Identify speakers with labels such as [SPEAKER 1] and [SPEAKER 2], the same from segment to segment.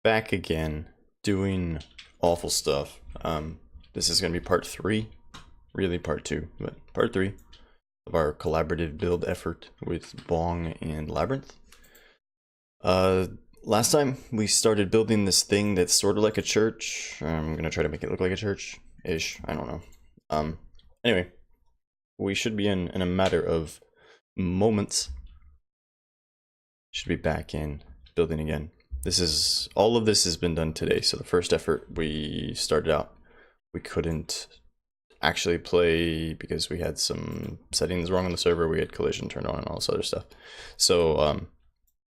[SPEAKER 1] back again doing awful stuff. This is going to be part 3, really part 2, but part 3 of our collaborative build effort with Bong and Labyrinth. Last time we started building this thing that's sort of like a church. I'm going to try to make it look like a church-ish, I don't know. Anyway, we should be in a matter of moments. Should be back in building again. All of this has been done today. So the first effort we started out, we couldn't actually play because we had some settings wrong on the server. We had collision turned on and all this other stuff. So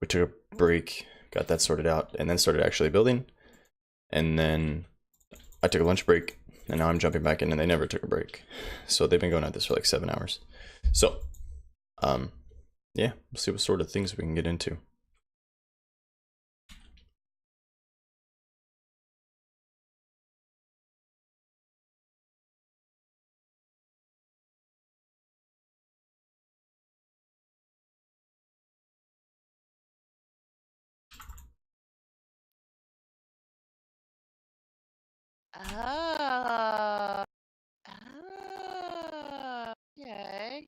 [SPEAKER 1] we took a break, got that sorted out, and then started actually building. And then I took a lunch break, and now I'm jumping back in, and they never took a break. So they've been going at this for like 7 hours. So yeah, we'll see what sort of things we can get into.
[SPEAKER 2] Okay.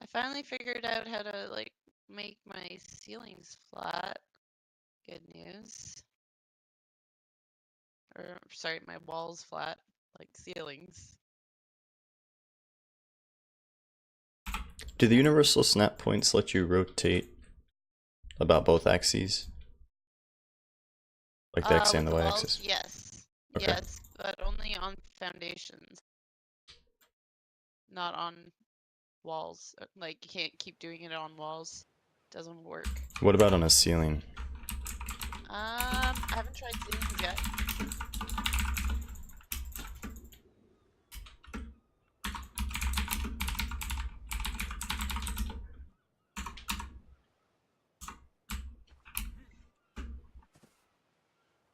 [SPEAKER 2] I finally figured out how to like make my ceilings flat. Good news. Or sorry, my walls flat, like ceilings.
[SPEAKER 1] Do the universal snap points let you rotate about both axes? Like the X and the Y axis?
[SPEAKER 2] Yes.
[SPEAKER 1] Okay.
[SPEAKER 2] Yes, but only on foundations. Not on walls. Like, you can't keep doing it on walls. Doesn't work.
[SPEAKER 1] What about on a ceiling?
[SPEAKER 2] I haven't tried ceilings yet.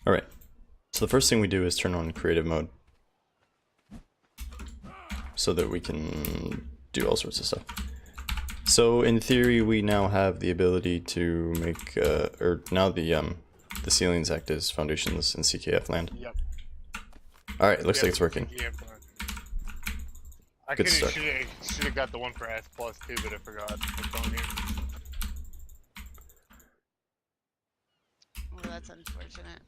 [SPEAKER 1] Alright, so the first thing we do is turn on creative mode so that we can do all sorts of stuff. So in theory we now have the ability to make, now the ceilings act as foundations in CKF land.
[SPEAKER 3] Yep.
[SPEAKER 1] Alright, looks like it's working.
[SPEAKER 3] I
[SPEAKER 1] Good start.
[SPEAKER 3] should have got the one for S plus too, but I forgot. It's on here.
[SPEAKER 2] Well, that's unfortunate.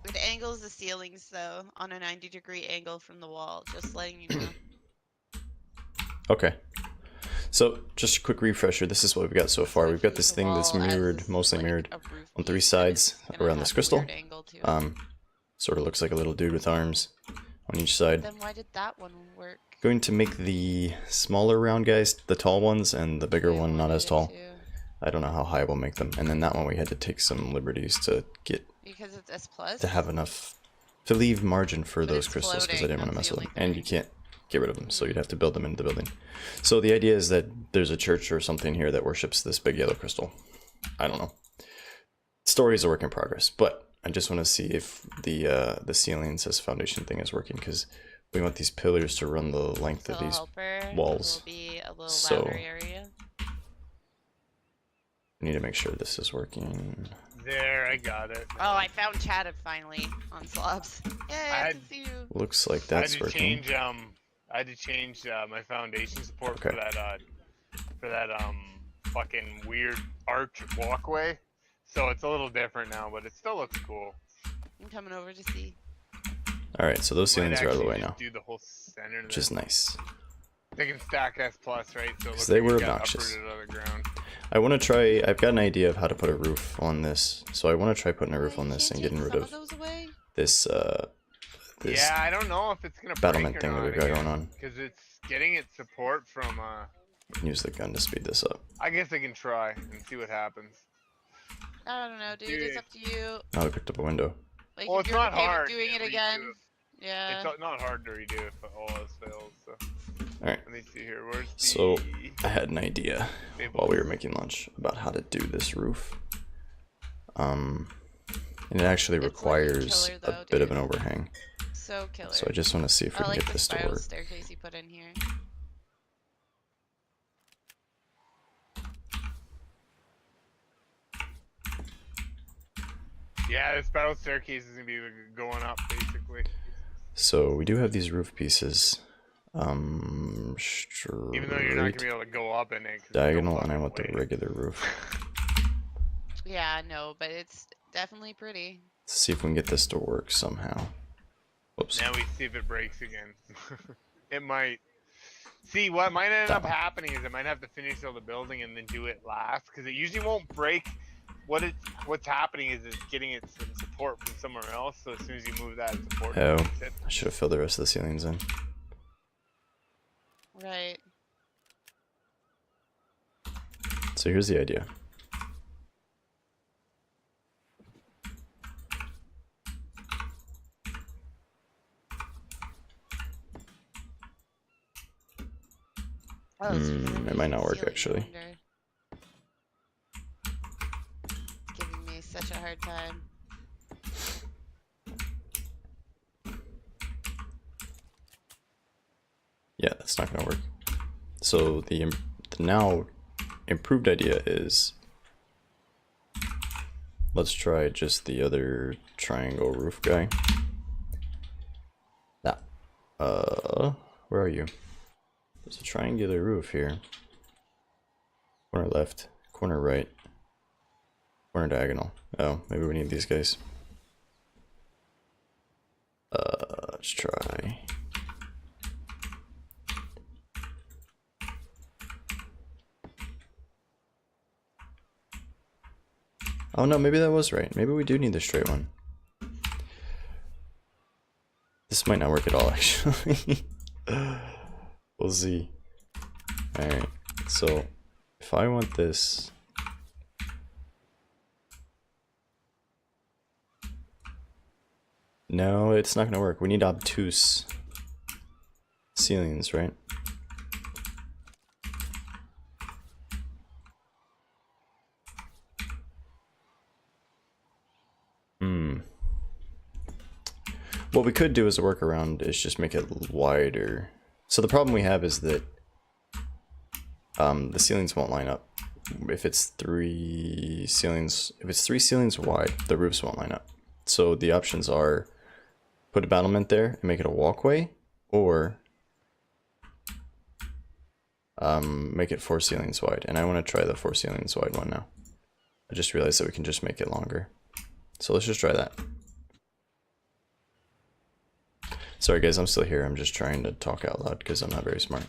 [SPEAKER 2] It angles the ceilings though on a 90-degree angle from the wall, just letting you know.
[SPEAKER 1] Okay. So just a quick refresher, this is what we've got so far. We've got this thing that's mirrored, mostly mirrored on 3 sides around this crystal. Sort of looks like a little dude with arms on each side.
[SPEAKER 2] Then why did that one work?
[SPEAKER 1] Going to make the smaller round guys the tall ones and the bigger one not as tall. I don't know how high we'll make them. And then that one we had to take some liberties to get
[SPEAKER 2] because it's S plus?
[SPEAKER 1] to have enough to leave margin for those crystals because I didn't want to mess with them. And you can't get rid of them, so you'd have to build them into the building. So the idea is that there's a church or something here that worships this big yellow crystal. I don't know. Story is a work in progress, but I just want to see if the ceilings as foundation thing is working, because we want these pillars to run the length of these walls.
[SPEAKER 2] Will be a little
[SPEAKER 1] So
[SPEAKER 2] louder area.
[SPEAKER 1] we need to make sure this is working.
[SPEAKER 3] There, I got it.
[SPEAKER 2] Oh, I found Chad finally on slabs. Yeah, I can see you.
[SPEAKER 1] Looks like that's working.
[SPEAKER 3] I had to change my foundation support for that fucking weird arch walkway. So it's a little different now, but it still looks cool.
[SPEAKER 2] I'm coming over to see.
[SPEAKER 1] Alright, so those ceilings are out of the way now,
[SPEAKER 3] do the whole center
[SPEAKER 1] which is nice.
[SPEAKER 3] They can stack S plus, right? So
[SPEAKER 1] because they were obnoxious. I want to try, I've got an idea of how to put a roof on this, so I want to try putting a roof on this and getting rid of this
[SPEAKER 3] yeah, I don't know if it's gonna
[SPEAKER 1] battlement thing that we've got going on.
[SPEAKER 3] Because it's getting its support from
[SPEAKER 1] We can use the gun to speed this up.
[SPEAKER 3] I guess I can try and see what happens.
[SPEAKER 2] I don't know, dude. It's up to you.
[SPEAKER 1] Oh, we picked up a window.
[SPEAKER 2] Like,
[SPEAKER 3] well,
[SPEAKER 2] if
[SPEAKER 3] it's
[SPEAKER 2] you're
[SPEAKER 3] not
[SPEAKER 2] okay
[SPEAKER 3] hard.
[SPEAKER 2] With doing it again. Yeah.
[SPEAKER 3] It's not hard to redo if all else fails. So.
[SPEAKER 1] Alright.
[SPEAKER 3] Let me see here. Where's the...
[SPEAKER 1] So I had an idea while we were making lunch about how to do this roof. And it actually requires a bit of an overhang.
[SPEAKER 2] So killer.
[SPEAKER 1] So I just want to see if we can get this to work.
[SPEAKER 2] Staircase you put in here.
[SPEAKER 3] Yeah, this spiral staircase is gonna be going up basically.
[SPEAKER 1] So we do have these roof pieces.
[SPEAKER 3] Even though you're not gonna be able to go up in it. 'Cause
[SPEAKER 1] Diagonal, and I want the regular roof.
[SPEAKER 2] Yeah, no, but it's definitely pretty.
[SPEAKER 1] Let's see if we can get this to work somehow. Whoops.
[SPEAKER 3] Now we see if it breaks again. It might. See, what might end up happening is I might have to finish all the building and then do it last, because it usually won't break. What's happening is it's getting its some support from somewhere else. So as soon as you move that support,
[SPEAKER 1] Oh,
[SPEAKER 3] it breaks it.
[SPEAKER 1] I should have filled the rest of the ceilings in.
[SPEAKER 2] Right.
[SPEAKER 1] So here's the idea.
[SPEAKER 2] Oh, it's really
[SPEAKER 1] It might not work,
[SPEAKER 2] ceiling
[SPEAKER 1] actually.
[SPEAKER 2] under. It's giving me such a hard time.
[SPEAKER 1] Yeah, that's not gonna work. So the now improved idea is, let's try just the other triangle roof guy. That, where are you? There's a triangular roof here. Corner left, corner right, corner diagonal. Oh, maybe we need these guys. Let's try. Oh no, maybe that was right. Maybe we do need the straight one. This might not work at all, actually. We'll see. Alright, so if I want this. No, it's not gonna work. We need obtuse ceilings, right? What we could do as a workaround is just make it wider. So the problem we have is that the ceilings won't line up. If it's three ceilings wide, the roofs won't line up. So the options are put a battlement there and make it a walkway, or make it 4 ceilings wide. And I want to try the 4 ceilings wide one now. I just realized that we can just make it longer. So let's just try that. Sorry guys, I'm still here. I'm just trying to talk out loud because I'm not very smart.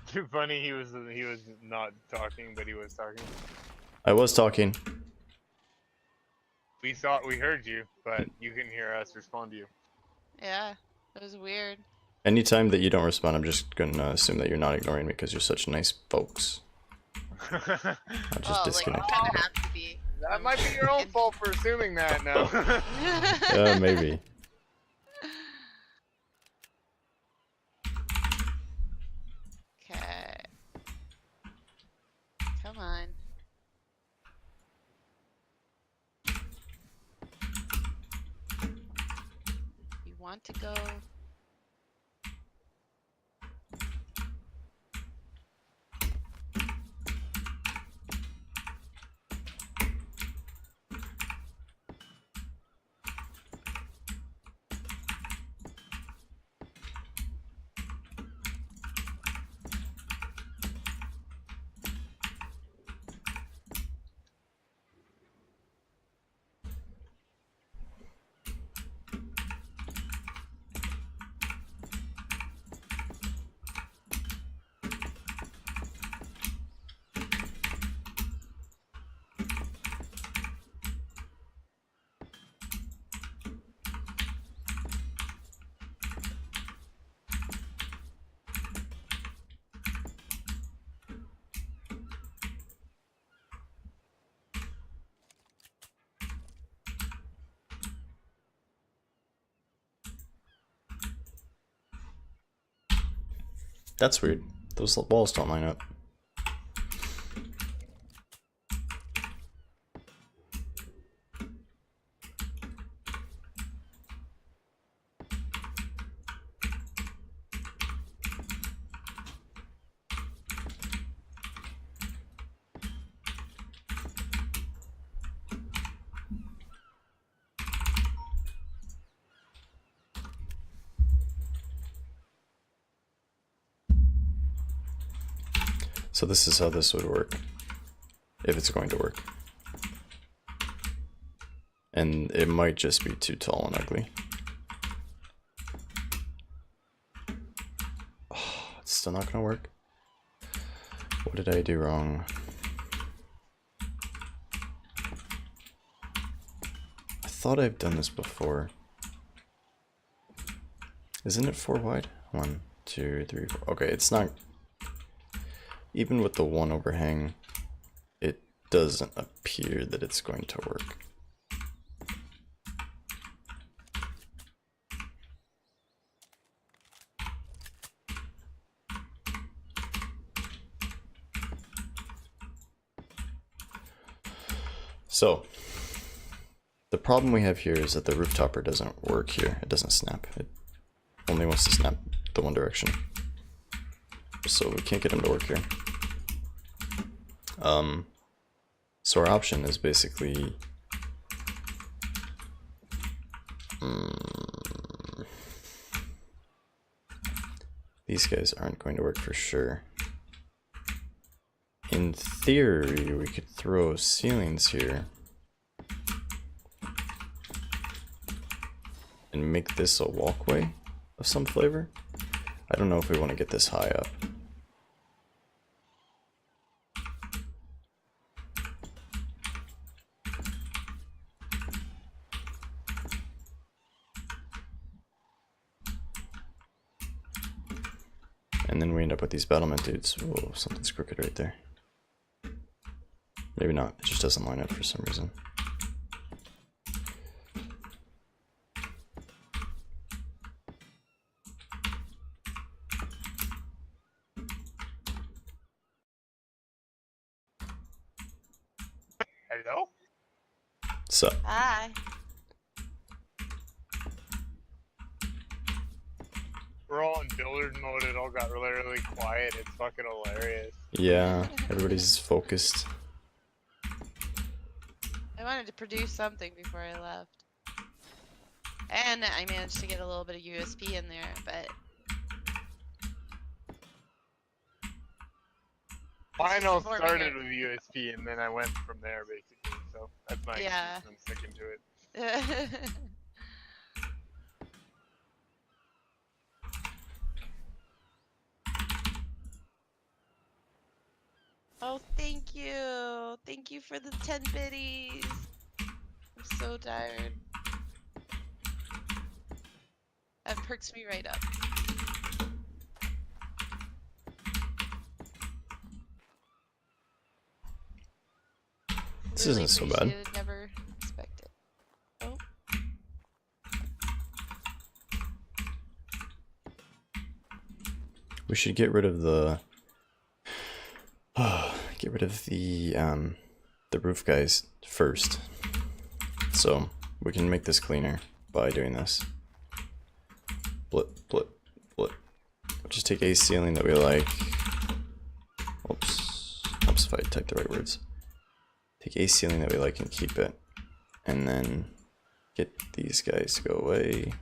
[SPEAKER 3] Too funny. He was not talking, but he was talking.
[SPEAKER 1] I was talking.
[SPEAKER 3] We heard you, but you couldn't hear us respond to you.
[SPEAKER 2] Yeah, it was weird.
[SPEAKER 1] Anytime that you don't respond, I'm just gonna assume that you're not ignoring me because you're such nice folks. I'll just disconnect.
[SPEAKER 2] Like, you kind of have to be.
[SPEAKER 3] That might be your own fault for assuming that now.
[SPEAKER 1] Yeah, maybe.
[SPEAKER 2] Okay. Come on. You want to go?
[SPEAKER 1] That's weird. Those walls don't line up. So this is how this would work, if it's going to work. And it might just be too tall and ugly. Oh, it's still not gonna work. What did I do wrong? I thought I've done this before. Isn't it 4 wide? 1, 2, 3, 4. Okay, it's not. Even with the 1 overhang, it doesn't appear that it's going to work. So, the problem we have here is that the roof topper doesn't work here. It doesn't snap. It only wants to snap the one direction. So we can't get him to work here. So our option is basically these guys aren't going to work for sure. In theory, we could throw ceilings here and make this a walkway of some flavor. I don't know if we want to get this high up. And then we end up with these battlement dudes. Whoa, something's crooked right there. Maybe not, it just doesn't line up for some reason.
[SPEAKER 3] Hello?
[SPEAKER 1] So,
[SPEAKER 2] Hi.
[SPEAKER 3] We're all in builder mode. It all got really, really quiet. It's fucking hilarious.
[SPEAKER 1] yeah, everybody's focused.
[SPEAKER 2] I wanted to produce something before I left. And I managed to get a little bit of USP in there, but
[SPEAKER 3] Mine all
[SPEAKER 2] Before we
[SPEAKER 3] started
[SPEAKER 2] get-
[SPEAKER 3] with USP and then I went from there basically. So that's my
[SPEAKER 2] Yeah.
[SPEAKER 3] excuse. I'm sticking to it.
[SPEAKER 2] Oh, thank you. Thank you for the 10 biddies. I'm so tired. That perks me right up.
[SPEAKER 1] This
[SPEAKER 2] Really
[SPEAKER 1] isn't so bad.
[SPEAKER 2] appreciate it, never expect it. Oh,
[SPEAKER 1] We should get rid of the roof guys first. So we can make this cleaner by doing this. Blip, blip, blip. We'll just take a ceiling that we like. Oops. Helps if I type the right words. Take a ceiling that we like and keep it. And then get these guys to go away.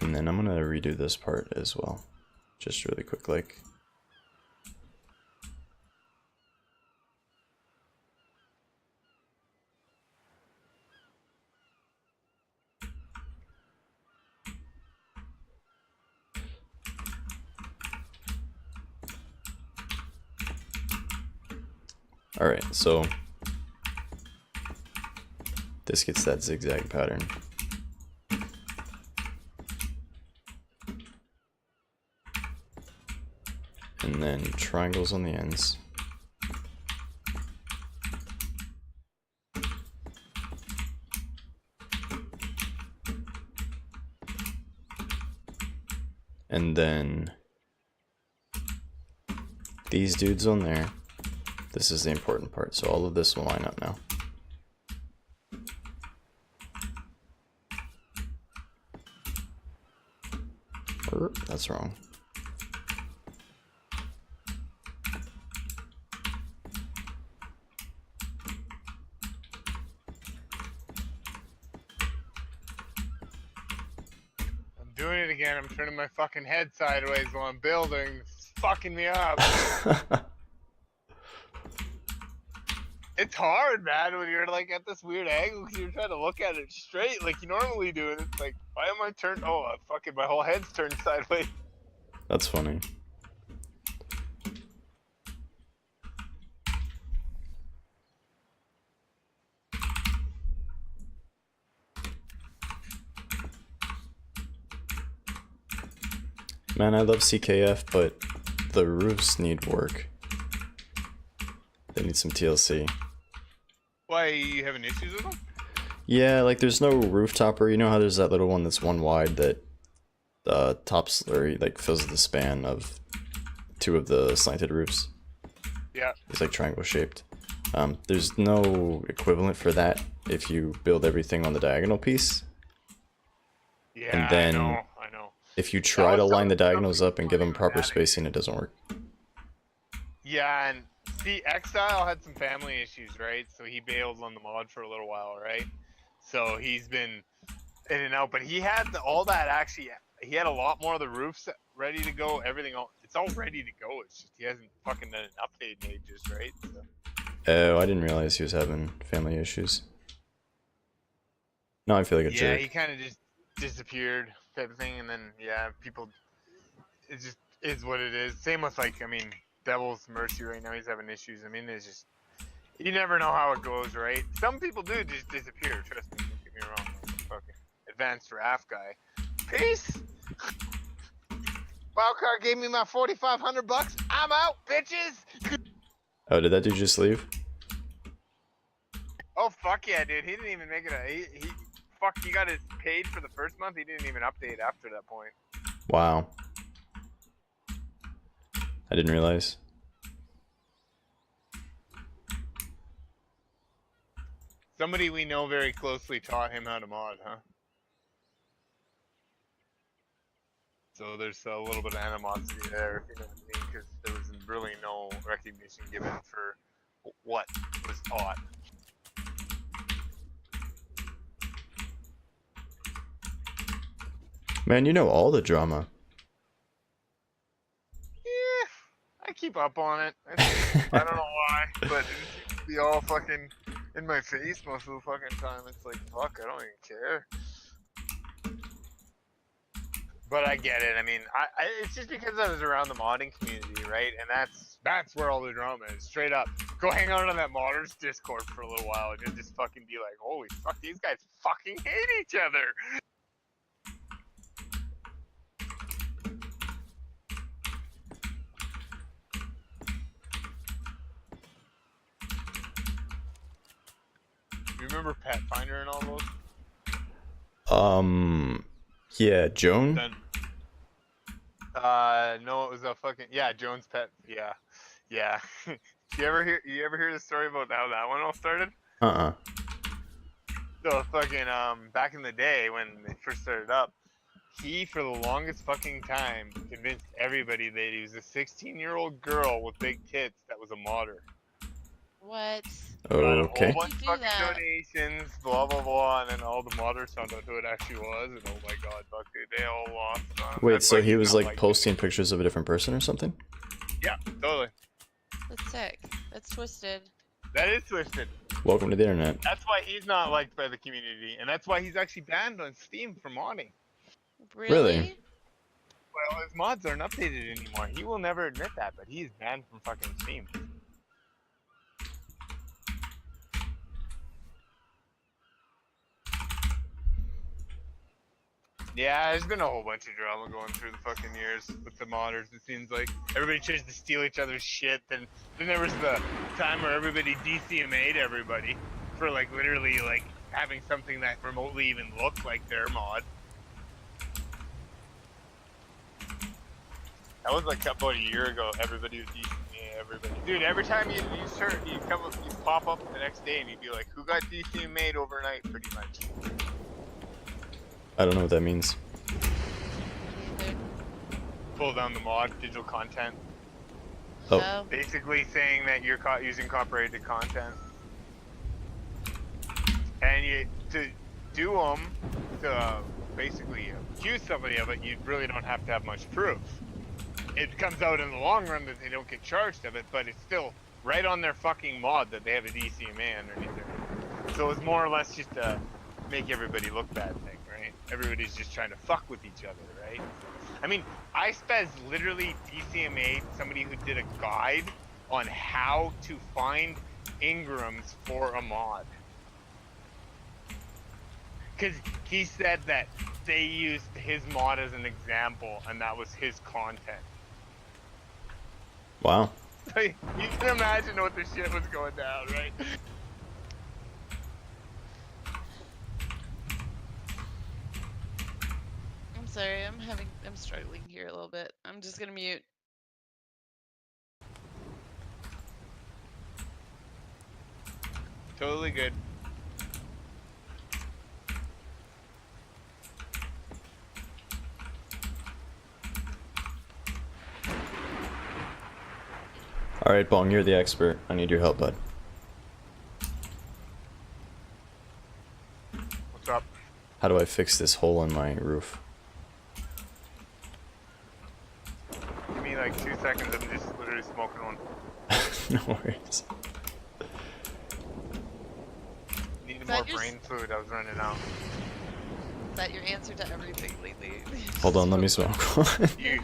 [SPEAKER 1] And then I'm gonna redo this part as well. Just really quick like. Alright, so this gets that zigzag pattern. And then triangles on the ends. And then these dudes on there. This is the important part, so all of this will line up now. That's wrong.
[SPEAKER 3] doing it again. I'm turning my fucking head sideways while I'm building. It's fucking me up. It's hard, man, when you're like at this weird angle because you're trying to look at it straight like you normally do, and it's like, why am I turned? Oh, fucking my whole head's turned sideways.
[SPEAKER 1] That's funny. Man, I love CKF, but the roofs need work. They need some TLC.
[SPEAKER 3] Why, you having issues with them?
[SPEAKER 1] Yeah, like there's no roof topper. You know how there's that little one that's one wide that tops or like fills the span of two of the slanted roofs.
[SPEAKER 3] Yeah.
[SPEAKER 1] It's like triangle shaped. There's no equivalent for that if you build everything on the diagonal piece.
[SPEAKER 3] Yeah,
[SPEAKER 1] And then
[SPEAKER 3] I know.
[SPEAKER 1] if you try to line the
[SPEAKER 3] something
[SPEAKER 1] diagonals up and give them proper
[SPEAKER 3] dramatic.
[SPEAKER 1] spacing, it doesn't work.
[SPEAKER 3] Yeah, and see, Exile had some family issues, right? So he bailed on the mod for a little while, right? So he's been in and out, but he had all that actually. He had a lot more of the roofs ready to go. Everything, it's all ready to go. It's just he hasn't fucking done an update in ages, right? So.
[SPEAKER 1] Oh, I didn't realize he was having family issues. Now I feel like a jerk.
[SPEAKER 3] Yeah, he kind of just disappeared, type of thing, and then yeah, people. It just is what it is. Same with like, I mean, Devil's Mercy right now. He's having issues. I mean, it's just you never know how it goes, right? Some people do just disappear. Trust me. Don't get me wrong. Like, fucking advanced draft guy. Peace. Wildcard gave me my $4,500. I'm out, bitches.
[SPEAKER 1] Oh, did that dude just leave?
[SPEAKER 3] Oh fuck yeah, dude. He didn't even make it. He got his paid for the first month. He didn't even update after that point.
[SPEAKER 1] Wow. I didn't realize.
[SPEAKER 3] Somebody we know very closely taught him how to mod, huh? So there's a little bit of animosity there, if you know what I mean, because there was really no recognition given for what was taught.
[SPEAKER 1] Man, you know all the drama.
[SPEAKER 3] Yeah, I keep up on it. I don't know why, but it seems to be all fucking in my face most of the fucking time. It's like, fuck, I don't even care. But I get it. I mean, it's just because I was around the modding community, right? And that's where all the drama is. Straight up, go hang out on that modders Discord for a little while, and you'll just fucking be like, holy fuck, these guys fucking hate each other. You remember Pet Finder and all those?
[SPEAKER 1] Yeah, Joan?
[SPEAKER 3] Then, no, it was a fucking, yeah, Joan's Pet, yeah. You ever hear the story about how that one all started? So fucking, back in the day when they first started up, he, for the longest fucking time, convinced everybody that he was a 16-year-old girl with big tits that was a modder.
[SPEAKER 2] What?
[SPEAKER 3] Got a
[SPEAKER 1] Okay.
[SPEAKER 3] whole bunch of
[SPEAKER 2] Do
[SPEAKER 3] fucking
[SPEAKER 2] that.
[SPEAKER 3] donations, blah blah blah, and then all the modders found out who it actually was, and oh my god, fuck, dude, they all lost.
[SPEAKER 1] Wait,
[SPEAKER 3] That's
[SPEAKER 1] so
[SPEAKER 3] why
[SPEAKER 1] he
[SPEAKER 3] he's
[SPEAKER 1] was
[SPEAKER 3] not
[SPEAKER 1] like posting pictures of a different person or something?
[SPEAKER 3] Yeah, totally.
[SPEAKER 2] That's sick. That's twisted.
[SPEAKER 3] That is twisted.
[SPEAKER 1] Welcome to the internet.
[SPEAKER 3] That's why he's not liked by the community, and that's why he's actually banned on Steam for modding.
[SPEAKER 1] Really?
[SPEAKER 3] Well, his mods aren't updated anymore. He will never admit that, but he's banned from fucking Steam. Yeah, there's been a whole bunch of drama going through the fucking years with the modders. It seems like everybody tries to steal each other's shit. Then there was the time where everybody DCMA'd everybody for like literally like having something that remotely even looked like their mod. That was like about a year ago. Everybody was DCMA everybody. Dude, every time you pop up the next day and you'd be like, who got DCMA'd overnight? Pretty much.
[SPEAKER 1] I don't know what that means.
[SPEAKER 3] Pull down the mod, digital content.
[SPEAKER 1] Oh.
[SPEAKER 3] Basically saying that you're caught using copyrighted content. And to do them, to basically accuse somebody of it, you really don't have to have much proof. It comes out in the long run that they don't get charged of it, but it's still right on their fucking mod that they have a DCMA underneath it. So it's more or less just a make everybody look bad thing, right? Everybody's just trying to fuck with each other, right? I mean, iSpez literally DCMA'd somebody who did a guide on how to find Ingrams for a mod. Because he said that they used his mod as an example and that was his content.
[SPEAKER 1] Wow.
[SPEAKER 3] So you can imagine what the shit was going down, right?
[SPEAKER 2] I'm sorry, I'm struggling here a little bit. I'm just gonna mute.
[SPEAKER 3] Totally good.
[SPEAKER 1] Alright, Bong, you're the expert. I need your help, bud.
[SPEAKER 3] What's up?
[SPEAKER 1] How do I fix this hole in my roof?
[SPEAKER 3] Give me like 2 seconds, I'm just literally smoking one.
[SPEAKER 1] No worries.
[SPEAKER 3] Needed
[SPEAKER 2] Is
[SPEAKER 3] more
[SPEAKER 2] that your
[SPEAKER 3] brain food, I was running out.
[SPEAKER 2] Is that your answer to everything lately?
[SPEAKER 1] Hold on, let me smoke one.
[SPEAKER 3] You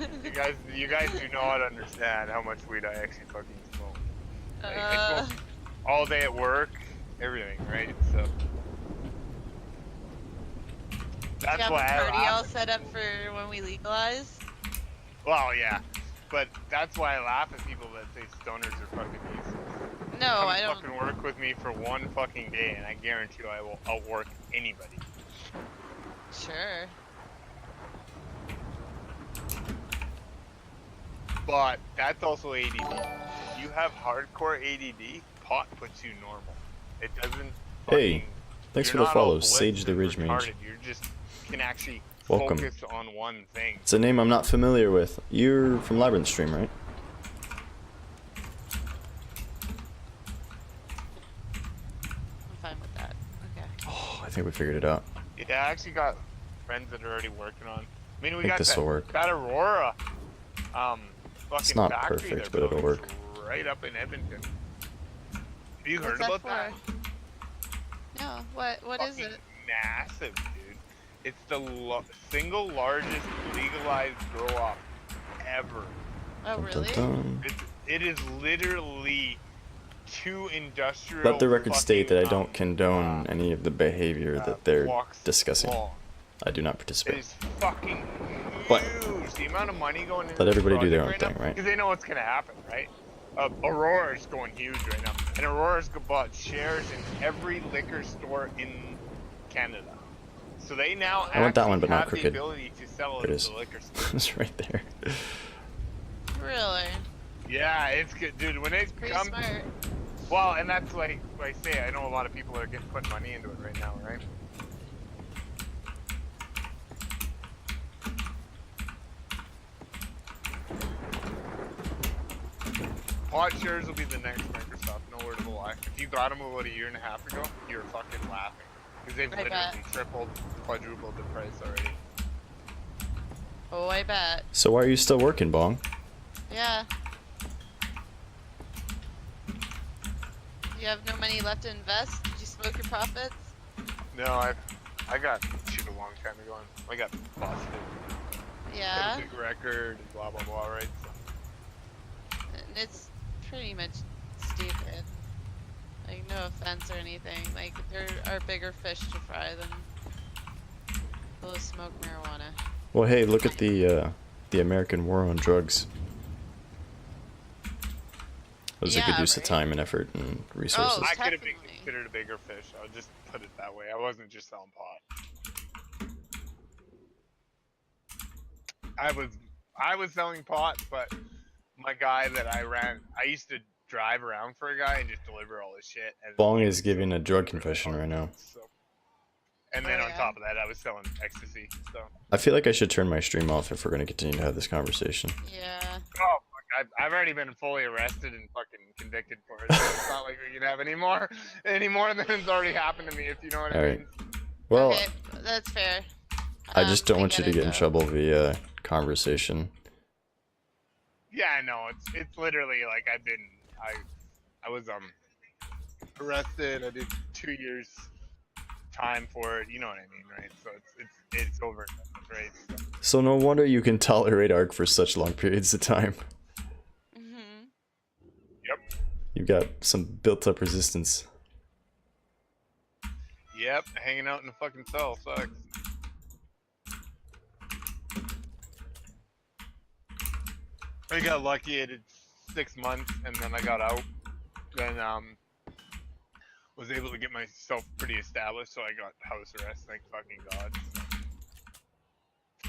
[SPEAKER 3] guys do not understand how much weed I actually fucking smoke. Like, I smoke all day at work, everything, right? So that's
[SPEAKER 2] Do you
[SPEAKER 3] why
[SPEAKER 2] have a
[SPEAKER 3] I
[SPEAKER 2] party all
[SPEAKER 3] laugh.
[SPEAKER 2] set up for when we legalize?
[SPEAKER 3] Well, yeah, but that's why I laugh at people that say stoners are fucking useless.
[SPEAKER 2] No,
[SPEAKER 3] Come
[SPEAKER 2] I don't.
[SPEAKER 3] fucking work with me for one fucking day, and I guarantee you I will outwork anybody.
[SPEAKER 2] Sure.
[SPEAKER 3] But that's also ADD. If you have hardcore ADD, pot puts you normal. It doesn't.
[SPEAKER 1] Hey,
[SPEAKER 3] fucking-
[SPEAKER 1] thanks for
[SPEAKER 3] you're
[SPEAKER 1] the
[SPEAKER 3] not
[SPEAKER 1] follow,
[SPEAKER 3] all blitzed
[SPEAKER 1] Sage the
[SPEAKER 3] and
[SPEAKER 1] Ridge Mage.
[SPEAKER 3] retarded, You're just can actually
[SPEAKER 1] Welcome.
[SPEAKER 3] focus on one thing.
[SPEAKER 1] It's a name I'm not familiar with. You're from Livestream, right?
[SPEAKER 2] I'm fine with that. Okay.
[SPEAKER 1] Oh, I think we figured it out.
[SPEAKER 3] Yeah, I actually got friends that are already working on. I mean, we
[SPEAKER 1] think
[SPEAKER 3] got
[SPEAKER 1] this'll work.
[SPEAKER 3] that Aurora, fucking
[SPEAKER 1] not
[SPEAKER 3] factory
[SPEAKER 1] perfect,
[SPEAKER 3] they're
[SPEAKER 1] but it'll
[SPEAKER 3] building
[SPEAKER 1] work.
[SPEAKER 3] right up in Edmonton. Have you heard
[SPEAKER 2] What's
[SPEAKER 3] about that?
[SPEAKER 2] for? No. What is
[SPEAKER 3] Fucking
[SPEAKER 2] it?
[SPEAKER 3] massive, dude. It's the single largest legalized grow op ever.
[SPEAKER 2] Oh
[SPEAKER 1] Dun,
[SPEAKER 2] really?
[SPEAKER 1] dun, dun.
[SPEAKER 3] It is literally 2 industrial.
[SPEAKER 1] Let the record state that I
[SPEAKER 3] fucking,
[SPEAKER 1] don't condone any of the behavior that they're
[SPEAKER 3] blocks
[SPEAKER 1] discussing.
[SPEAKER 3] long.
[SPEAKER 1] I do not
[SPEAKER 3] It
[SPEAKER 1] participate.
[SPEAKER 3] is fucking
[SPEAKER 1] But
[SPEAKER 3] huge. The amount of money going into
[SPEAKER 1] let everybody do their own
[SPEAKER 3] right
[SPEAKER 1] thing,
[SPEAKER 3] now,
[SPEAKER 1] right?
[SPEAKER 3] Because they know what's gonna happen, right? Aurora's going huge right now, and Aurora's bought shares in every liquor store in Canada. So they now
[SPEAKER 1] I want that one,
[SPEAKER 3] actually
[SPEAKER 1] but not
[SPEAKER 3] have the
[SPEAKER 1] crooked.
[SPEAKER 3] ability to sell
[SPEAKER 1] There
[SPEAKER 3] it
[SPEAKER 1] it is.
[SPEAKER 3] at the liquor store.
[SPEAKER 1] It's right there.
[SPEAKER 2] Really?
[SPEAKER 3] Yeah, it's good, dude. When it
[SPEAKER 2] Pretty
[SPEAKER 3] comes,
[SPEAKER 2] smart.
[SPEAKER 3] well, and that's like I say, I know a lot of people are getting putting money into it right now, right? Pod shares will be the next Microsoft, no word of a lie. If you got them about a year and a half ago, you were fucking laughing. Because they've
[SPEAKER 2] I
[SPEAKER 3] literally
[SPEAKER 2] bet.
[SPEAKER 3] tripled, quadrupled the price already.
[SPEAKER 2] Oh, I bet.
[SPEAKER 1] So why are you still working, Bong?
[SPEAKER 2] Yeah. You have no money left to invest? Did you smoke your profits?
[SPEAKER 3] No, I got shit a long time ago. I got busted.
[SPEAKER 2] Yeah.
[SPEAKER 3] Got a big record, and blah blah blah, right?
[SPEAKER 2] And it's pretty much stupid. Like, no offense or anything. Like, there are bigger fish to fry than those smoke marijuana.
[SPEAKER 1] Well, hey, look at the American war on drugs. It was a good
[SPEAKER 2] Yeah,
[SPEAKER 1] use of
[SPEAKER 2] right?
[SPEAKER 1] time and effort and resources.
[SPEAKER 2] Oh,
[SPEAKER 3] I could have been
[SPEAKER 2] Definitely.
[SPEAKER 3] considered a bigger fish. I'll just put it that way. I wasn't just selling pot. I was selling pot, but my guy that I used to drive around for a guy and just deliver all his shit. And
[SPEAKER 1] Bong is giving a drug confession right now.
[SPEAKER 3] So, and
[SPEAKER 2] Oh,
[SPEAKER 3] then on
[SPEAKER 2] yeah?
[SPEAKER 3] top of that, I was selling ecstasy. So,
[SPEAKER 1] I feel like I should turn my stream off if we're going to continue to have this conversation.
[SPEAKER 2] Yeah.
[SPEAKER 3] oh, fuck, I've already been fully arrested and fucking convicted for it. So it's not like we can have any more than it's already happened to me. If you know what I
[SPEAKER 1] Alright.
[SPEAKER 3] mean.
[SPEAKER 1] Well,
[SPEAKER 2] Okay, that's fair.
[SPEAKER 1] I just don't want you to get in
[SPEAKER 2] into-
[SPEAKER 1] trouble via conversation.
[SPEAKER 3] Yeah, no, it's literally like I was arrested. I did 2 years time for it. You know what I mean, right? So it's over, right?
[SPEAKER 1] So no wonder you can tolerate ARK for such long periods of time.
[SPEAKER 2] Mhm.
[SPEAKER 3] Yep.
[SPEAKER 1] You got some built-up resistance.
[SPEAKER 3] Yep. Hanging out in a fucking cell sucks. I got lucky. I did 6 months, and then I got out. Then was able to get myself pretty established, so I got house arrest. Thank fucking God.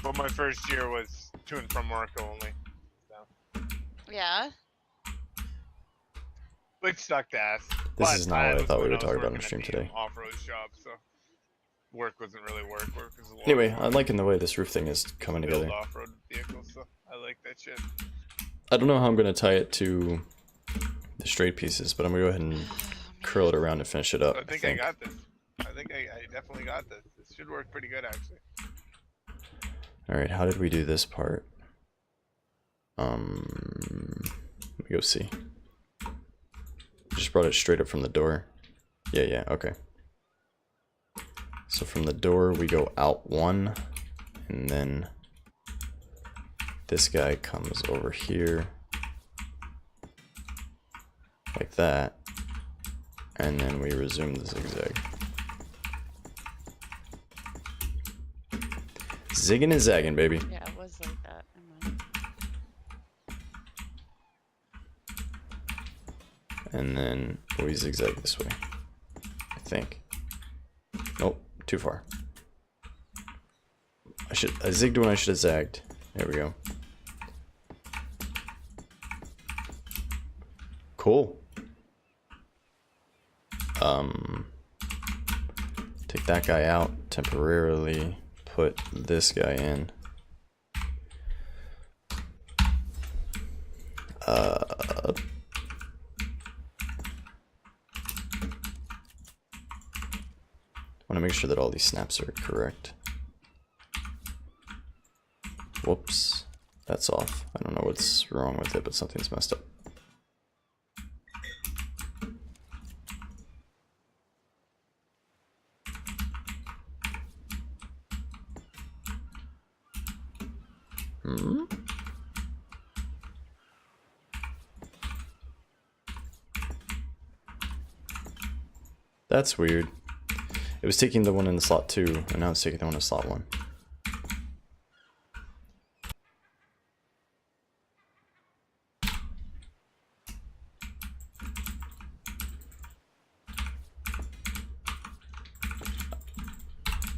[SPEAKER 3] But my first year was to and from work only,
[SPEAKER 2] Yeah.
[SPEAKER 3] which sucked ass.
[SPEAKER 1] This
[SPEAKER 3] But
[SPEAKER 1] is not what I
[SPEAKER 3] was
[SPEAKER 1] thought we
[SPEAKER 3] when
[SPEAKER 1] were
[SPEAKER 3] I was
[SPEAKER 1] talking about on
[SPEAKER 3] working
[SPEAKER 1] stream
[SPEAKER 3] at the,
[SPEAKER 1] today.
[SPEAKER 3] Off-road shop, so work wasn't really work. Work was a lot.
[SPEAKER 1] Anyway,
[SPEAKER 3] of
[SPEAKER 1] I'm liking the way this roof thing is coming
[SPEAKER 3] build
[SPEAKER 1] together.
[SPEAKER 3] off-road vehicles, so I like that shit.
[SPEAKER 1] I don't know how I'm going to tie it to the straight pieces, but I'm going to go ahead and curl it around and finish it up.
[SPEAKER 3] I think I got this. I think I definitely got this. This should work pretty good, actually.
[SPEAKER 1] Alright, how did we do this part? Let me go see. Just brought it straight up from the door. Yeah, okay. So from the door we go out one, and then this guy comes over here like that, and then we resume the zigzag. Zigging and zagging, baby.
[SPEAKER 2] Yeah, it was like that. Never mind.
[SPEAKER 1] And then we zigzag this way, I think. Nope, too far. I zigged when I should have zagged. There we go. Cool. Take that guy out temporarily. Put this guy in. Want to make sure that all these snaps are correct. Whoops, that's off. I don't know what's wrong with it, but something's messed up. That's weird. It was taking the one in the slot 2, and now it's taking the one in slot 1.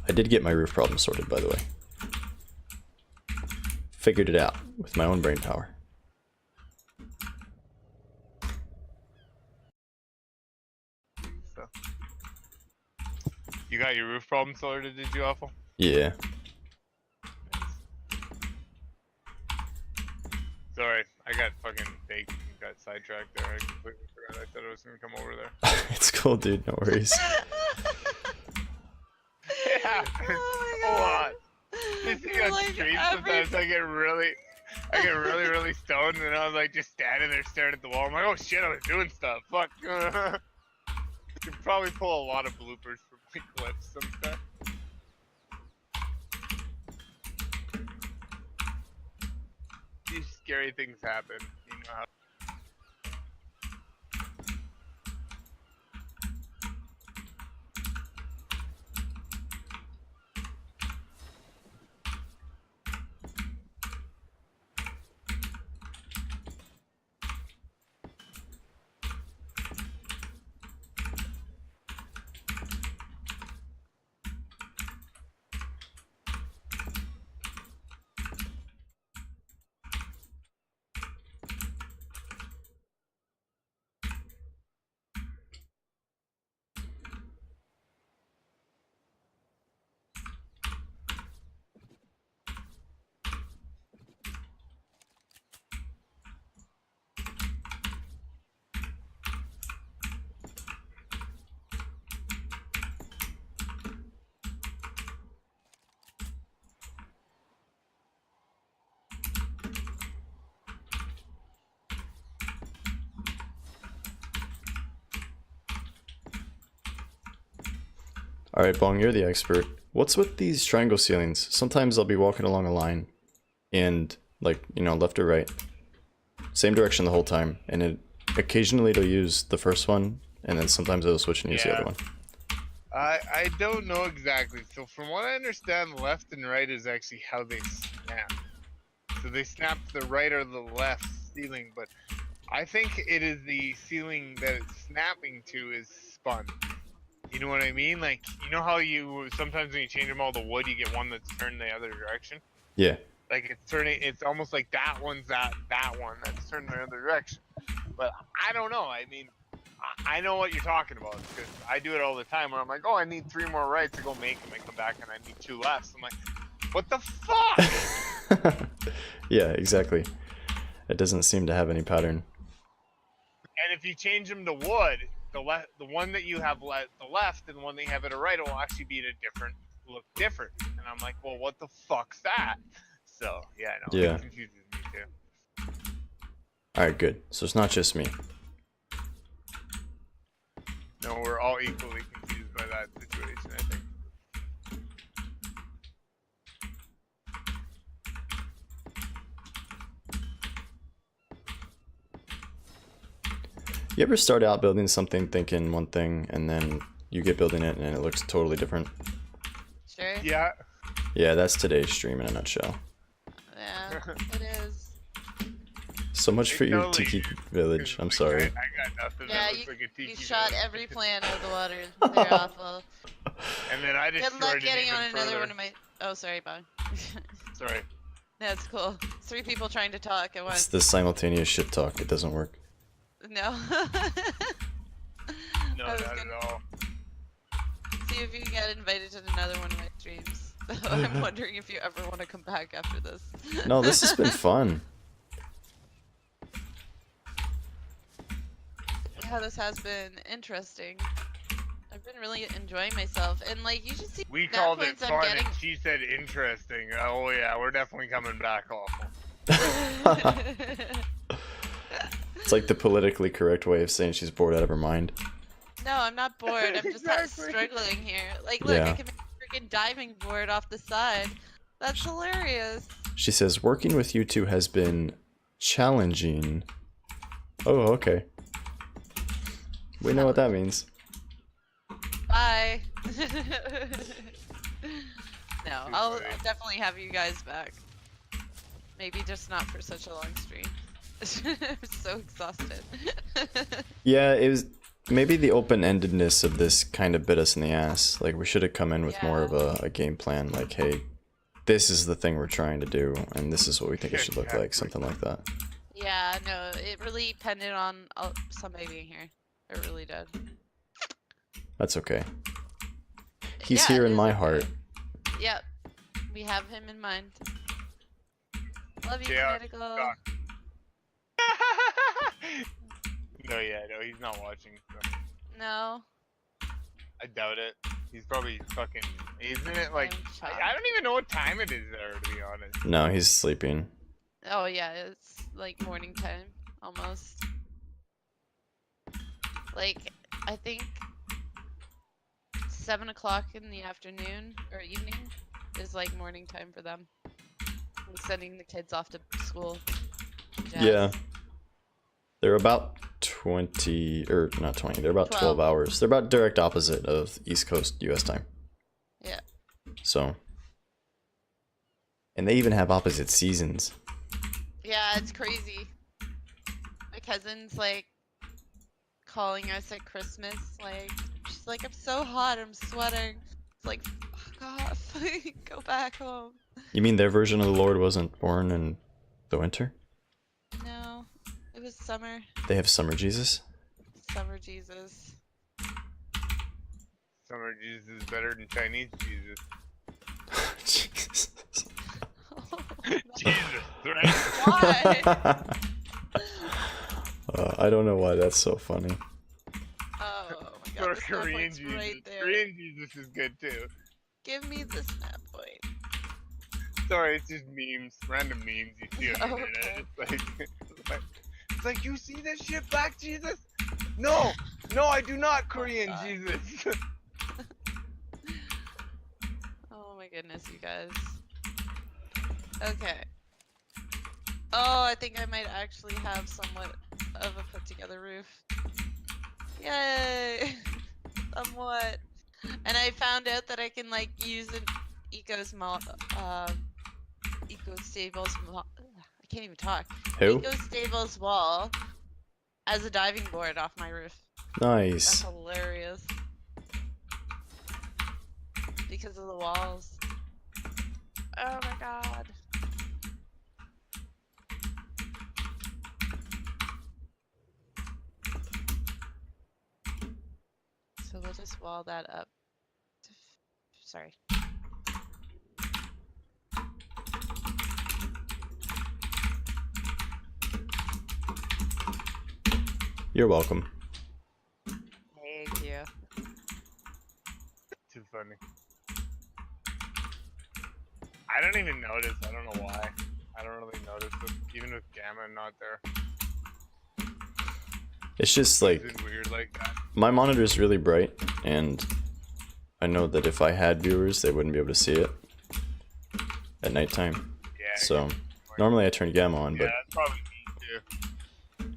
[SPEAKER 1] I did get my roof problem sorted, by the way. Figured it out with my own brain power.
[SPEAKER 3] So, you got your roof problem sorted, did you, Awfl?
[SPEAKER 1] Yeah.
[SPEAKER 3] Sorry, I got fucking baked and got sidetracked there. I completely forgot. I thought I was gonna come over there.
[SPEAKER 1] It's cool, dude. No worries.
[SPEAKER 3] Yeah,
[SPEAKER 2] Oh my
[SPEAKER 3] a
[SPEAKER 2] God.
[SPEAKER 3] lot. You see
[SPEAKER 2] You're
[SPEAKER 3] on
[SPEAKER 2] like
[SPEAKER 3] stream
[SPEAKER 2] every-
[SPEAKER 3] sometimes I get really stoned, and I'm like just standing there staring at the wall. I'm like, oh shit, I was doing stuff. Fuck. You could probably pull a lot of bloopers from my clips sometimes. These scary things happen. You know how.
[SPEAKER 1] Alright, Bong, you're the expert. What's with these triangle ceilings? Sometimes I'll be walking along a line and, like, you know, left or right. Same direction the whole time. And it occasionally it'll use the first one, and then sometimes it'll switch and use the
[SPEAKER 3] Yeah.
[SPEAKER 1] other one.
[SPEAKER 3] I don't know exactly. So from what I understand, left and right is actually how they snap. So they snap to the right or the left ceiling, but I think it is the ceiling that it's snapping to is spun. You know what I mean? Like, you know how you sometimes when you change them all to wood, you get one that's turned the other direction.
[SPEAKER 1] Yeah.
[SPEAKER 3] Like it's turning. It's almost like that one's that one that's turned the other direction. But I don't know. I mean, I know what you're talking about because I do it all the time. Where I'm like, oh, I need 3 more rights to go make them. I come back and I need 2 lefts. I'm like, what the fuck?
[SPEAKER 1] Yeah, exactly. It doesn't seem to have any pattern.
[SPEAKER 3] And if you change them to wood, the one that you have the left and the one that you have at a right will actually be look different. And I'm like, well, what the fuck's that? So yeah, no,
[SPEAKER 1] Yeah.
[SPEAKER 3] it confuses me too.
[SPEAKER 1] Alright, good. So it's not just me.
[SPEAKER 3] No, we're all equally confused by that situation, I think.
[SPEAKER 1] You ever start out building something thinking one thing, and then you get building it and it looks totally different?
[SPEAKER 2] Sure.
[SPEAKER 3] Yeah.
[SPEAKER 1] Yeah, that's today's stream in a nutshell.
[SPEAKER 2] Yeah, it is.
[SPEAKER 1] So much for your
[SPEAKER 3] Totally.
[SPEAKER 1] Tiki Village. I'm sorry.
[SPEAKER 3] I got nothing.
[SPEAKER 2] Yeah,
[SPEAKER 3] that looks like a tiki
[SPEAKER 2] You shot
[SPEAKER 3] village.
[SPEAKER 2] every plant out of the water. They're awful.
[SPEAKER 3] And then I destroyed
[SPEAKER 2] Good luck
[SPEAKER 3] it
[SPEAKER 2] getting
[SPEAKER 3] even
[SPEAKER 2] on another
[SPEAKER 3] further.
[SPEAKER 2] one of my. Oh, sorry, Bob.
[SPEAKER 3] Sorry.
[SPEAKER 2] That's cool. 3 people trying to talk at
[SPEAKER 1] It's
[SPEAKER 2] once.
[SPEAKER 1] the simultaneous shit talk. It doesn't work.
[SPEAKER 2] No.
[SPEAKER 3] No,
[SPEAKER 2] I was
[SPEAKER 3] not
[SPEAKER 2] gonna-
[SPEAKER 3] at all.
[SPEAKER 2] See if you can get invited to another one of my streams. I'm wondering if you ever want to come back after this.
[SPEAKER 1] No, this has been fun.
[SPEAKER 2] Yeah, this has been interesting. I've been really enjoying myself, and like you should see
[SPEAKER 3] We
[SPEAKER 2] the
[SPEAKER 3] called it
[SPEAKER 2] points I'm
[SPEAKER 3] fun,
[SPEAKER 2] getting.
[SPEAKER 3] and she said interesting. Oh yeah, we're definitely coming back, Awfl.
[SPEAKER 1] It's like the politically correct way of saying she's bored out of her mind.
[SPEAKER 2] No, I'm not bored. I'm just
[SPEAKER 3] Exactly.
[SPEAKER 2] struggling here. Like, look,
[SPEAKER 1] Yeah.
[SPEAKER 2] I can make a freaking diving board off the side. That's hilarious.
[SPEAKER 1] She says, working with you two has been challenging. Oh, okay. We know what that means.
[SPEAKER 2] Bye. No, I'll
[SPEAKER 3] funny.
[SPEAKER 2] definitely have you guys back. Maybe just not for such a long stream. I'm so exhausted.
[SPEAKER 1] Yeah, it was maybe the open-endedness of this kind of bit us in the ass. Like, we should have come in with more of a game plan. Like, hey, this is the thing we're trying to do, and this is what we think it should look like. Something like that.
[SPEAKER 2] Yeah, no, it really depended on somebody being here. It really did.
[SPEAKER 1] That's okay. He's
[SPEAKER 2] Yeah,
[SPEAKER 1] here
[SPEAKER 2] it
[SPEAKER 1] in
[SPEAKER 2] is
[SPEAKER 1] my
[SPEAKER 2] okay.
[SPEAKER 1] heart.
[SPEAKER 2] Yep, we have him in mind. Love you,
[SPEAKER 3] Yeah,
[SPEAKER 2] Political.
[SPEAKER 3] God. No, yeah, no, he's not watching. So
[SPEAKER 2] No.
[SPEAKER 3] I doubt it. He's probably fucking. Isn't it like?
[SPEAKER 2] I'm shocked.
[SPEAKER 3] I don't even know what time it is there, to be honest.
[SPEAKER 1] No, he's sleeping.
[SPEAKER 2] Oh yeah, it's like morning time, almost. Like, I think 7 o'clock in the afternoon or evening is like morning time for them. I'm sending the kids off to school. Jazz.
[SPEAKER 1] Yeah. They're about 20, or not 20, they're about 12
[SPEAKER 2] 12.
[SPEAKER 1] hours. They're about direct opposite of East Coast US time.
[SPEAKER 2] Yeah.
[SPEAKER 1] So. And they even have opposite seasons.
[SPEAKER 2] Yeah, it's crazy. My cousin's like calling us at Christmas, like she's like, I'm so hot, I'm sweating. It's like, fuck off, go back home.
[SPEAKER 1] You mean their version of the Lord wasn't born in the winter?
[SPEAKER 2] No, it was summer.
[SPEAKER 1] They have summer Jesus?
[SPEAKER 2] Summer Jesus.
[SPEAKER 3] Summer Jesus is better than Chinese Jesus.
[SPEAKER 1] Jesus.
[SPEAKER 3] Jesus, right?
[SPEAKER 2] Why?
[SPEAKER 1] I don't know why that's so funny.
[SPEAKER 2] Oh my god,
[SPEAKER 3] Or
[SPEAKER 2] the snap
[SPEAKER 3] Korean
[SPEAKER 2] point's
[SPEAKER 3] Jesus.
[SPEAKER 2] right there.
[SPEAKER 3] Korean Jesus is good too.
[SPEAKER 2] Give me the snap point.
[SPEAKER 3] Sorry, it's just memes, random memes you see on the internet.
[SPEAKER 2] Okay.
[SPEAKER 3] It's like, you see this shit, Black Jesus? No, no, I do not, Korean
[SPEAKER 2] God.
[SPEAKER 3] Jesus.
[SPEAKER 2] goodness, you guys. Okay. Oh, I think I might actually have somewhat of a put together roof. Yay! Somewhat. And I found out that I can like use an eco-stables I can't even talk.
[SPEAKER 1] Who?
[SPEAKER 2] Eco-stables wall as a diving board off my roof. That's
[SPEAKER 1] Nice.
[SPEAKER 2] hilarious. Because of the walls. Oh my god. So we'll just wall that up. Sorry.
[SPEAKER 1] You're welcome.
[SPEAKER 2] Thank you.
[SPEAKER 3] Too funny. I don't even notice. I don't know why. I don't really notice it, even with Gamma not there.
[SPEAKER 1] It's just
[SPEAKER 3] Is
[SPEAKER 1] like
[SPEAKER 3] it weird like that?
[SPEAKER 1] my monitor is really bright, and I know that if I had viewers, they wouldn't be able to see it at nighttime.
[SPEAKER 3] Yeah.
[SPEAKER 1] So normally I turn gamma on,
[SPEAKER 3] Yeah,
[SPEAKER 1] but
[SPEAKER 3] that's probably me too.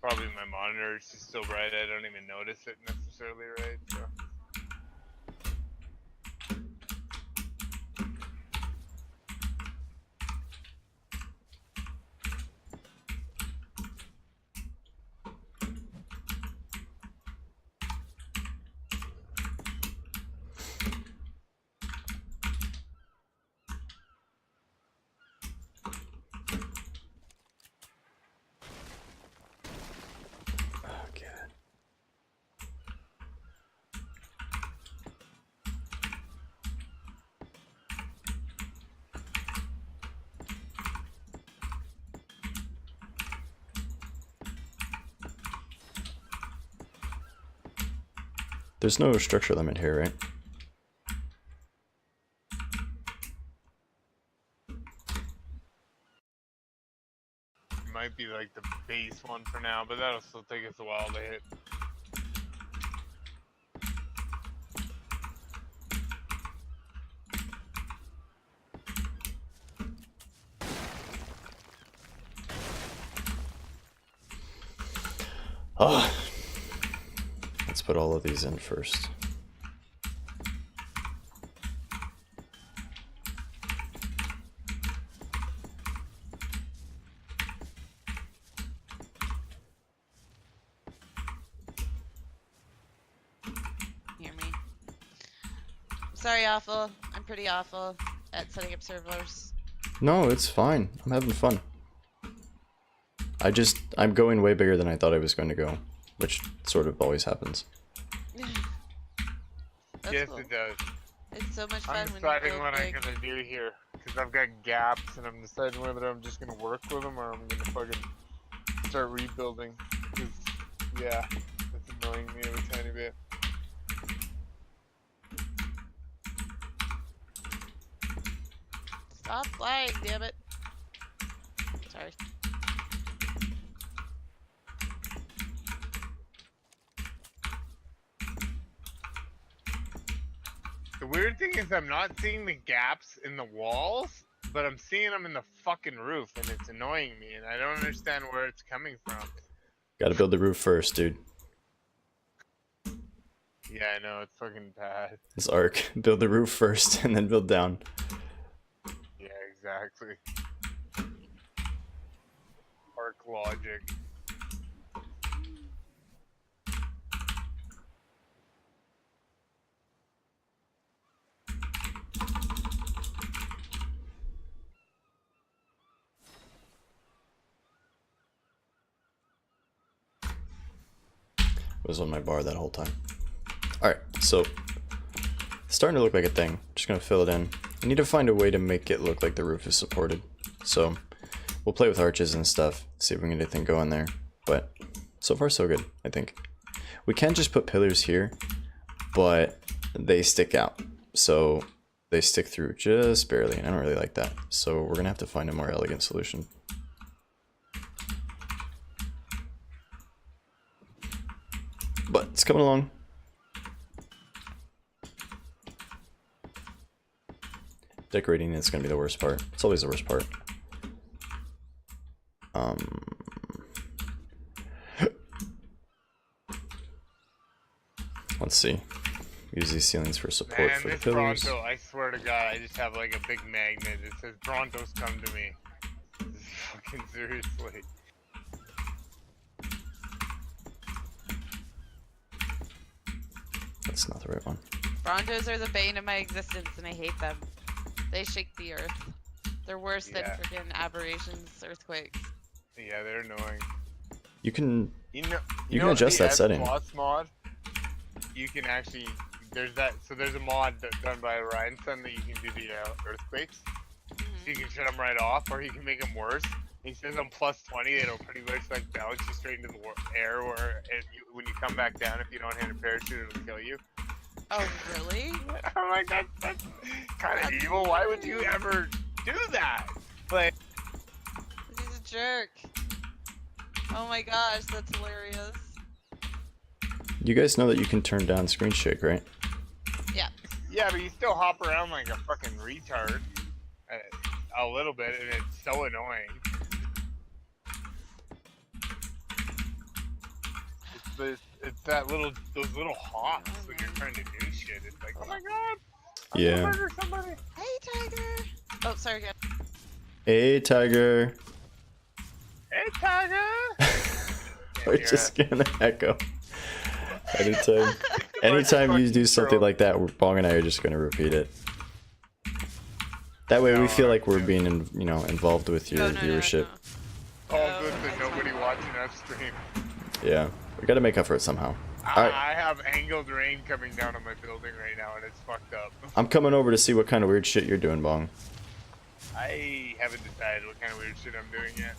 [SPEAKER 3] Probably my monitor is just so bright I don't even notice it necessarily, right? So.
[SPEAKER 1] oh god. There's no structure limit here, right?
[SPEAKER 3] Might be like the base one for now, but that'll still take us a while to hit.
[SPEAKER 1] Oh. Let's put all of these in first.
[SPEAKER 2] Hear me. Sorry, Awfl. I'm pretty awful at setting up servers.
[SPEAKER 1] No, it's fine. I'm having fun. I'm going way bigger than I thought I was going to go, which sort of always happens.
[SPEAKER 2] That's
[SPEAKER 3] Yes,
[SPEAKER 2] cool.
[SPEAKER 3] it does.
[SPEAKER 2] It's so much fun
[SPEAKER 3] I'm
[SPEAKER 2] when you
[SPEAKER 3] deciding
[SPEAKER 2] build
[SPEAKER 3] what I'm
[SPEAKER 2] big.
[SPEAKER 3] gonna do here, because I've got gaps, and I'm deciding whether I'm just gonna work with them or I'm gonna fucking start rebuilding. Because, yeah, it's annoying me a tiny bit.
[SPEAKER 2] Stop flying, damn it. Sorry.
[SPEAKER 3] The weird thing is I'm not seeing the gaps in the walls, but I'm seeing them in the fucking roof, and it's annoying me, and I don't understand where it's coming from.
[SPEAKER 1] Gotta build the roof first, dude.
[SPEAKER 3] Yeah, I know, it's fucking bad.
[SPEAKER 1] This ARK. Build the roof first and then build down.
[SPEAKER 3] Yeah, exactly. ARK logic.
[SPEAKER 1] Was on my bar that whole time. Alright, so it's starting to look like a thing. Just gonna fill it in. I need to find a way to make it look like the roof is supported. So we'll play with arches and stuff, see if we can get anything going there. But so far so good, I think. We can just put pillars here, but they stick out. So they stick through just barely, and I don't really like that. So we're gonna have to find a more elegant solution. But it's coming along. Decorating is gonna be the worst part. It's always the worst part. Let's see. Use these ceilings for support
[SPEAKER 3] Man,
[SPEAKER 1] for the
[SPEAKER 3] this
[SPEAKER 1] pillars.
[SPEAKER 3] Bronto, I swear to God, I just have like a big magnet that says Brontos come to me. This is fucking seriously.
[SPEAKER 1] That's not the right one.
[SPEAKER 2] Brontos are the bane of my existence, and I hate them. They shake the earth. They're worse than
[SPEAKER 3] Yeah.
[SPEAKER 2] freaking aberrations, earthquakes.
[SPEAKER 3] Yeah, they're annoying.
[SPEAKER 1] You can
[SPEAKER 3] You know,
[SPEAKER 1] You can adjust
[SPEAKER 3] the
[SPEAKER 1] that setting.
[SPEAKER 3] S mod. You can actually there's a mod done by Ryanson that you can do the earthquakes. So you can shut them right off, or you can make them worse. He says on +20, it'll pretty much like bounce you straight into the air, where when you come back down, if you don't hit a parachute, it'll kill you.
[SPEAKER 2] Oh, really?
[SPEAKER 3] I'm like, that's kind of evil. Why would you ever do that? Like,
[SPEAKER 2] He's a jerk. Oh my gosh, that's hilarious.
[SPEAKER 1] You guys know that you can turn down screen shake, right?
[SPEAKER 2] Yeah.
[SPEAKER 3] yeah, but you still hop around like a fucking retard. A little bit, and it's so annoying. It's those little hops when you're trying to do shit. It's like, oh my god. I'm gonna
[SPEAKER 1] Yeah.
[SPEAKER 3] murder somebody.
[SPEAKER 2] Hey, Tiger. Oh, sorry, again.
[SPEAKER 1] Hey, Tiger.
[SPEAKER 3] Hey, Tiger.
[SPEAKER 1] We're just gonna echo. Anytime you do something like that, Bong and I are just gonna repeat it. That way we feel like we're being, involved with your viewership.
[SPEAKER 3] All good for nobody watching us stream.
[SPEAKER 1] Yeah, we gotta make up for it somehow. Alright,
[SPEAKER 3] I have angled rain coming down on my building right now, and it's fucked up.
[SPEAKER 1] I'm coming over to see what kind of weird shit you're doing, Bong.
[SPEAKER 3] I haven't decided what kind of weird shit I'm doing yet.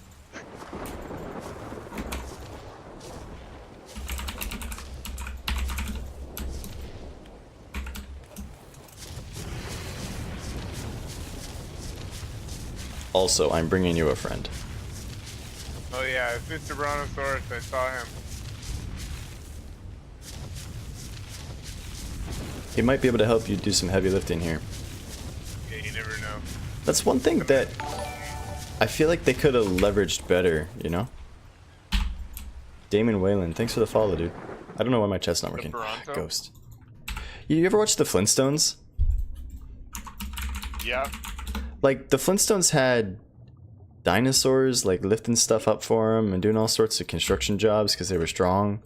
[SPEAKER 1] Also, I'm bringing you a friend.
[SPEAKER 3] Oh yeah, it's Mr. Brontosaurus. I saw him.
[SPEAKER 1] He might be able to help you do some heavy lifting here.
[SPEAKER 3] Yeah, you never know.
[SPEAKER 1] That's one thing that I feel like they could have leveraged better, you know? Damon Whalen, thanks for the follow, dude. I don't know why my chat's not working.
[SPEAKER 3] Toronto?
[SPEAKER 1] Ghost. You ever watch the Flintstones?
[SPEAKER 3] Yeah.
[SPEAKER 1] Like, the Flintstones had dinosaurs, like, lifting stuff up for them and doing all sorts of construction jobs because they were strong.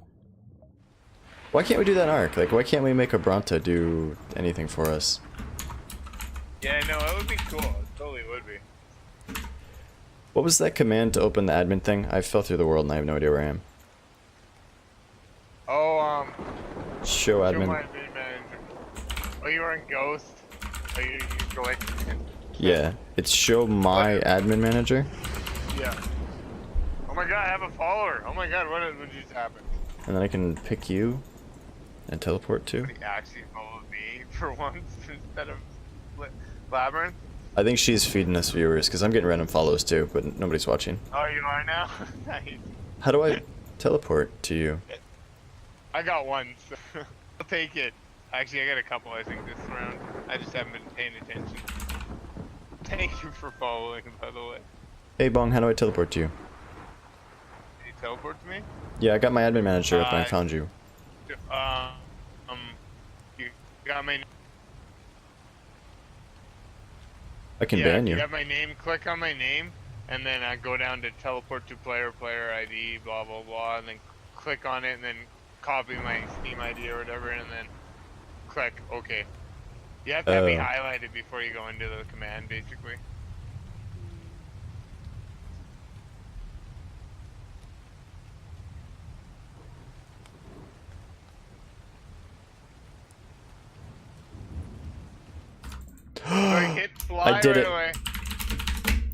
[SPEAKER 1] Why can't we do that in ARK? Like, why can't we make a Bronto do anything for us?
[SPEAKER 3] Yeah, no, it would be cool. It totally would be.
[SPEAKER 1] What was that command to open the admin thing? I fell through the world and I have no idea where I am.
[SPEAKER 3] Oh,
[SPEAKER 1] Show
[SPEAKER 3] show
[SPEAKER 1] admin.
[SPEAKER 3] my admin manager. Oh, you were in Ghost? Oh, you go like...
[SPEAKER 1] Yeah, it's show my admin manager.
[SPEAKER 3] Yeah. Oh my god, I have a follower. Oh my god, what just happened?
[SPEAKER 1] And then I can pick you and teleport to.
[SPEAKER 3] He actually followed me for once instead of Labyrinth.
[SPEAKER 1] I think she's feeding us viewers because I'm getting random follows too, but nobody's watching.
[SPEAKER 3] Oh, you are now? Nice.
[SPEAKER 1] How do I teleport to you?
[SPEAKER 3] I got one, so I'll take it. Actually, I got a couple, I think, this round. I just haven't been paying attention. Thank you for following, by the way.
[SPEAKER 1] Hey Bong, how do I teleport to you?
[SPEAKER 3] Did you teleport to me?
[SPEAKER 1] Yeah, I got my admin manager up and I found you.
[SPEAKER 3] You got my...
[SPEAKER 1] I can ban you.
[SPEAKER 3] You got my name, click on my name, and then go down to teleport to player ID, blah, blah, blah, and then click on it, and then copy my Steam ID or whatever, and then click OK. You have to have me highlighted before you go into the command, basically. So I hit fly
[SPEAKER 1] I did
[SPEAKER 3] right
[SPEAKER 1] it.
[SPEAKER 3] away.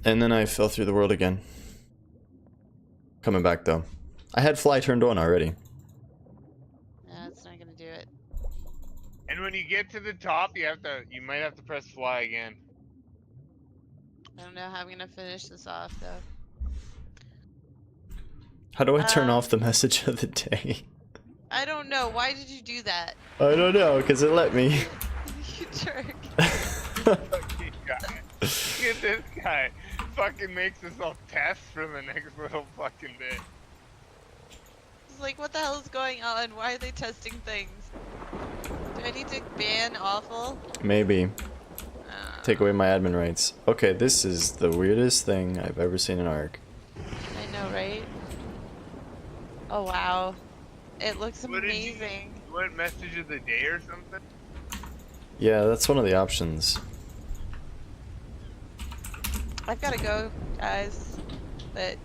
[SPEAKER 1] And then I fell through the world again. Coming back though. I had fly turned on already.
[SPEAKER 2] No, it's not gonna do it.
[SPEAKER 3] And when you get to the top, you might have to press fly again.
[SPEAKER 2] I don't know how I'm gonna finish this off though.
[SPEAKER 1] How do I turn off the message of the day?
[SPEAKER 2] I don't know. Why did you do that?
[SPEAKER 1] I don't know, because it let me.
[SPEAKER 2] You jerk.
[SPEAKER 3] Okay, got at this guy. Fucking makes himself test for the next little fucking bit.
[SPEAKER 2] It's like, what the hell is going on? Why are they testing things? Do I need to ban Awfl?
[SPEAKER 1] Maybe. Take away my admin rights. Okay, this is the weirdest thing I've ever seen in ARK.
[SPEAKER 2] I know, right? Oh wow, it looks
[SPEAKER 3] What did you-
[SPEAKER 2] amazing.
[SPEAKER 3] You want message of the day or something?
[SPEAKER 1] Yeah, that's one of the options.
[SPEAKER 2] I've gotta go, guys, but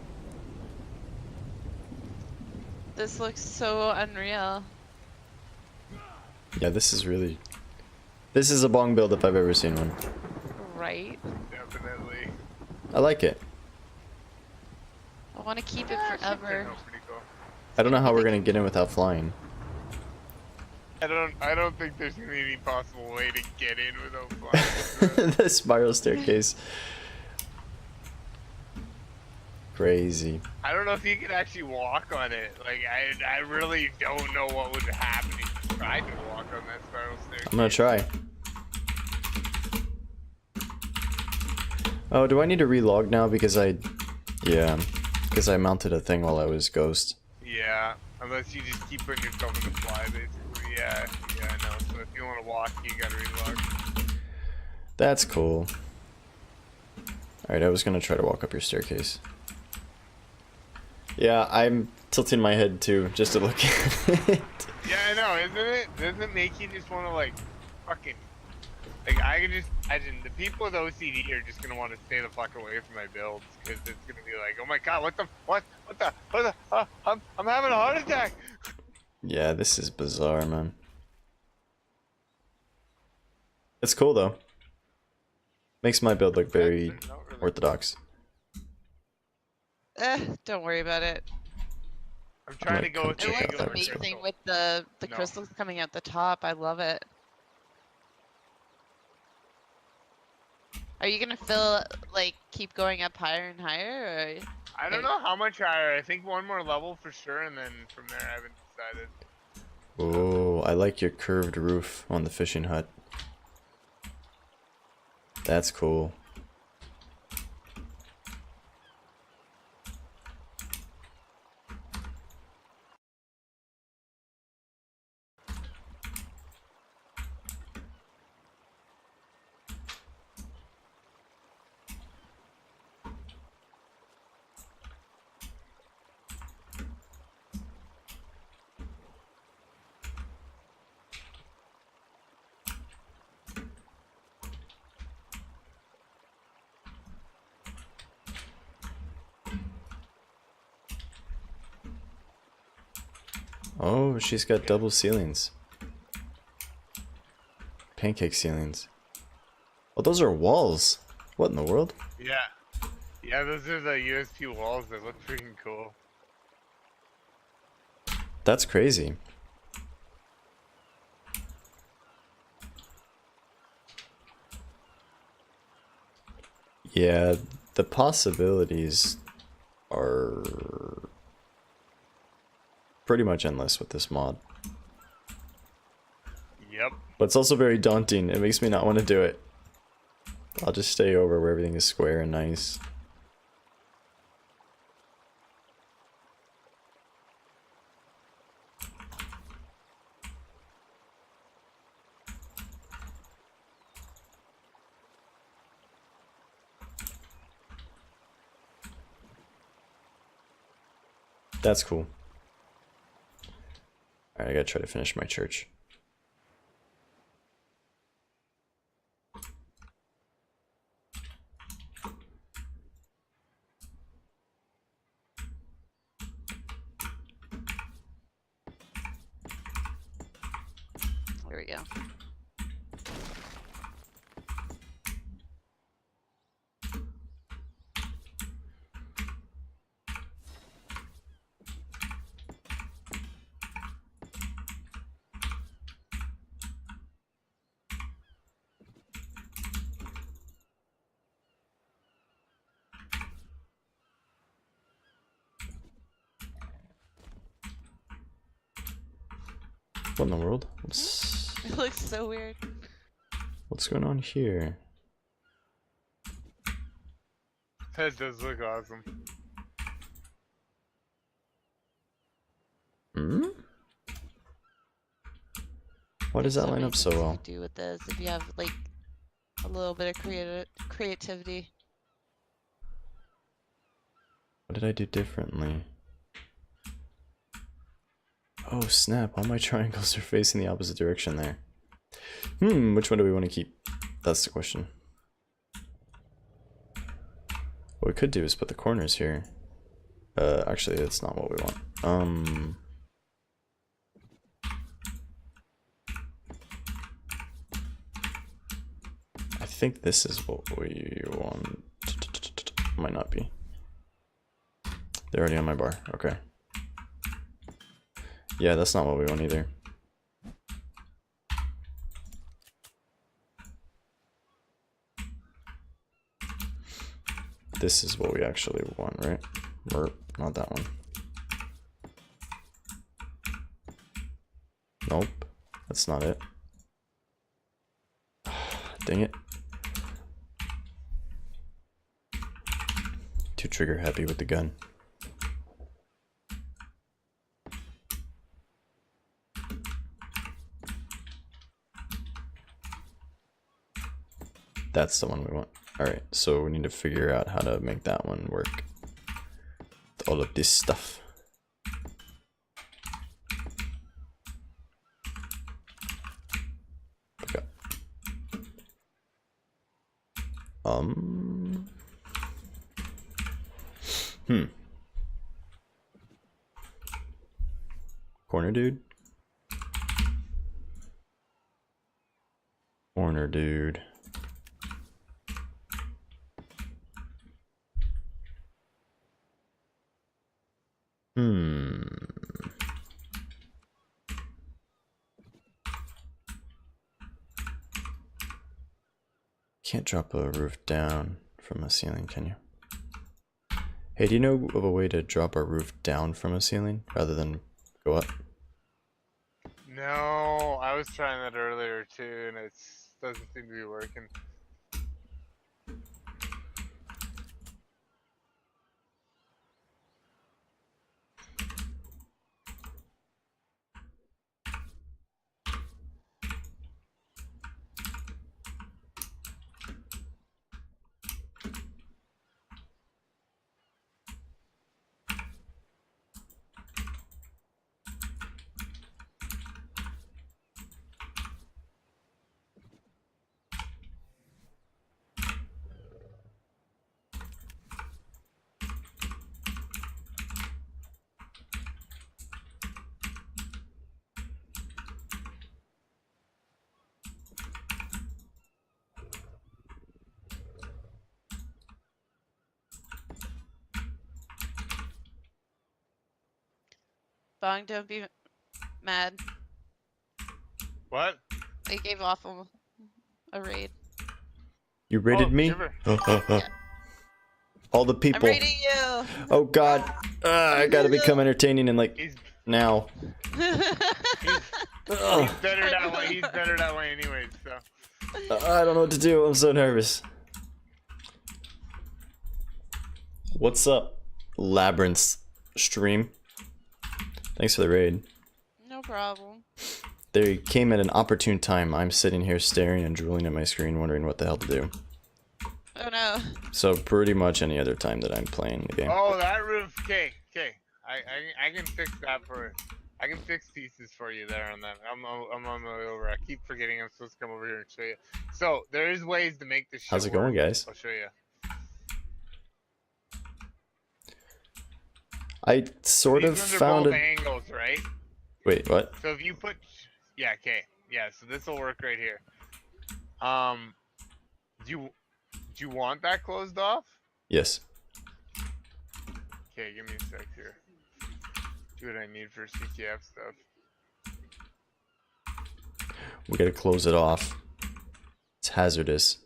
[SPEAKER 2] this looks so unreal.
[SPEAKER 1] Yeah, this is really... This is a bong build if I've ever seen one.
[SPEAKER 2] Right?
[SPEAKER 3] Definitely.
[SPEAKER 1] I like it.
[SPEAKER 2] I want to keep it
[SPEAKER 3] Should turn
[SPEAKER 2] forever.
[SPEAKER 3] out pretty cool.
[SPEAKER 1] I don't know how we're gonna get in without flying.
[SPEAKER 3] I don't think there's gonna be any possible way to get in without flying.
[SPEAKER 1] The spiral staircase. Crazy.
[SPEAKER 3] I don't know if you could actually walk on it. Like, I really don't know what would happen if you tried to walk on that spiral staircase.
[SPEAKER 1] I'm gonna try. Oh, do I need to relog now because I... Yeah, because I mounted a thing while I was ghost.
[SPEAKER 3] Yeah, unless you just keep putting yourself in the fly, basically. Yeah, I know. So if you want to walk, you gotta relog.
[SPEAKER 1] That's cool. Alright, I was gonna try to walk up your staircase. Yeah, I'm tilting my head too, just to look at it.
[SPEAKER 3] Yeah, I know, isn't it? Doesn't it make you just want to, like, fucking... Like, I can just imagine the people with OCD are just gonna want to stay the fuck away from my builds, because it's gonna be like, oh my god, what the, I'm having a heart attack!
[SPEAKER 1] Yeah, this is bizarre, man. It's cool though. Makes my build look very
[SPEAKER 3] Not really.
[SPEAKER 1] orthodox.
[SPEAKER 2] Don't worry about it.
[SPEAKER 3] I'm trying to
[SPEAKER 1] might
[SPEAKER 3] go
[SPEAKER 1] come
[SPEAKER 3] with the
[SPEAKER 1] check
[SPEAKER 2] It
[SPEAKER 1] out
[SPEAKER 2] looks
[SPEAKER 1] that
[SPEAKER 3] angular
[SPEAKER 2] amazing
[SPEAKER 3] crystal.
[SPEAKER 2] with the
[SPEAKER 3] No.
[SPEAKER 2] crystals coming out the top. I love it. Are you gonna keep going up higher and higher, or?
[SPEAKER 3] I don't know how much higher. I think one more level for sure, and then from there I haven't decided.
[SPEAKER 1] Oh, I like your curved roof on the fishing hut. That's cool. Oh, she's got double ceilings. Pancake ceilings. Oh, those are walls. What in the world?
[SPEAKER 3] Yeah. Yeah, those are the USP walls that look freaking cool.
[SPEAKER 1] That's crazy. Yeah, the possibilities are pretty much endless with this mod.
[SPEAKER 3] Yep.
[SPEAKER 1] But it's also very daunting. It makes me not want to do it. I'll just stay over where everything is square and nice. That's cool. Alright, I gotta try to finish my church.
[SPEAKER 2] Here we go.
[SPEAKER 1] What in the world?
[SPEAKER 2] It looks so weird.
[SPEAKER 1] What's going on here?
[SPEAKER 3] That does look awesome.
[SPEAKER 1] Hmm? Why does that line
[SPEAKER 2] many
[SPEAKER 1] up so
[SPEAKER 2] things you
[SPEAKER 1] well?
[SPEAKER 2] could do with this if you have like a little bit of creativity.
[SPEAKER 1] What did I do differently? Oh snap, all my triangles are facing the opposite direction there. Which one do we want to keep? That's the question. What we could do is put the corners here. Actually, that's not what we want. I think this is what we want. Might not be. They're already on my bar. Okay. Yeah, that's not what we want either. This is what we actually want, right? Or not that one. Nope. That's not it. Dang it. Too trigger happy with the gun. That's the one we want. Alright, so we need to figure out how to make that one work. With all of this stuff. Okay. Corner dude? Corner dude. Can't drop a roof down from a ceiling, can you? Hey, do you know of a way to drop our roof down from a ceiling rather than go up?
[SPEAKER 3] No, I was trying that earlier too, and it doesn't seem to be working.
[SPEAKER 2] Bong, don't be mad.
[SPEAKER 3] What?
[SPEAKER 2] I gave Awfl a raid.
[SPEAKER 1] You raided me?
[SPEAKER 3] Shiver.
[SPEAKER 2] Yeah.
[SPEAKER 1] All the
[SPEAKER 2] I'm
[SPEAKER 1] people.
[SPEAKER 2] raiding you!
[SPEAKER 1] Oh god. I gotta become entertaining and like
[SPEAKER 3] He's
[SPEAKER 1] now. Ugh.
[SPEAKER 3] better that way. He's better that way, anyways. So.
[SPEAKER 1] I don't know what to do. I'm so nervous. What's up, Labyrinth stream? Thanks for the raid.
[SPEAKER 2] No problem.
[SPEAKER 1] They came at an opportune time. I'm sitting here staring and drooling at my screen, wondering what the hell to do.
[SPEAKER 2] Oh no.
[SPEAKER 1] So pretty much any other time that I'm playing the game.
[SPEAKER 3] Oh, that roof. Okay. I can fix that for. I can fix pieces for you there on that. I'm on my way over. I keep forgetting I'm supposed to come over here and show you. So there is ways to make this shit
[SPEAKER 1] How's it going,
[SPEAKER 3] work.
[SPEAKER 1] guys?
[SPEAKER 3] I'll show you.
[SPEAKER 1] I sort of
[SPEAKER 3] These ones are
[SPEAKER 1] found
[SPEAKER 3] both
[SPEAKER 1] a...
[SPEAKER 3] angles, right?
[SPEAKER 1] Wait, what?
[SPEAKER 3] So if you put, yeah, okay, yeah. So this will work right here. Do you want that closed off?
[SPEAKER 1] Yes.
[SPEAKER 3] Okay, give me a sec here. Do what I need for CTF stuff.
[SPEAKER 1] We gotta close it off. It's hazardous.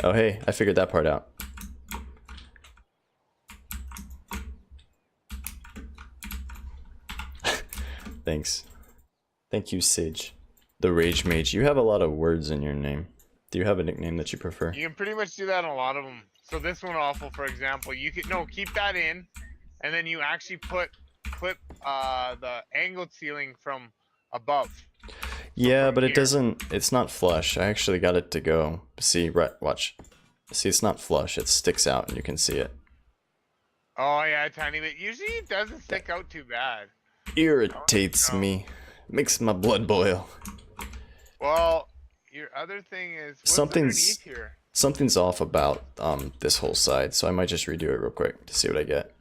[SPEAKER 1] Oh hey, I figured that part out. Thanks. Thank you, Sage. The Rage Mage. You have a lot of words in your name. Do you have a nickname that you prefer?
[SPEAKER 3] You can pretty much do that on a lot of them. So this one, Awfl, for example, you can keep that in, and then you actually clip the angled ceiling from above.
[SPEAKER 1] Yeah,
[SPEAKER 3] from
[SPEAKER 1] but it
[SPEAKER 3] here.
[SPEAKER 1] doesn't. It's not flush. I actually got it to go. See, right? Watch. See, it's not flush. It sticks out, and you can see it.
[SPEAKER 3] Oh yeah, a tiny bit. Usually it doesn't stick out too bad.
[SPEAKER 1] Irritates me. Makes my blood boil.
[SPEAKER 3] Well, your other thing is what's
[SPEAKER 1] Something's
[SPEAKER 3] underneath here?
[SPEAKER 1] something's off about this whole side, so I might just redo it real quick to see what I get.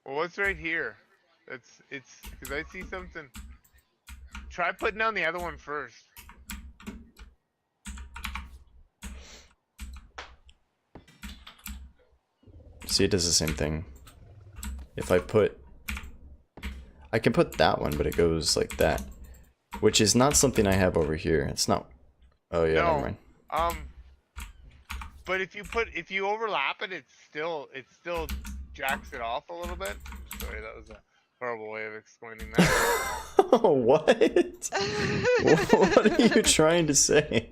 [SPEAKER 3] Well, what's right here? It's because I see something. Try putting down the other one first.
[SPEAKER 1] See, it does the same thing. If I can put that one, but it goes like that, which is not something I have over here. It's not. Oh yeah, never mind.
[SPEAKER 3] But if you overlap it, it still jacks it off a little bit. Sorry, that was a horrible way of explaining that.
[SPEAKER 1] What? What are you trying to say?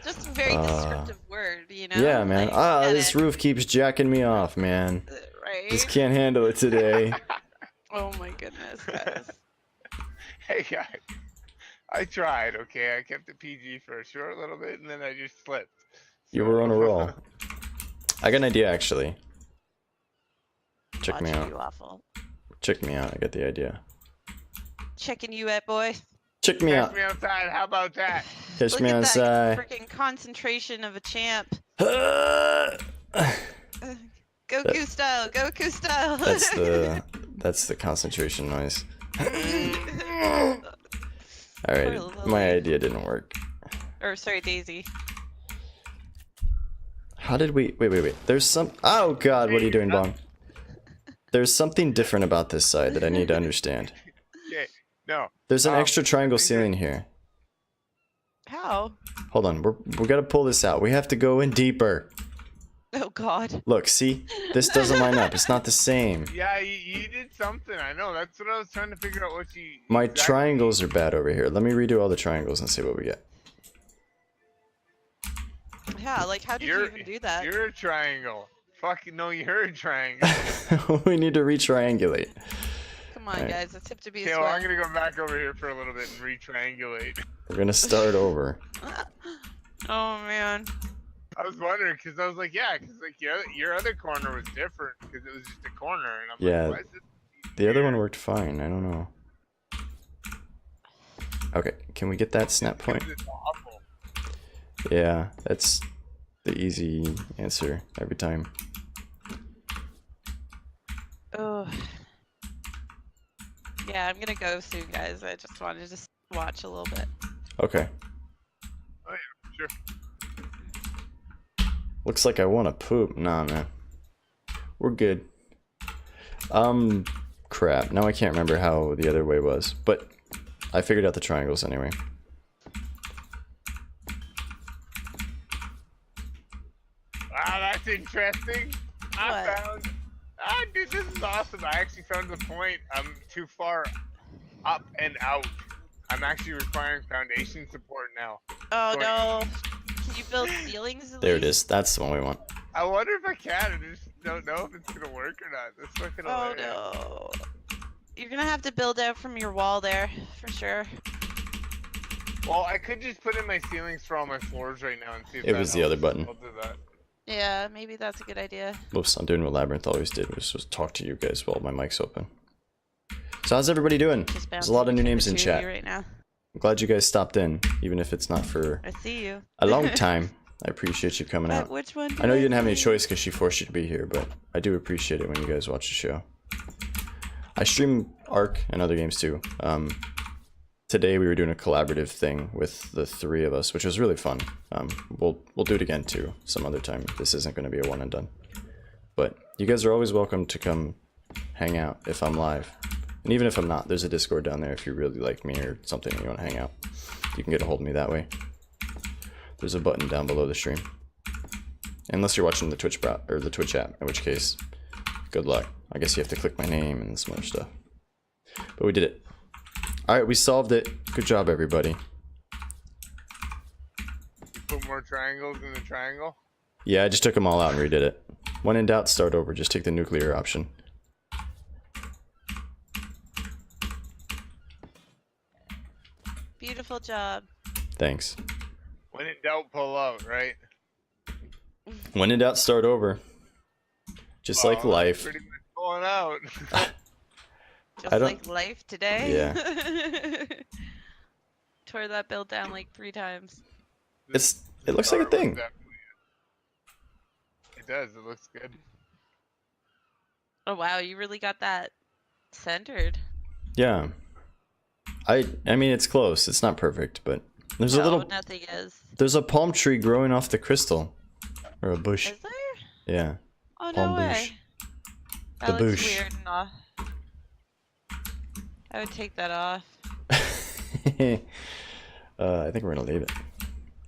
[SPEAKER 2] Just a very descriptive word, you know?
[SPEAKER 1] Yeah, man.
[SPEAKER 2] Like,
[SPEAKER 1] This roof keeps jacking me off, man.
[SPEAKER 2] Right?
[SPEAKER 1] Just can't handle it today.
[SPEAKER 2] Oh my goodness, guys.
[SPEAKER 3] Hey guys, I tried. Okay, I kept it PG for a short little bit, and then I just slipped.
[SPEAKER 1] You were on a roll. I got an idea, actually. Check me
[SPEAKER 2] Watching
[SPEAKER 1] out.
[SPEAKER 2] you, Awfl.
[SPEAKER 1] Check me out. I got the idea.
[SPEAKER 2] Checking you out, boy.
[SPEAKER 1] Check me
[SPEAKER 3] Catch
[SPEAKER 1] out.
[SPEAKER 3] me outside. How about that?
[SPEAKER 1] Catch
[SPEAKER 2] Look
[SPEAKER 1] me
[SPEAKER 2] at
[SPEAKER 1] outside.
[SPEAKER 2] that freaking concentration of a champ. Goku
[SPEAKER 1] That-
[SPEAKER 2] style, Goku style.
[SPEAKER 1] That's the concentration noise.
[SPEAKER 2] Poor
[SPEAKER 1] Alright,
[SPEAKER 2] Lily.
[SPEAKER 1] my idea didn't work.
[SPEAKER 2] Or sorry, Daisy.
[SPEAKER 1] How did we... Wait. There's some... Oh god, what are you doing, Bong? There's something different about this side that I need to understand.
[SPEAKER 3] Okay, no.
[SPEAKER 1] There's an extra triangle ceiling here.
[SPEAKER 2] How?
[SPEAKER 1] Hold on, we gotta pull this out. We have to go in deeper.
[SPEAKER 2] Oh god.
[SPEAKER 1] Look, see? This doesn't line up. It's not the same.
[SPEAKER 3] Yeah, you did something. I know. That's what I was trying to figure out. What you
[SPEAKER 1] My
[SPEAKER 3] exactly-
[SPEAKER 1] triangles are bad over here. Let me redo all the triangles and see what we get.
[SPEAKER 2] Yeah, like how did you even do that?
[SPEAKER 3] You're a triangle. Fucking no, you're a triangle.
[SPEAKER 1] We need to re-triangulate.
[SPEAKER 2] Come on,
[SPEAKER 1] Alright.
[SPEAKER 2] guys. It's tip to be a
[SPEAKER 3] Okay, well, I'm
[SPEAKER 2] sweat.
[SPEAKER 3] gonna go back over here for a little bit and re-triangulate.
[SPEAKER 1] We're gonna start over.
[SPEAKER 2] Oh man.
[SPEAKER 3] I was wondering because I was like, yeah, because like your other corner was different because it was just a corner, and I'm
[SPEAKER 1] Yeah.
[SPEAKER 3] like, why is this?
[SPEAKER 1] The other one worked fine. I don't know. Okay, can we get that snap point?
[SPEAKER 3] It's awful.
[SPEAKER 1] Yeah, that's the easy answer every time.
[SPEAKER 2] Oh. Yeah, I'm gonna go soon, guys. I just wanted to just watch a little bit.
[SPEAKER 1] Okay.
[SPEAKER 3] Oh yeah, sure.
[SPEAKER 1] Looks like I want to poop. Nah, man. We're good. Crap. Now I can't remember how the other way was, but I figured out the triangles anyway.
[SPEAKER 3] Wow, that's interesting.
[SPEAKER 2] What?
[SPEAKER 3] Dude, this is awesome. I actually found the point. I'm too far up and out. I'm actually requiring foundation support now.
[SPEAKER 2] Oh
[SPEAKER 3] Going-
[SPEAKER 2] no. Can you build ceilings? at
[SPEAKER 1] There it
[SPEAKER 2] least?
[SPEAKER 1] is. That's the one we want.
[SPEAKER 3] I wonder if I can. I just don't know if it's gonna work or not. That's fucking
[SPEAKER 2] Oh
[SPEAKER 3] hilarious.
[SPEAKER 2] no. You're gonna have to build out from your wall there, for sure.
[SPEAKER 3] Well, I could just put in my ceilings for all my floors right now and see if
[SPEAKER 1] It
[SPEAKER 3] that
[SPEAKER 1] was the other
[SPEAKER 3] helps.
[SPEAKER 1] button.
[SPEAKER 3] I'll do that.
[SPEAKER 2] Yeah, maybe that's a good idea.
[SPEAKER 1] Whoops, I'm doing what Labyrinth always did, was just talk to you guys while my mic's open. So how's everybody doing?
[SPEAKER 2] Just
[SPEAKER 1] There's a lot of new
[SPEAKER 2] bouncing
[SPEAKER 1] names in
[SPEAKER 2] between the two of
[SPEAKER 1] chat.
[SPEAKER 2] you right now.
[SPEAKER 1] I'm glad you guys stopped in, even if it's not for
[SPEAKER 2] I see you.
[SPEAKER 1] a long time. I appreciate you coming
[SPEAKER 2] But
[SPEAKER 1] out.
[SPEAKER 2] which one?
[SPEAKER 1] I know you didn't have any
[SPEAKER 2] see?
[SPEAKER 1] choice because she forced you to be here, but I do appreciate it when you guys watch the show. I stream ARK and other games too. Today we were doing a collaborative thing with the three of us, which was really fun. We'll do it again too some other time. This isn't going to be a one and done. But you guys are always welcome to come hang out if I'm live. And even if I'm not, there's a Discord down there if you really like me or something and you want to hang out. You can get a hold of me that way. There's a button down below the stream. Unless you're watching the Twitch or the Twitch app, in which case, good luck. I guess you have to click my name and some other stuff. But we did it. Alright, we solved it. Good job, everybody.
[SPEAKER 3] Put more triangles in the triangle.
[SPEAKER 1] Yeah, I just took them all out and redid it. When in doubt, start over. Just take the nuclear option.
[SPEAKER 2] Beautiful job.
[SPEAKER 1] Thanks.
[SPEAKER 3] When in doubt, pull out, right?
[SPEAKER 1] When in doubt, start over. Just like
[SPEAKER 3] Well,
[SPEAKER 1] life.
[SPEAKER 3] Pretty much pulling out.
[SPEAKER 2] Just
[SPEAKER 1] I don't-
[SPEAKER 2] like life today.
[SPEAKER 1] Yeah.
[SPEAKER 2] Tore that build down like 3 times.
[SPEAKER 1] It looks like a thing.
[SPEAKER 3] It does. It looks good.
[SPEAKER 2] Oh wow, you really got that centered.
[SPEAKER 1] Yeah. I mean, it's close. It's not perfect, but there's a little.
[SPEAKER 2] Nothing is.
[SPEAKER 1] There's a palm tree growing off the crystal, or a bush.
[SPEAKER 2] Is there?
[SPEAKER 1] Yeah.
[SPEAKER 2] Oh
[SPEAKER 1] Palm
[SPEAKER 2] no way.
[SPEAKER 1] bush.
[SPEAKER 2] That
[SPEAKER 1] The
[SPEAKER 2] looks
[SPEAKER 1] bush.
[SPEAKER 2] weird and off. I would take that off.
[SPEAKER 1] I think we're gonna leave it.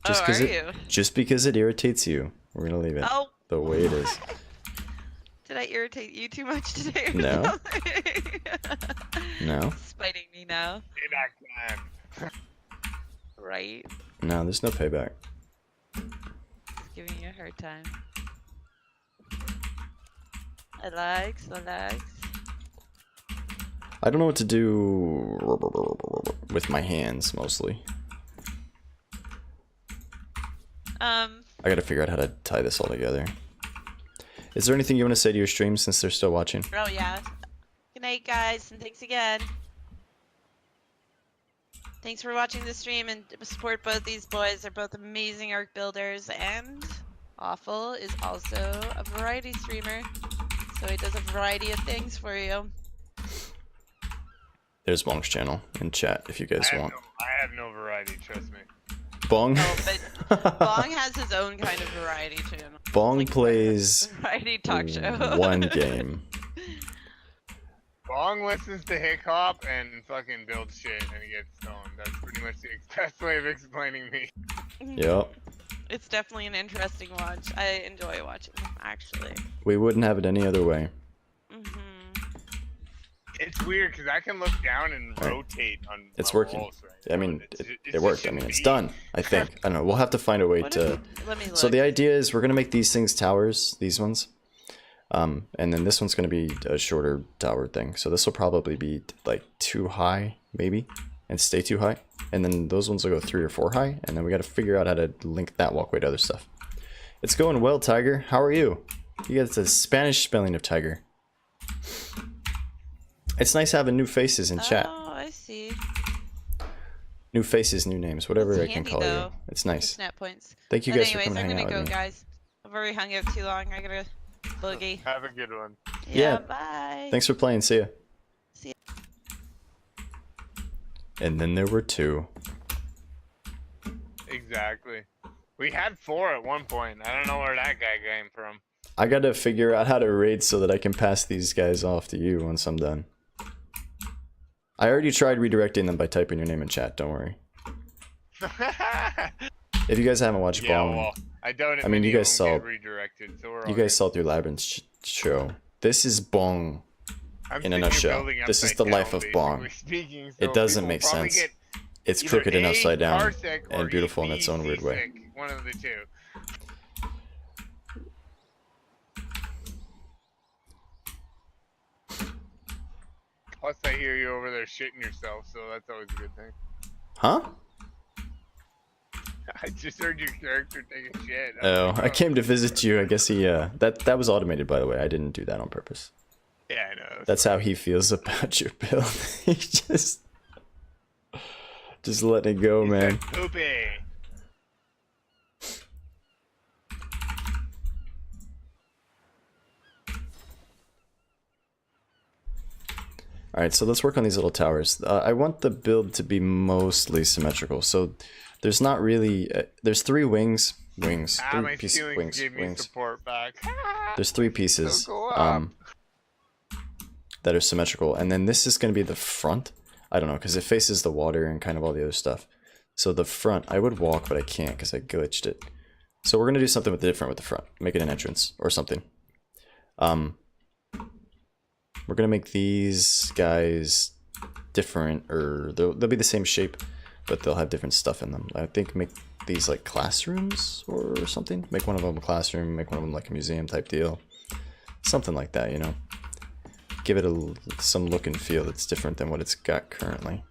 [SPEAKER 1] Just
[SPEAKER 2] Oh, are
[SPEAKER 1] it,
[SPEAKER 2] you?
[SPEAKER 1] Just because it irritates you, we're gonna leave it
[SPEAKER 2] Oh,
[SPEAKER 1] the way it is.
[SPEAKER 2] did I irritate you too much today? Or
[SPEAKER 1] No.
[SPEAKER 2] something?
[SPEAKER 1] No,
[SPEAKER 2] Spiting me now,
[SPEAKER 3] Payback time.
[SPEAKER 2] right?
[SPEAKER 1] no, there's no payback.
[SPEAKER 2] Just giving you a hard time. I likes.
[SPEAKER 1] I don't know what to do with my hands mostly. I gotta figure out how to tie this all together. Is there anything you want to say to your stream since they're still watching?
[SPEAKER 2] Oh yeah. Good night, guys, and thanks again. Thanks for watching the stream and support both these boys. They're both amazing ARK builders, and Awfl is also a variety streamer, so he does a variety of things for you.
[SPEAKER 1] There's Bong's channel in chat if you guys want.
[SPEAKER 3] I have no variety, trust me.
[SPEAKER 1] Bong.
[SPEAKER 2] Oh, but Bong has his own kind of variety channel.
[SPEAKER 1] Bong
[SPEAKER 2] Like
[SPEAKER 1] plays
[SPEAKER 2] variety talk show.
[SPEAKER 1] one game.
[SPEAKER 3] Bong listens to Hick Hop and fucking builds shit and he gets stoned. That's pretty much the best way of explaining me.
[SPEAKER 1] Yep.
[SPEAKER 2] It's definitely an interesting watch. I enjoy watching them, actually.
[SPEAKER 1] We wouldn't have it any other way.
[SPEAKER 3] It's weird because I can look down and
[SPEAKER 1] Right.
[SPEAKER 3] rotate on
[SPEAKER 1] It's
[SPEAKER 3] my
[SPEAKER 1] working.
[SPEAKER 3] walls, right?
[SPEAKER 1] I mean,
[SPEAKER 3] It's-
[SPEAKER 1] it
[SPEAKER 3] just
[SPEAKER 1] worked. I mean,
[SPEAKER 3] shouldn't
[SPEAKER 1] it's
[SPEAKER 3] be.
[SPEAKER 1] done. I think. I don't know. We'll have to find a way
[SPEAKER 2] What
[SPEAKER 1] to.
[SPEAKER 2] if let me look.
[SPEAKER 1] So the idea is we're gonna make these things towers. These ones. And then this one's gonna be a shorter tower thing. So this will probably be like 2 high, maybe, and stay 2 high. And then those ones will go 3 or 4 high. And then we got to figure out how to link that walkway to other stuff. It's going well, Tiger. How are you? You got the Spanish spelling of Tiger. It's nice having new faces in chat.
[SPEAKER 2] Oh, I see.
[SPEAKER 1] New faces, new names, whatever
[SPEAKER 2] That's
[SPEAKER 1] I can
[SPEAKER 2] handy,
[SPEAKER 1] call
[SPEAKER 2] though.
[SPEAKER 1] you. It's
[SPEAKER 2] The
[SPEAKER 1] nice.
[SPEAKER 2] snap points.
[SPEAKER 1] Thank you
[SPEAKER 2] But
[SPEAKER 1] guys for
[SPEAKER 2] anyways,
[SPEAKER 1] coming
[SPEAKER 2] I'm
[SPEAKER 1] to hang
[SPEAKER 2] gonna
[SPEAKER 1] out
[SPEAKER 2] go,
[SPEAKER 1] with me.
[SPEAKER 2] guys. I've already hung out too long. I gotta boogie.
[SPEAKER 3] Have a good one.
[SPEAKER 1] Yeah.
[SPEAKER 2] Bye.
[SPEAKER 1] Thanks for playing. See ya.
[SPEAKER 2] See
[SPEAKER 1] And then there were 2.
[SPEAKER 3] Exactly. We had 4 at one point. I don't know where that guy came from.
[SPEAKER 1] I gotta figure out how to raid so that I can pass these guys off to you once I'm done. I already tried redirecting them by typing your name in chat, don't worry. If you guys haven't watched
[SPEAKER 3] Yeah,
[SPEAKER 1] Bong,
[SPEAKER 3] well, I doubt it.
[SPEAKER 1] I mean, you
[SPEAKER 3] many
[SPEAKER 1] guys
[SPEAKER 3] of them
[SPEAKER 1] saw-
[SPEAKER 3] get redirected, so we're
[SPEAKER 1] you
[SPEAKER 3] all
[SPEAKER 1] guys saw through Labyrinth's show. This is Bong.
[SPEAKER 3] I'm
[SPEAKER 1] in a
[SPEAKER 3] thinking
[SPEAKER 1] nutshell,
[SPEAKER 3] building
[SPEAKER 1] this is
[SPEAKER 3] upside
[SPEAKER 1] the life
[SPEAKER 3] down,
[SPEAKER 1] of Bong.
[SPEAKER 3] basically speaking,
[SPEAKER 1] It
[SPEAKER 3] so
[SPEAKER 1] doesn't
[SPEAKER 3] people
[SPEAKER 1] make
[SPEAKER 3] probably
[SPEAKER 1] sense.
[SPEAKER 3] get
[SPEAKER 1] It's
[SPEAKER 3] either
[SPEAKER 1] crooked and
[SPEAKER 3] A,
[SPEAKER 1] upside down
[SPEAKER 3] parsec, or
[SPEAKER 1] and beautiful in
[SPEAKER 3] E,
[SPEAKER 1] its own
[SPEAKER 3] B,
[SPEAKER 1] weird way.
[SPEAKER 3] C-sec, one of the two. Plus, I hear you over there shitting yourself, so that's always a good thing.
[SPEAKER 1] Huh?
[SPEAKER 3] I just heard your character take a shit.
[SPEAKER 1] Oh, I came to visit you. I guess he, that was automated, by the way. I didn't do that on purpose.
[SPEAKER 3] Yeah, I know.
[SPEAKER 1] That's how he feels about your build. He just letting it go,
[SPEAKER 3] He
[SPEAKER 1] man.
[SPEAKER 3] said poopy.
[SPEAKER 1] Alright, so let's work on these little towers. I want the build to be mostly symmetrical. So there's not really... there's 3 wings. Wings.
[SPEAKER 3] Ah,
[SPEAKER 1] 3
[SPEAKER 3] my
[SPEAKER 1] pieces.
[SPEAKER 3] feelings
[SPEAKER 1] Wings.
[SPEAKER 3] gave me
[SPEAKER 1] Wings.
[SPEAKER 3] support back.
[SPEAKER 1] There's 3 pieces
[SPEAKER 3] go up.
[SPEAKER 1] that are symmetrical. And then this is going to be the front. I don't know, because it faces the water and kind of all the other stuff. So the front, I would walk, but I can't because I glitched it. So we're going to do something different with the front. Make it an entrance or something. We're going to make these guys different, or they'll be the same shape, but they'll have different stuff in them. I think make these like classrooms or something. Make one of them a classroom, make one of them like a museum type deal. Something like that, you know. Give it some look and feel that's different than what it's got currently.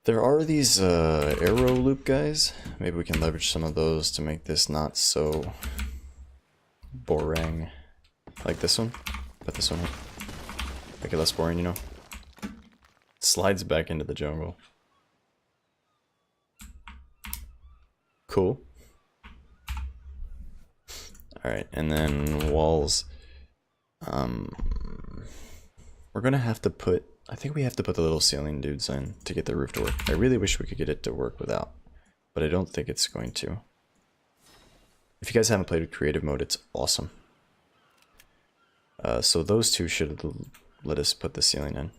[SPEAKER 1] There are these arrow loop guys. Maybe we can leverage some of those to make this not so boring. Like this one. Put this one up. Make it less boring, you know. Slides back into the jungle. Cool. Alright, and then walls. We're gonna have to put, I think we have to put the little ceiling dudes in to get the roof to work. I really wish we could get it to work without, but I don't think it's going to. If you guys haven't played with creative mode, it's awesome. So those two should let us put the ceiling in.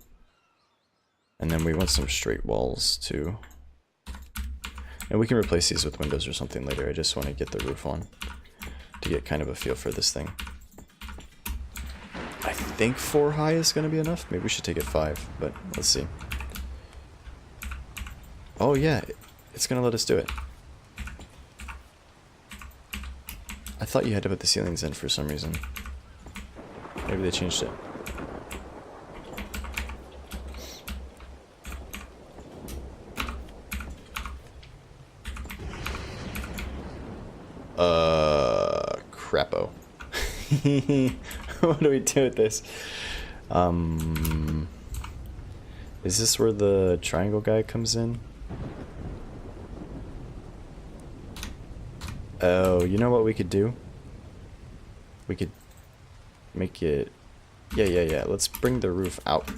[SPEAKER 1] And then we want some straight walls too. And we can replace these with windows or something later. I just want to get the roof on to get kind of a feel for this thing. I think 4 high is going to be enough. Maybe we should take it 5, but let's see. Oh yeah, it's going to let us do it. I thought you had to put the ceilings in for some reason. Maybe they changed it. Crapo. What do we do with this? Is this where the triangle guy comes in? Oh, you know what we could do? We could make it... Yeah. Let's bring the roof out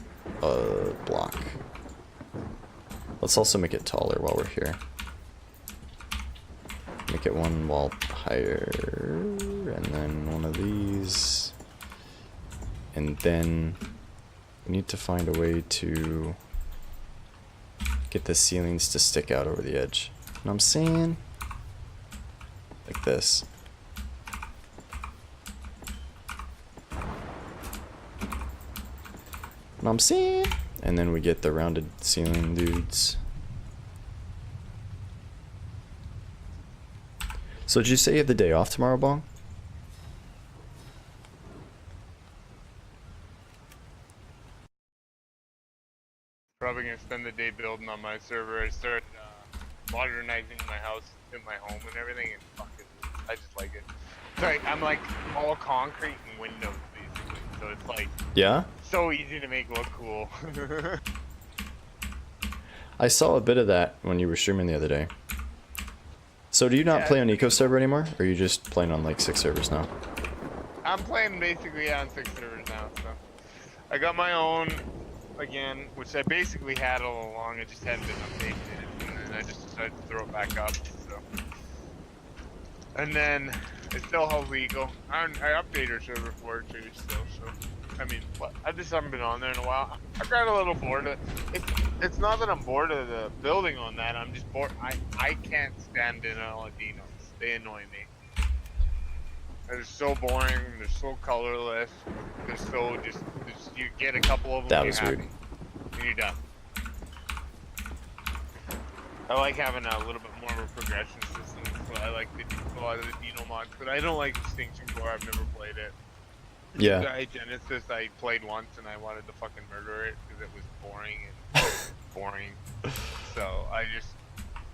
[SPEAKER 1] a block. Let's also make it taller while we're here. Make it one wall higher, and then one of these. And then we need to find a way to get the ceilings to stick out over the edge. You know what I'm saying? Like this. You know what I'm saying? And then we get the rounded ceiling dudes. So did you say you have the day off tomorrow, Bong?
[SPEAKER 3] Probably gonna spend the day building on my server. I started modernizing my house and my home and everything, and fuck it, I just like it. Sorry, I'm like all concrete and windows basically, so it's like so easy to make look cool.
[SPEAKER 1] I saw a bit of that when you were streaming the other day. So do you not play on Eco server anymore, or are you just playing on like 6 servers now?
[SPEAKER 3] I'm playing basically on 6 servers now, so I got my own again, which I basically had all along. It just hadn't been updated, and then I just decided to throw it back up. So, and then it's still held legal. I updated our server for it too, still. So, I mean, I just haven't been on there in a while. I got a little bored of it. It's not that I'm bored of the building on that. I'm just bored. I can't stand Dinosaurs. They annoy me. They're so boring. They're so colorless. They're so just you get a couple of them.
[SPEAKER 1] That was rude.
[SPEAKER 3] And you're done. I like having a little bit more of a progression system. So I like a lot of the Dino mods, but I don't like Extinction Core. I've never played it.
[SPEAKER 1] Yeah.
[SPEAKER 3] Genesis, I played once and I wanted to fucking murder it because it was boring and boring. So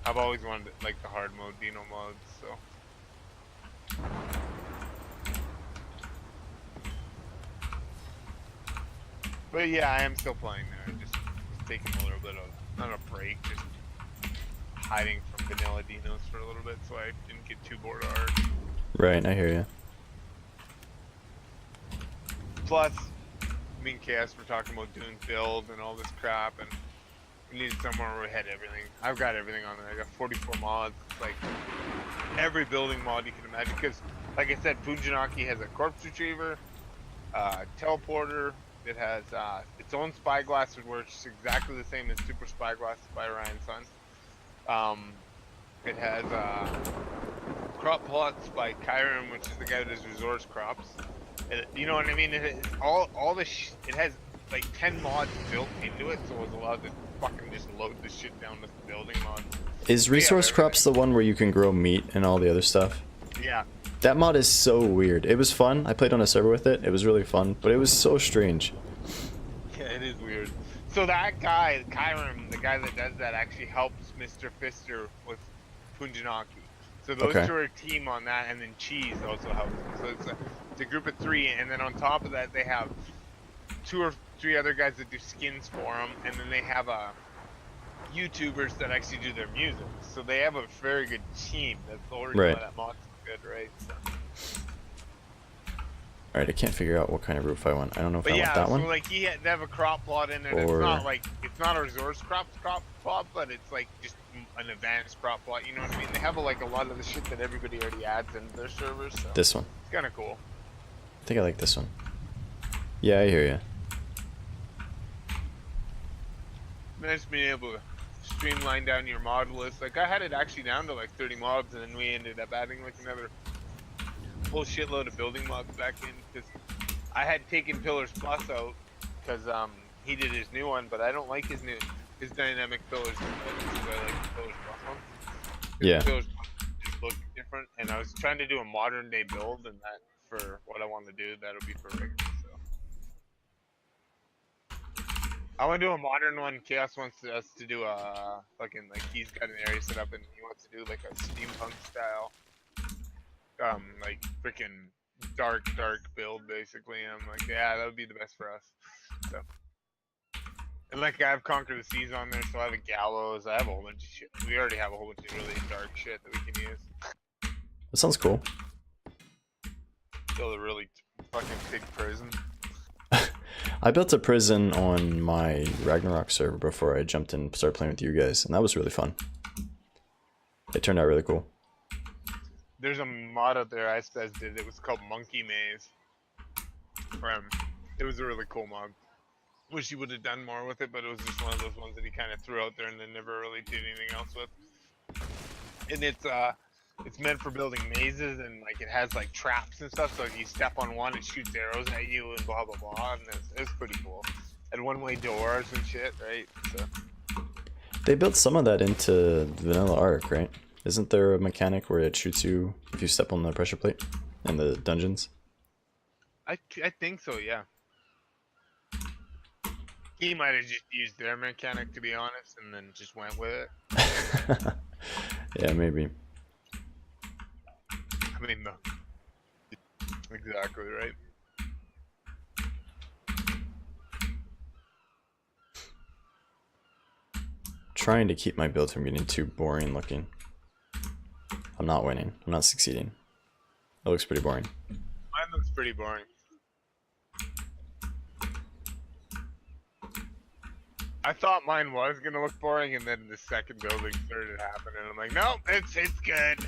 [SPEAKER 3] I've always wanted like the hard mode Dino modes. So. But yeah, I am still playing there. Just taking a little bit of not a break, just hiding from vanilla Dinos for a little bit so I didn't get too bored of ARK.
[SPEAKER 1] Right, I hear you.
[SPEAKER 3] Plus, me and Chaos were talking about doing build and all this crap, and we needed somewhere where we had everything. I've got everything on there. I got 44 mods. It's like every building mod you can imagine. Because, like I said, Fujinaki has a corpse retriever, teleporter. It has its own spyglass, which works exactly the same as Super Spyglass by Ryan Sun. It has crop plots by Kyron, which is the guy who does resource crops. You know what I mean? It has all the it has like 10 mods built into it, so it was allowed to fucking just load the shit down with the building mods.
[SPEAKER 1] Is
[SPEAKER 3] We have
[SPEAKER 1] resource crops the one where you can grow meat and all the other stuff?
[SPEAKER 3] Yeah.
[SPEAKER 1] That mod is so weird. It was fun. I played on a server with it. It was really fun, but it was so strange.
[SPEAKER 3] Yeah, it is weird. So that guy, Kyram, the guy that does that, actually helps Mr. Fister with Punjanaki. So those
[SPEAKER 1] Okay.
[SPEAKER 3] two are a team on that, and then Cheese also helps him. So it's a group of 3, and then on top of that, they have 2 or 3 other guys that do skins for them, and then they have YouTubers that actually do their music. So they have a very good team. That's the only reason why that mod's good, right? So.
[SPEAKER 1] Alright, I can't figure out what kind of roof I want. I don't know if I want that
[SPEAKER 3] so
[SPEAKER 1] one.
[SPEAKER 3] like they have a crop plot in it. It's
[SPEAKER 1] Or-
[SPEAKER 3] not like it's not a resource crop plot, but it's like just an advanced crop plot. You know what I mean? They have like a lot of the shit that everybody already adds into their servers. So
[SPEAKER 1] This one.
[SPEAKER 3] it's kind of cool.
[SPEAKER 1] I think I like this one. Yeah, I hear you.
[SPEAKER 3] Nice being able to streamline down your mod list. Like I had it actually down to like 30 mobs, and then we ended up adding like another whole shitload of building mobs back in because I had taken Pillars Plus out because he did his new one, but I don't like his dynamic pillars. So I like the Pillars Plus one.
[SPEAKER 1] Yeah.
[SPEAKER 3] Pillars Plus just look different, and I was trying to do a modern day build, and that for what I want to do, that'll be perfect. So I want to do a modern one. Chaos wants us to do a fucking like he's got an area set up, and he wants to do like a steampunk style. Like freaking dark build basically, and I'm like, yeah, that would be the best for us. So, and like I've conquered the seas on there, so I have a gallows. I have a whole bunch of shit. We already have a whole bunch of really dark shit that we can use.
[SPEAKER 1] That sounds cool.
[SPEAKER 3] Build a really fucking big prison.
[SPEAKER 1] I built a prison on my Ragnarok server before I jumped in and started playing with you guys, and that was really fun. It turned out really cool.
[SPEAKER 3] There's a mod out there Icepez did. It was called Monkey Maze. It was a really cool mod. Wish he would have done more with it, but it was just one of those ones that he kind of threw out there and then never really did anything else with. And it's meant for building mazes, and like it has like traps and stuff. So if you step on one, it shoots arrows at you and blah blah blah. And it's pretty cool. And one-way doors and shit, right? So.
[SPEAKER 1] They built some of that into vanilla ARK, right? Isn't there a mechanic where it shoots you if you step on the pressure plate in the dungeons?
[SPEAKER 3] I think so, yeah. He might have just used their mechanic, to be honest, and then just went with it.
[SPEAKER 1] Yeah, maybe.
[SPEAKER 3] I mean, no. Exactly, right?
[SPEAKER 1] Trying to keep my build from getting too boring looking. I'm not winning. I'm not succeeding. It looks pretty boring.
[SPEAKER 3] Mine looks pretty boring. I thought mine was gonna look boring, and then the second building started happening. I'm like, nope, it's good.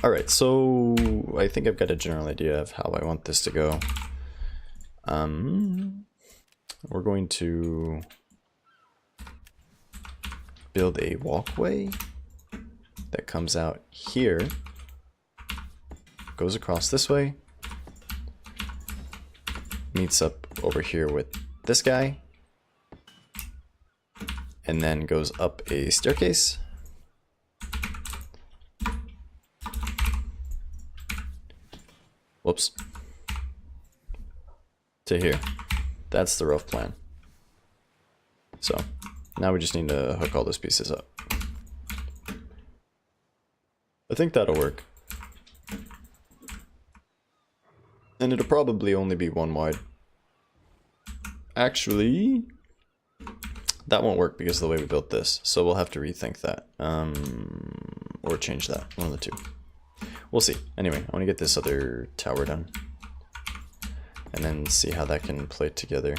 [SPEAKER 1] Alright, so I think I've got a general idea of how I want this to go. We're going to build a walkway that comes out here, goes across this way, meets up over here with this guy, and then goes up a staircase. Whoops. To here. That's the rough plan. So, now we just need to hook all those pieces up. I think that'll work. And it'll probably only be 1 wide. Actually, that won't work because of the way we built this. So we'll have to rethink that. Or change that. One of the two. We'll see. Anyway, I want to get this other tower done. And then see how that can play together.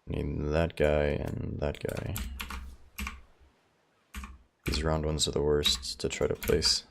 [SPEAKER 1] Need that guy and that guy. These round ones are the worst to try to place.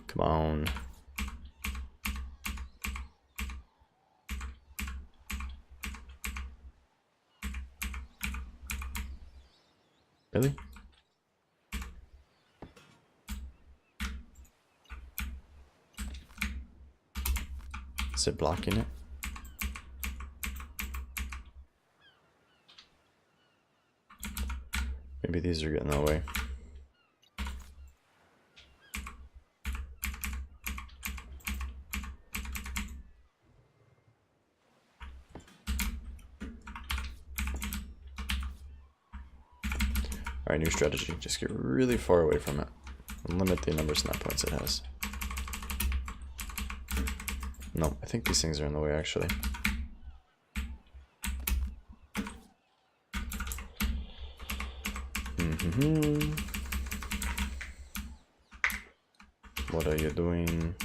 [SPEAKER 1] Come on. Really? Is it blocking it? Maybe these are getting in the way. Alright, new strategy. Just get really far away from it. And limit the number of snap points it has. No, I think these things are in the way actually. What are you doing?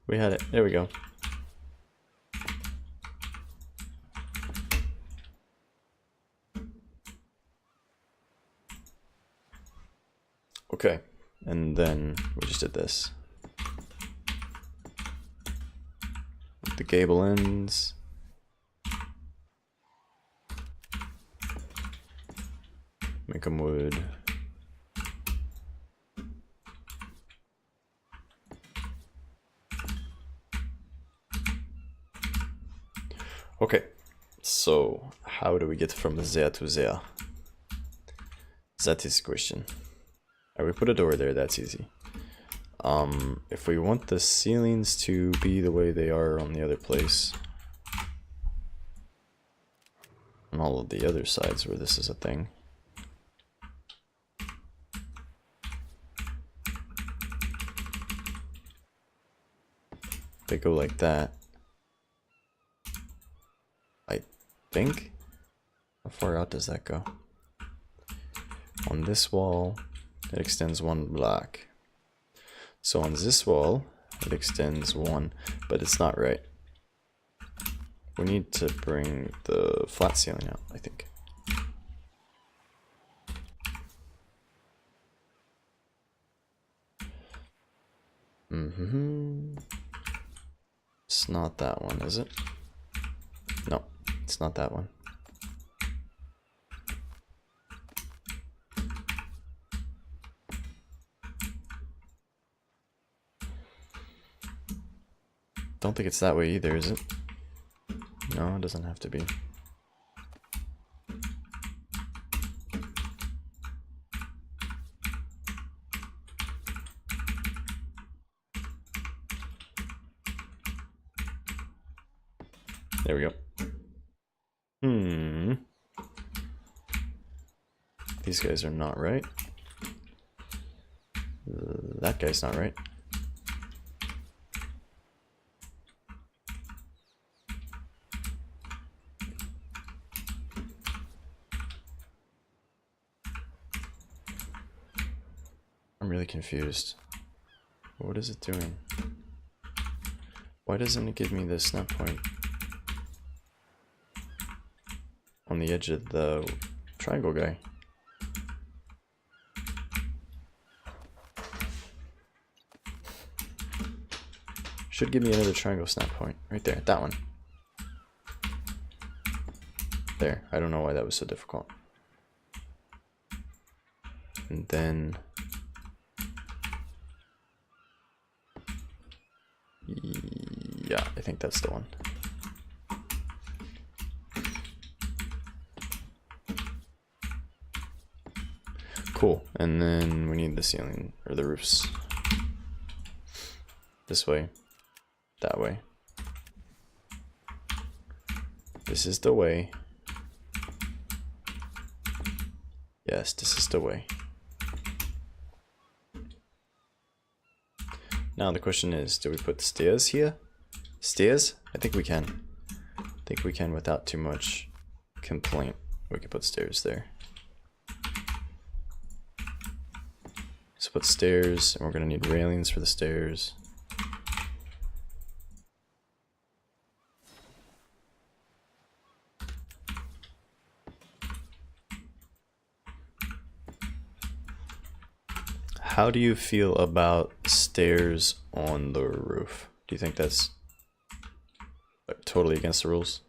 [SPEAKER 1] We had it. There we go. Okay, and then we just did this. With the gable ends. Make them wood. Okay, so how do we get from there to there? That is the question. We put a door there, that's easy. If we want the ceilings to be the way they are on the other place, on all of the other sides where this is a thing, they go like that. I think. How far out does that go? On this wall, it extends 1 block. So on this wall, it extends 1, but it's not right. We need to bring the flat ceiling out, I think. It's not that one, is it? No, it's not that one. Don't think it's that way either, is it? No, it doesn't have to be. There we go. These guys are not right. That guy's not right. I'm really confused. What is it doing? Why doesn't it give me the snap point on the edge of the triangle guy? Should give me another triangle snap point right there. That one. There. I don't know why that was so difficult. And then yeah, I think that's the one. Cool. And then we need the ceiling or the roofs. This way. That way. This is the way. Yes, this is the way. Now the question is, do we put stairs here? Stairs? I think we can. I think we can without too much complaint. We can put stairs there. So put stairs, and we're gonna need railings for the stairs. How do you feel about stairs on the roof? Do you think that's like, totally against the rules?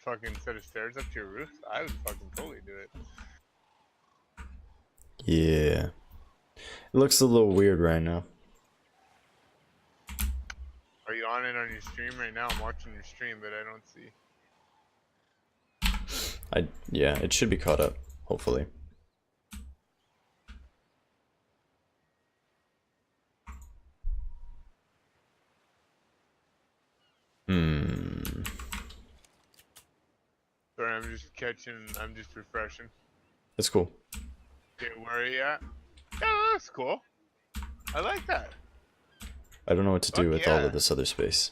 [SPEAKER 3] Fucking set of stairs up to your roof? I would fucking totally do it.
[SPEAKER 1] Yeah. It looks a little weird right now.
[SPEAKER 3] Are you on it on your stream right now? I'm watching your stream, but I don't see.
[SPEAKER 1] Yeah, it should be caught up, hopefully.
[SPEAKER 3] Sorry, I'm just refreshing.
[SPEAKER 1] That's cool.
[SPEAKER 3] Okay, where are you at? Yeah, that's cool. I like that.
[SPEAKER 1] I don't know what to do
[SPEAKER 3] Fuck
[SPEAKER 1] with all
[SPEAKER 3] yeah.
[SPEAKER 1] of this other space.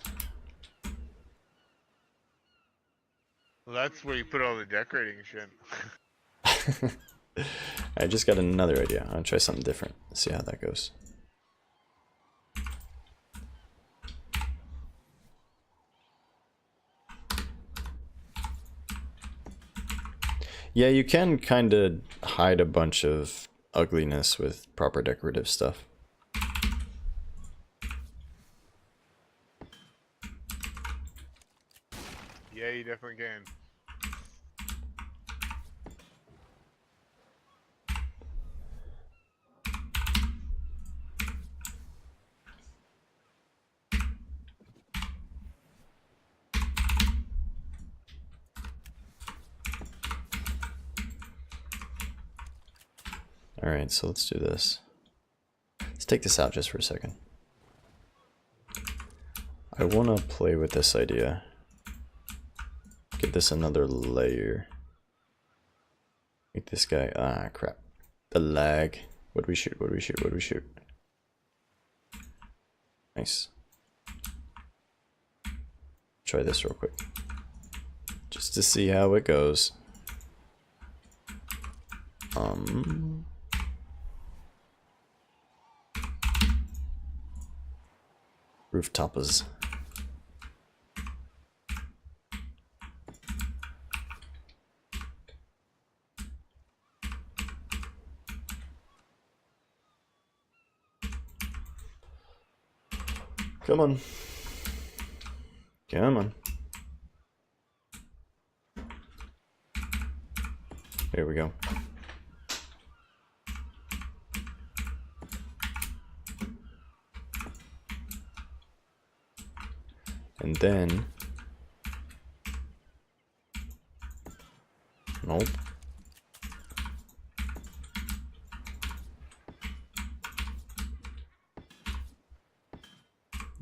[SPEAKER 3] Well, that's where you put all the decorating shit.
[SPEAKER 1] I just got another idea. I'm gonna try something different. See how that goes. Yeah, you can kind of hide a bunch of ugliness with proper decorative stuff.
[SPEAKER 3] Yeah, you definitely can.
[SPEAKER 1] Alright, so let's do this. Let's take this out just for a second. I want to play with this idea. Give this another layer. Make this guy... Ah, crap. The lag. What do we shoot? What do we shoot? What do we shoot? Nice. Try this real quick. Just to see how it goes. Rooftoppers. Come on. Come on. There we go. And then... Nope.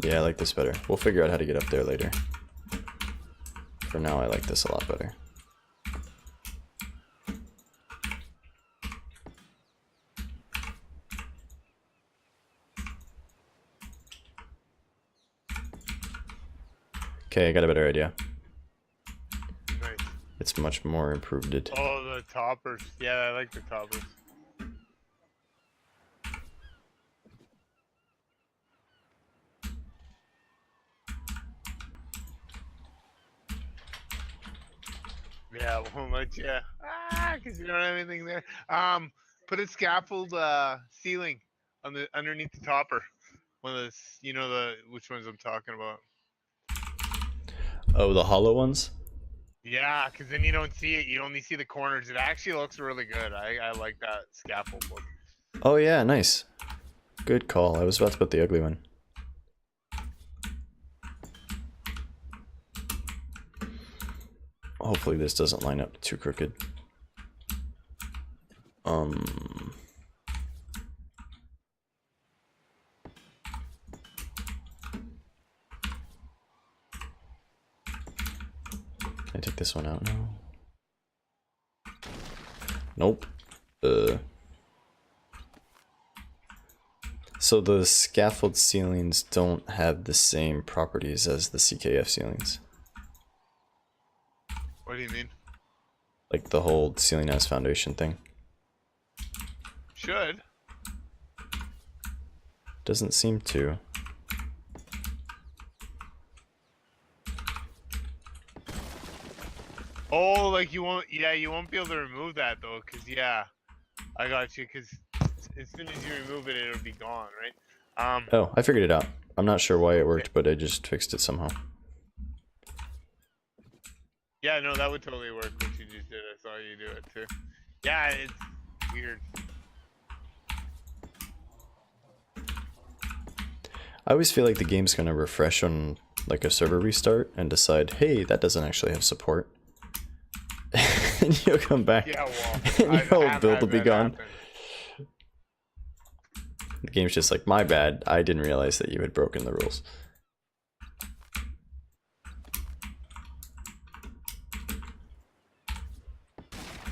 [SPEAKER 1] Yeah, I like this better. We'll figure out how to get up there later. For now, I like this a lot better. Okay, I got a better idea. It's much more improved.
[SPEAKER 3] Oh, the toppers. Yeah, I like the toppers. Yeah, won't let you. Because you don't have anything there. Put a scaffold ceiling on the underneath the topper. One of those, you know which ones I'm talking about.
[SPEAKER 1] Oh, the hollow ones?
[SPEAKER 3] Yeah, because then you don't see it. You only see the corners. It actually looks really good. I like that scaffold look.
[SPEAKER 1] Oh yeah, nice. Good call. I was about to put the ugly one. Hopefully this doesn't line up too crooked. Can I take this one out now? Nope. So the scaffold ceilings don't have the same properties as the CKF ceilings.
[SPEAKER 3] What do you mean?
[SPEAKER 1] Like the whole ceiling as foundation thing.
[SPEAKER 3] Should.
[SPEAKER 1] Doesn't seem to.
[SPEAKER 3] Oh, like you won't. Yeah, you won't be able to remove that though, because yeah, I got you. Because as soon as you remove it, it'll be gone, right?
[SPEAKER 1] Oh, I figured it out. I'm not sure why it worked, but I just fixed it somehow.
[SPEAKER 3] Yeah, no, that would totally work. What you just did, I saw you do it too. Yeah, it's weird.
[SPEAKER 1] I always feel like the game's gonna refresh on like a server restart and decide, hey, that doesn't actually have support. And you'll come back,
[SPEAKER 3] Yeah, well,
[SPEAKER 1] and your whole build will be gone.
[SPEAKER 3] Happen.
[SPEAKER 1] The game's just like, my bad, I didn't realize that you had broken the rules.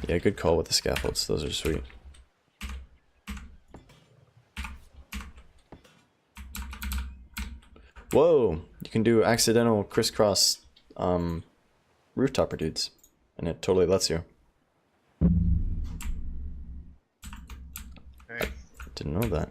[SPEAKER 1] Yeah, good call with the scaffolds, those are sweet. Whoa, you can do accidental crisscross rooftopper dudes, and it totally lets you.
[SPEAKER 3] Nice.
[SPEAKER 1] Didn't know that.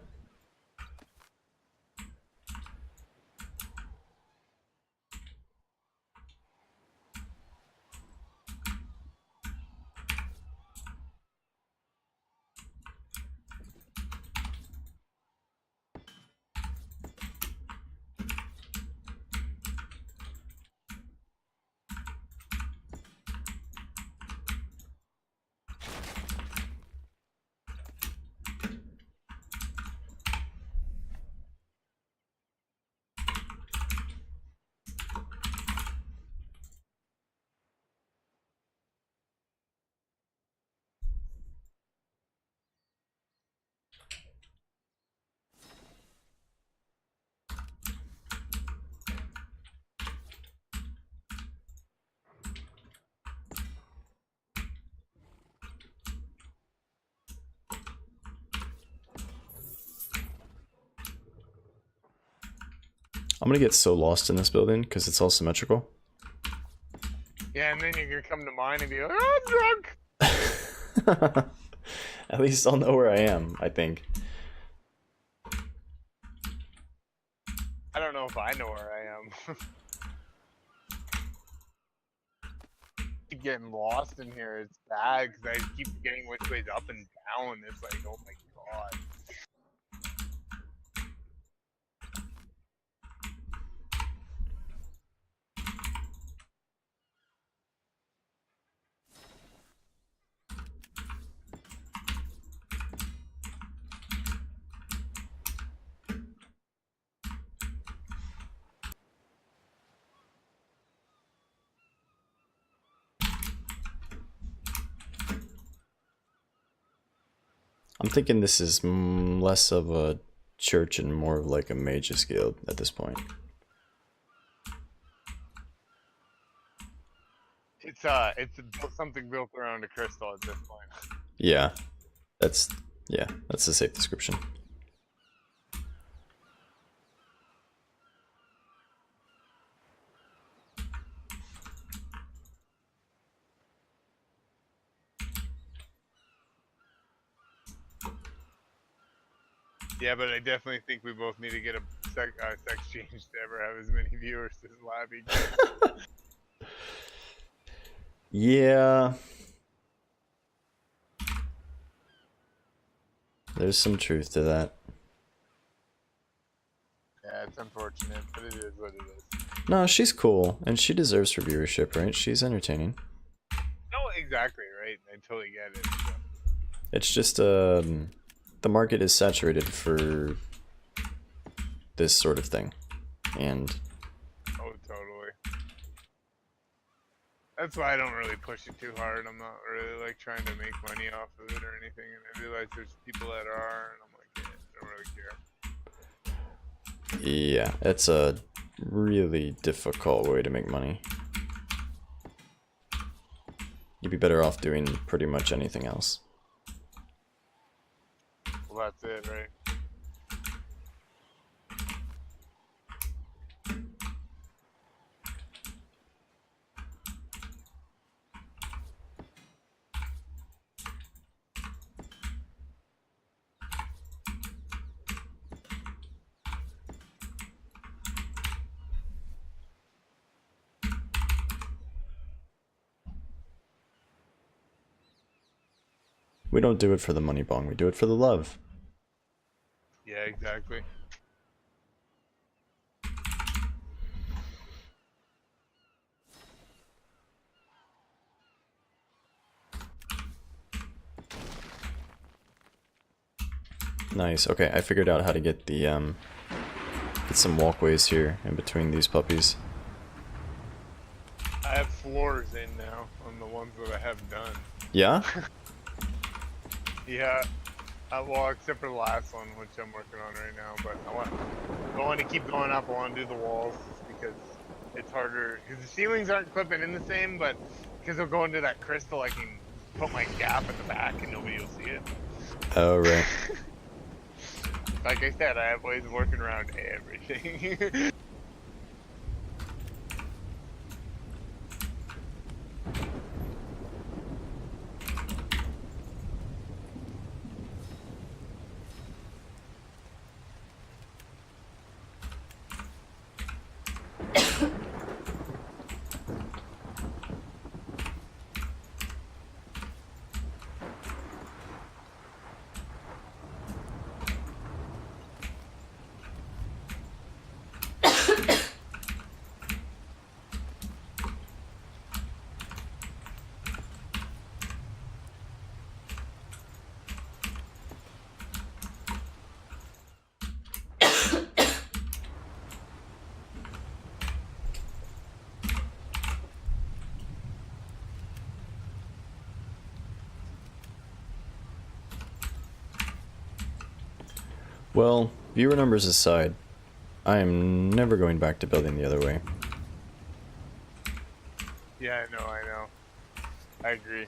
[SPEAKER 1] I'm gonna get so lost in this building because it's all symmetrical.
[SPEAKER 3] Yeah, and then you're gonna come to mine and be like, oh, I'm drunk.
[SPEAKER 1] At least I'll know where I am, I think.
[SPEAKER 3] I don't know if I know where I am. Keep getting lost in here. It's bad because I keep getting which way's up and down. It's like, oh my god.
[SPEAKER 1] I'm thinking this is less of a church and more of like a mage's guild at this point.
[SPEAKER 3] It's something built around a crystal at this point.
[SPEAKER 1] Yeah, that's a safe description.
[SPEAKER 3] Yeah, but I definitely think we both need to get a sex change to ever have as many viewers as Labby.
[SPEAKER 1] Yeah. There's some truth to that.
[SPEAKER 3] Yeah, it's unfortunate, but it is what it is.
[SPEAKER 1] No, she's cool, and she deserves her viewership, right? She's entertaining.
[SPEAKER 3] No, exactly, right? I totally get it. So.
[SPEAKER 1] It's just, the market is saturated for this sort of thing. And...
[SPEAKER 3] Oh, totally. That's why I don't really push it too hard. I'm not really, like, trying to make money off of it or anything, and I realize there's people that are, and I'm like, yeah, I don't really care.
[SPEAKER 1] yeah, it's a really difficult way to make money. You'd be better off doing pretty much anything else.
[SPEAKER 3] Well, that's it, right?
[SPEAKER 1] We don't do it for the money, Bong. We do it for the love.
[SPEAKER 3] Yeah, exactly.
[SPEAKER 1] Nice. Okay, I figured out how to get the, get some walkways here in between these puppies.
[SPEAKER 3] I have floors in now on the ones that I have done.
[SPEAKER 1] Yeah?
[SPEAKER 3] Yeah. Well, except for the last one, which I'm working on right now. But I want to keep going up. I want to do the walls just because it's harder. Because the ceilings aren't clipping in the same, but because they'll go into that crystal, I can put my gap at the back and nobody will see it.
[SPEAKER 1] Oh, right.
[SPEAKER 3] Like I said, I have ways of working around everything.
[SPEAKER 1] Well, viewer numbers aside, I am never going back to building the other way.
[SPEAKER 3] Yeah, I know. I agree.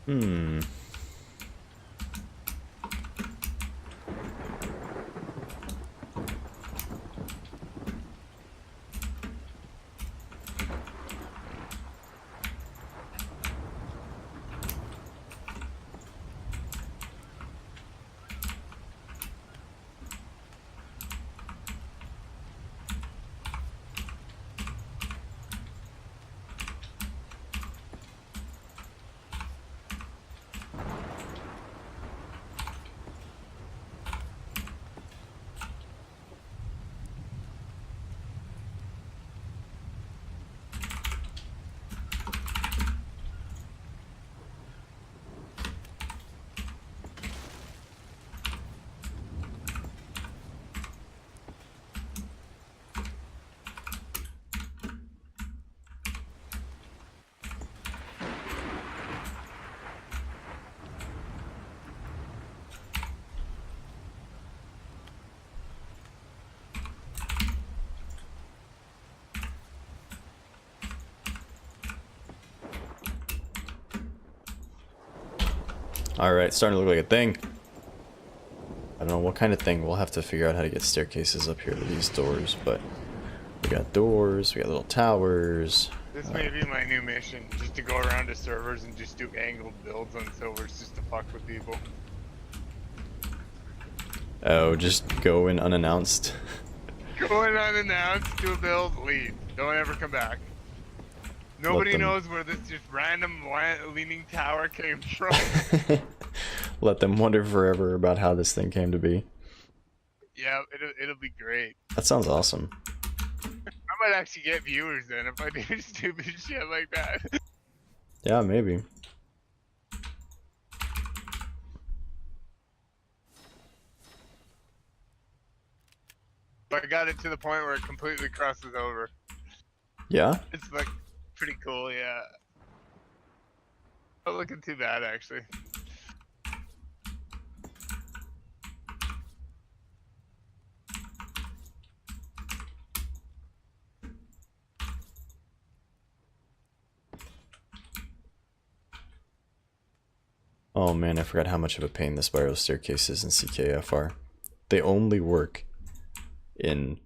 [SPEAKER 1] Hmm. Alright, starting to look like a thing. I don't know what kind of thing. We'll have to figure out how to get staircases up here to these doors, but we got doors, we got little towers.
[SPEAKER 3] This may be my new mission, just to go around to servers and just do angled builds on servers just to fuck with people.
[SPEAKER 1] Oh, just go in unannounced.
[SPEAKER 3] Go in unannounced, do a build, leave. Don't ever come back. Nobody
[SPEAKER 1] them-
[SPEAKER 3] knows where this just random leaning tower came from.
[SPEAKER 1] Let them wonder forever about how this thing came to be.
[SPEAKER 3] Yeah, it'll be great.
[SPEAKER 1] That sounds awesome.
[SPEAKER 3] I might actually get viewers then if I do stupid shit like that.
[SPEAKER 1] Yeah, maybe.
[SPEAKER 3] I got it to the point where it completely crosses over.
[SPEAKER 1] Yeah?
[SPEAKER 3] It's like pretty cool, yeah. Not looking too bad actually.
[SPEAKER 1] Oh man, I forgot how much of a pain the spiral staircases in CKF are. They only work in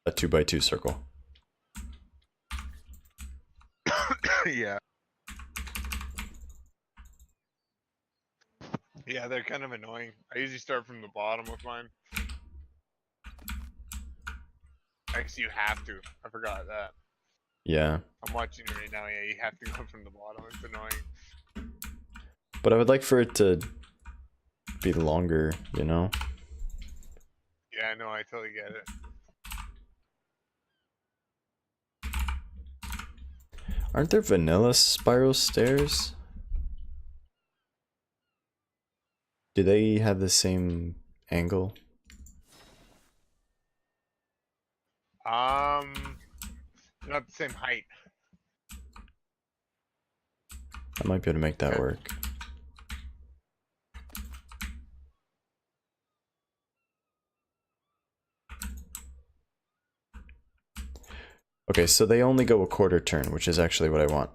[SPEAKER 1] a 2x2 circle.
[SPEAKER 3] Yeah. Yeah, they're kind of annoying. I usually start from the bottom with mine. Actually, you have to. I forgot that.
[SPEAKER 1] Yeah,
[SPEAKER 3] I'm watching it right now. Yeah, you have to go from the bottom. It's annoying.
[SPEAKER 1] but I would like for it to be longer, you know?
[SPEAKER 3] Yeah, no, I totally get it.
[SPEAKER 1] Aren't there vanilla spiral stairs? Do they have the same angle?
[SPEAKER 3] Not the same height.
[SPEAKER 1] I might be able to make that
[SPEAKER 3] Okay.
[SPEAKER 1] work. Okay, so they only go a quarter turn, which is actually what I want.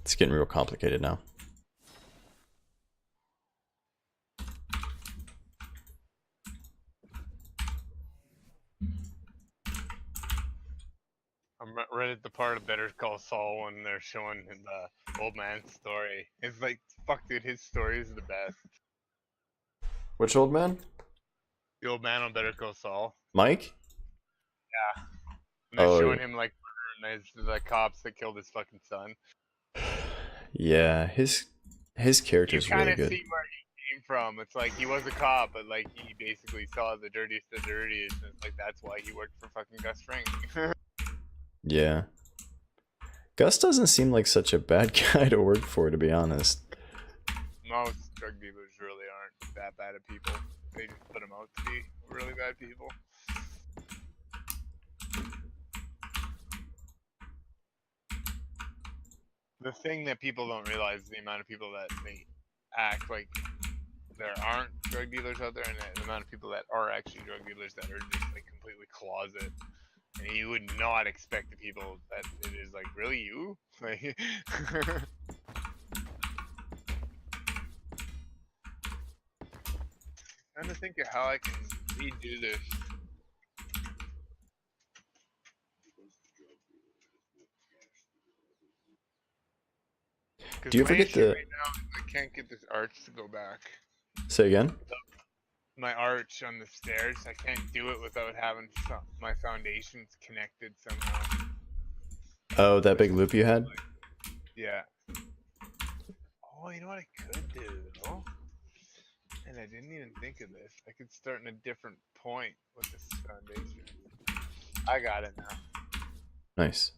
[SPEAKER 1] It's getting real complicated now.
[SPEAKER 3] I'm right at the part of Better Call Saul when they're showing the old man's story. It's like, fuck, dude, his story is the best.
[SPEAKER 1] Which old man?
[SPEAKER 3] The old man on Better Call Saul.
[SPEAKER 1] Mike?
[SPEAKER 3] And they're
[SPEAKER 1] Oh,
[SPEAKER 3] showing him like murdering the cops that killed his fucking son.
[SPEAKER 1] yeah, his
[SPEAKER 3] You
[SPEAKER 1] character's
[SPEAKER 3] kind
[SPEAKER 1] really
[SPEAKER 3] of
[SPEAKER 1] good.
[SPEAKER 3] see where he came from. It's like he was a cop, but like he basically saw the dirtiest of dirtiest, and it's like that's why he worked for fucking Gus Fring.
[SPEAKER 1] Yeah. Gus doesn't seem like such a bad guy to work for, to be honest.
[SPEAKER 3] Most drug dealers really aren't that bad at people. They just put them out to be really bad people. The thing that people don't realize is the amount of people that they act like there aren't drug dealers out there, and the amount of people that are actually drug dealers that are just like completely closet. And you would not expect the people that it is like, really you? Like, trying to think of how I can redo this.
[SPEAKER 1] Do you ever get the...
[SPEAKER 3] right now is I can't get this arch to go back.
[SPEAKER 1] Say again?
[SPEAKER 3] My arch on the stairs, I can't do it without having my foundations connected somehow.
[SPEAKER 1] Oh, that big loop you had?
[SPEAKER 3] Yeah. Oh, you know what I could do though? And I didn't even think of this. I could start in a different point with this foundation. I got it now.
[SPEAKER 1] Nice.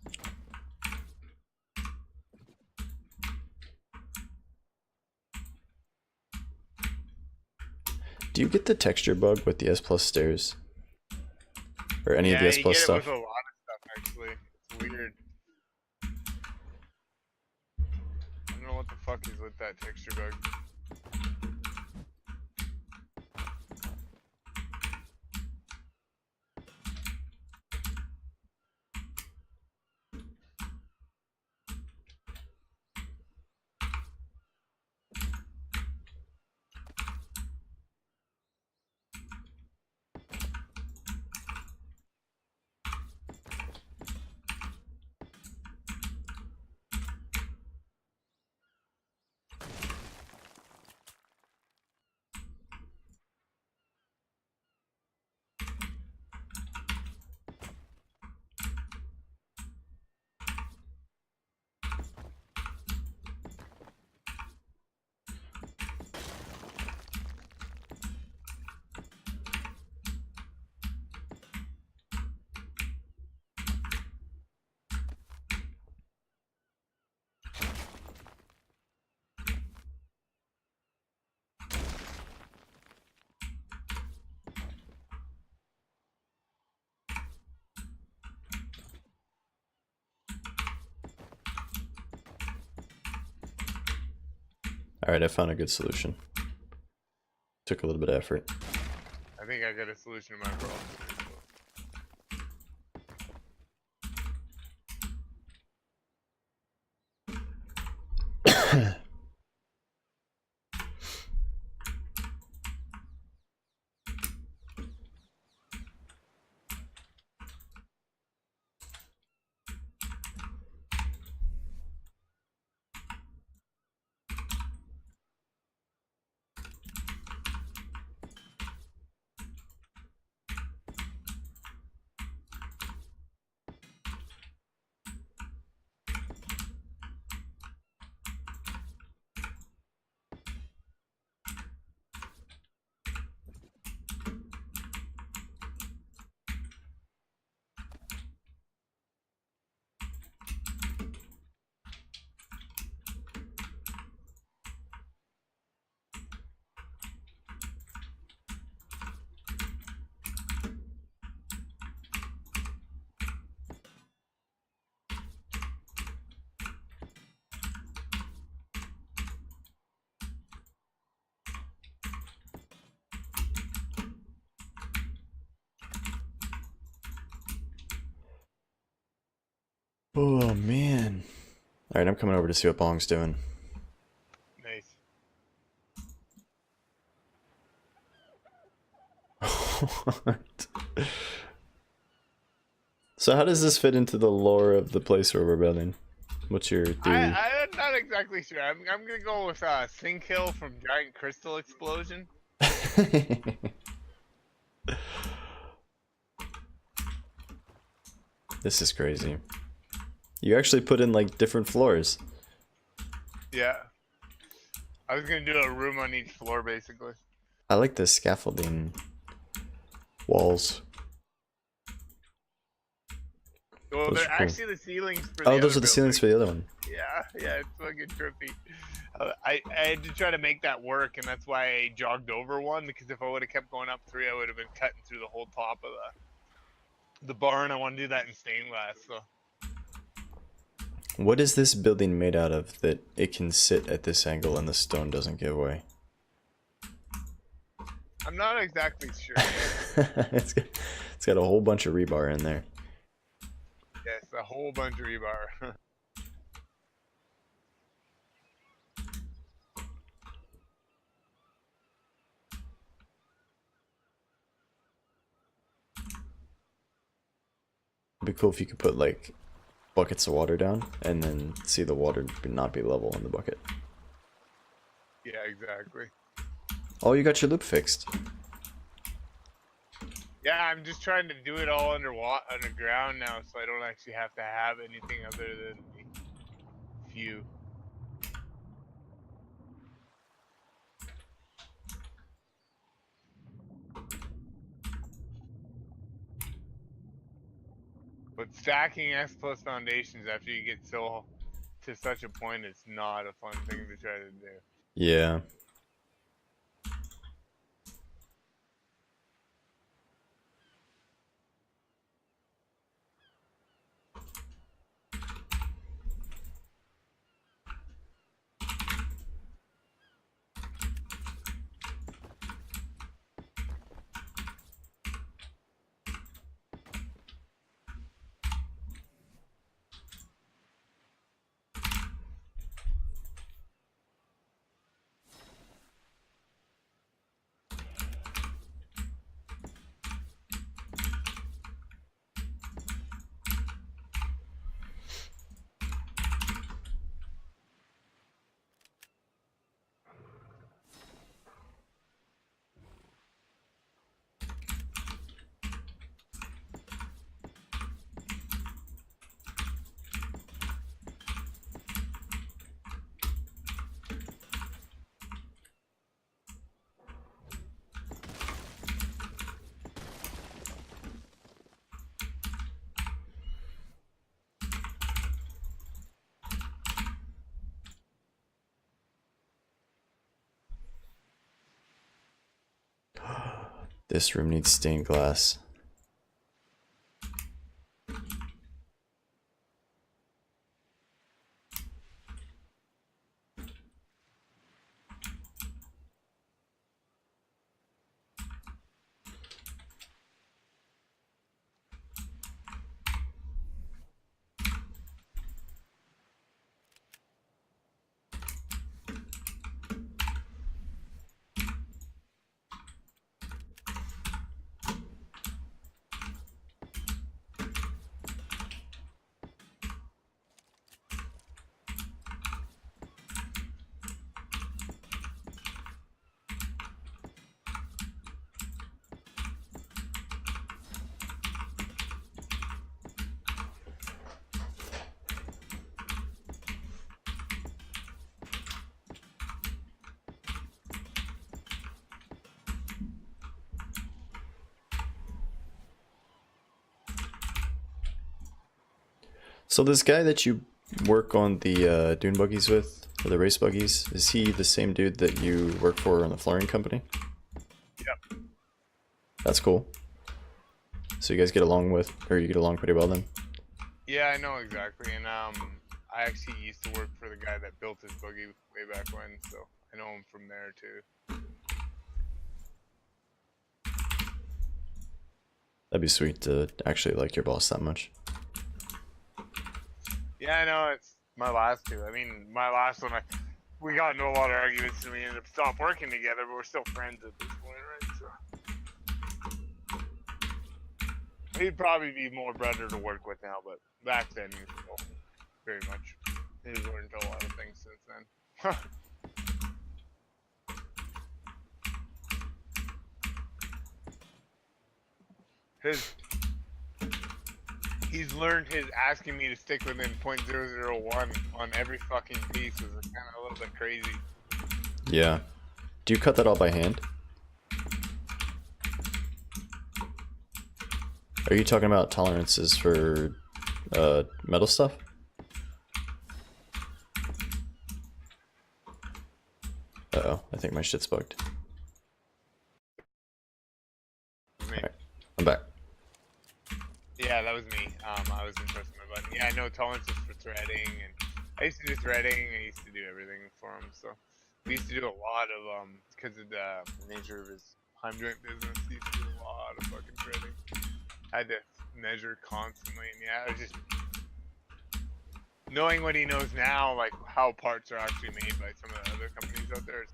[SPEAKER 1] Do you get the texture bug with the S Plus stairs? Or any of the S Plus
[SPEAKER 3] you get
[SPEAKER 1] stuff?
[SPEAKER 3] it with a lot of stuff, actually. It's weird. I don't know what the fuck is with that texture bug.
[SPEAKER 1] Alright, I found a good solution. Took a little bit of effort.
[SPEAKER 3] I think I got a solution to my problem.
[SPEAKER 1] Oh man. Alright, I'm coming over to see what Bong's doing.
[SPEAKER 3] Nice.
[SPEAKER 1] What? So how does this fit into the lore of the place where we're building? What's your theory?
[SPEAKER 3] I'm not exactly sure. I'm gonna go with Sink Hill from Giant Crystal Explosion.
[SPEAKER 1] This is crazy. You actually put in like different floors.
[SPEAKER 3] Yeah. I was gonna do a room on each floor, basically.
[SPEAKER 1] I like the scaffolding walls.
[SPEAKER 3] Well,
[SPEAKER 1] Those
[SPEAKER 3] they're
[SPEAKER 1] are cool.
[SPEAKER 3] actually the ceilings for the
[SPEAKER 1] Oh, those
[SPEAKER 3] other
[SPEAKER 1] are the ceilings for
[SPEAKER 3] building.
[SPEAKER 1] the other one.
[SPEAKER 3] Yeah, it's fucking trippy. I had to try to make that work, and that's why I jogged over one, because if I would have kept going up 3, I would have been cutting through the whole top of the barn. I want to do that in stained glass, so.
[SPEAKER 1] What is this building made out of that it can sit at this angle and the stone doesn't give way?
[SPEAKER 3] I'm not exactly sure.
[SPEAKER 1] It's got a whole bunch of rebar in there.
[SPEAKER 3] Yes, a whole bunch of rebar.
[SPEAKER 1] It'd be cool if you could put like buckets of water down and then see the water not be level in the bucket.
[SPEAKER 3] Yeah, exactly.
[SPEAKER 1] Oh, you got your loop fixed.
[SPEAKER 3] Yeah, I'm just trying to do it all underground now, so I don't actually have to have anything other than the few. But stacking X plus foundations after you get so to such a point, it's not a fun thing to try to do.
[SPEAKER 1] Yeah. This room needs stained glass. So this guy that you work on the dune buggies with, or the race buggies, is he the same dude that you work for on the flooring company?
[SPEAKER 3] Yep.
[SPEAKER 1] That's cool. So you guys get along with, or you get along pretty well then?
[SPEAKER 3] Yeah, I know exactly. And I actually used to work for the guy that built his buggy way back when, so I know him from there too.
[SPEAKER 1] That'd be sweet to actually like your boss that much.
[SPEAKER 3] Yeah, I know. It's my last two. I mean, my last one, we got into a lot of arguments and we ended up stopped working together, but we're still friends at this point, right? So he'd probably be more better to work with now, but back then he was still very much. He's learned a lot of things since then. He's learned his asking me to stick within 0.001 on every fucking piece was kind of a little bit crazy.
[SPEAKER 1] Yeah. Do you cut that all by hand? Are you talking about tolerances for metal stuff? Uh-oh, I think my shit's bugged. Alright, I'm back.
[SPEAKER 3] Yeah, that was me. I was pressing my button. Yeah, I know tolerances for threading, and I used to do threading. I used to do everything for him. So we used to do a lot of because of the nature of his heim joint business. He used to do a lot of fucking threading. I had to measure constantly, and yeah, I was just knowing what he knows now, like how parts are actually made by some of the other companies out there.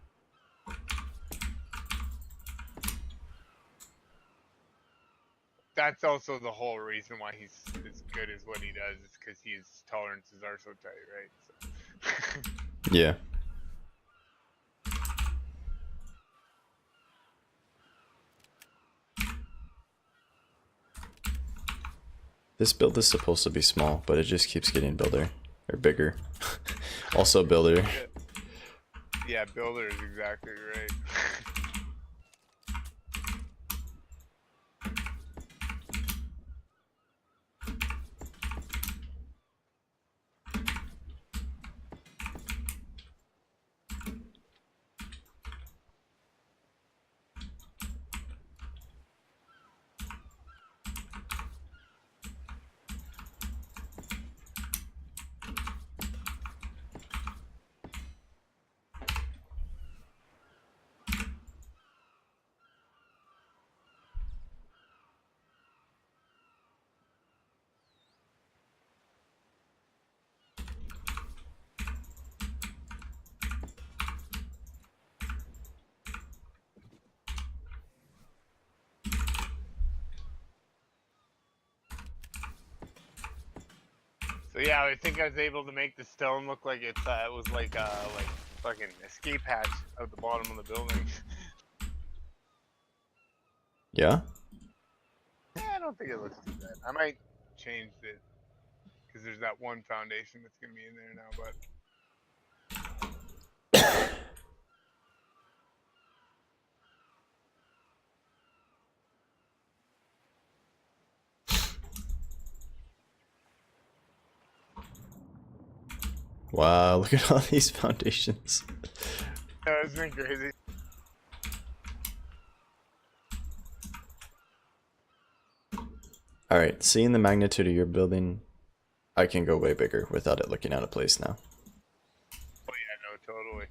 [SPEAKER 3] That's also the whole reason why he's as good as what he does is because his tolerances are so tight, right? So.
[SPEAKER 1] Yeah. This build is supposed to be small, but it just keeps getting builder. Or bigger. Also builder.
[SPEAKER 3] Yeah, builder is exactly right. But yeah, I think I was able to make the stone look like it was like fucking escape hatch at the bottom of the building.
[SPEAKER 1] Yeah?
[SPEAKER 3] Yeah, I don't think it looks too bad. I might change it because there's that one foundation that's gonna be in there now. But
[SPEAKER 1] Wow, look at all these foundations.
[SPEAKER 3] it's been crazy.
[SPEAKER 1] Alright, seeing the magnitude of your building, I can go way bigger without it looking out of place now.
[SPEAKER 3] Oh yeah, no, totally.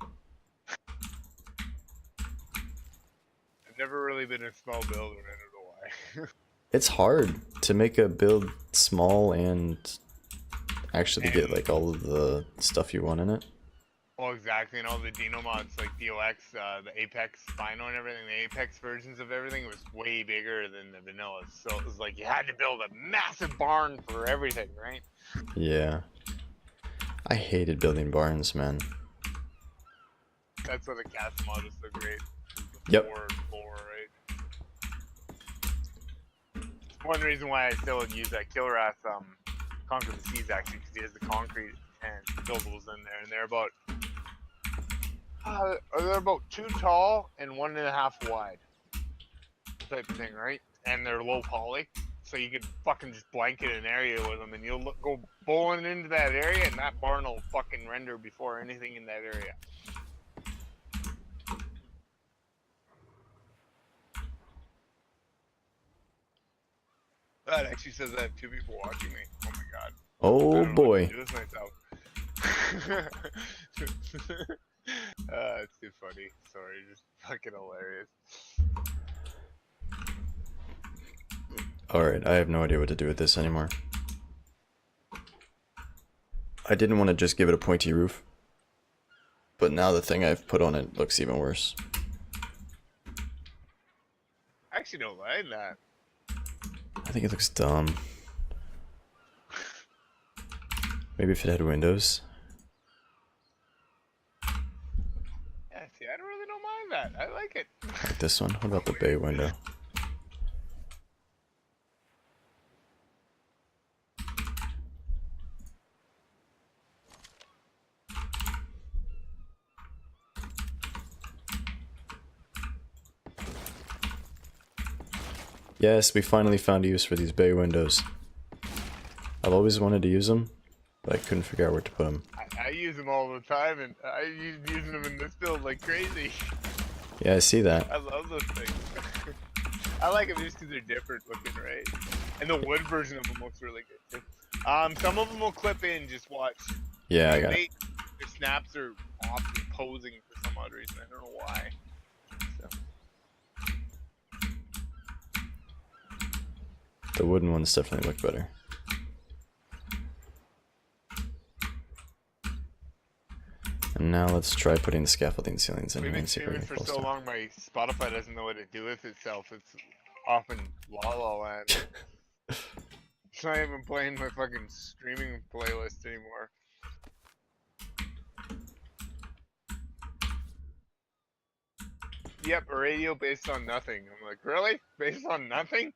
[SPEAKER 3] I've never really been a small builder. I don't know why.
[SPEAKER 1] It's hard to make a build small and actually get like all of the stuff you want in it.
[SPEAKER 3] Well, exactly, and all the Dino mods like DOX, the Apex Spino and everything, the Apex versions of everything was way bigger than the vanilla. So it was like you had to build a massive barn for everything, right?
[SPEAKER 1] Yeah. I hated building barns, man.
[SPEAKER 3] That's why the cast mod is so great.
[SPEAKER 1] Yep.
[SPEAKER 3] Floor, right? One reason why I still would use that Killer Ass Conquer the Seas actually, because he has the concrete and buildables in there, and they're about 2 tall and 1.5 wide, type of thing, right? And they're low poly, so you could fucking just blanket an area with them, and you'll go bowling into that area, and that barn will fucking render before anything in that area. That actually says I have 2 people watching me. Oh my god.
[SPEAKER 1] Oh boy.
[SPEAKER 3] Do this myself. It's too funny. Sorry, just fucking hilarious.
[SPEAKER 1] Alright, I have no idea what to do with this anymore. I didn't want to just give it a pointy roof, but now the thing I've put on it looks even worse.
[SPEAKER 3] I actually don't mind that.
[SPEAKER 1] I think it looks dumb. Maybe if it had windows.
[SPEAKER 3] Yeah, see, I really don't mind that. I like it.
[SPEAKER 1] Like this one. What about the bay window? Yes, we finally found a use for these bay windows. I've always wanted to use them, but I couldn't figure out where to put them.
[SPEAKER 3] I use them all the time, and I use using them in this build like crazy.
[SPEAKER 1] Yeah, I see that.
[SPEAKER 3] I love those things. I like them just because they're different looking, right? And the wood version of them looks really good too. Some of them will clip in. Just watch.
[SPEAKER 1] Yeah, I
[SPEAKER 3] Like,
[SPEAKER 1] got it.
[SPEAKER 3] their snaps are often posing for some odd reason. I don't know why. So.
[SPEAKER 1] The wooden ones definitely look better. And now let's try putting the scaffolding ceilings in
[SPEAKER 3] We've
[SPEAKER 1] here
[SPEAKER 3] been
[SPEAKER 1] and see if we
[SPEAKER 3] streaming
[SPEAKER 1] can
[SPEAKER 3] for
[SPEAKER 1] close
[SPEAKER 3] so
[SPEAKER 1] down.
[SPEAKER 3] long, my Spotify doesn't know what to do with itself. It's often La La Land. It's not even playing my fucking streaming playlist anymore. Yep, a radio based on nothing. I'm like, really? Based on nothing?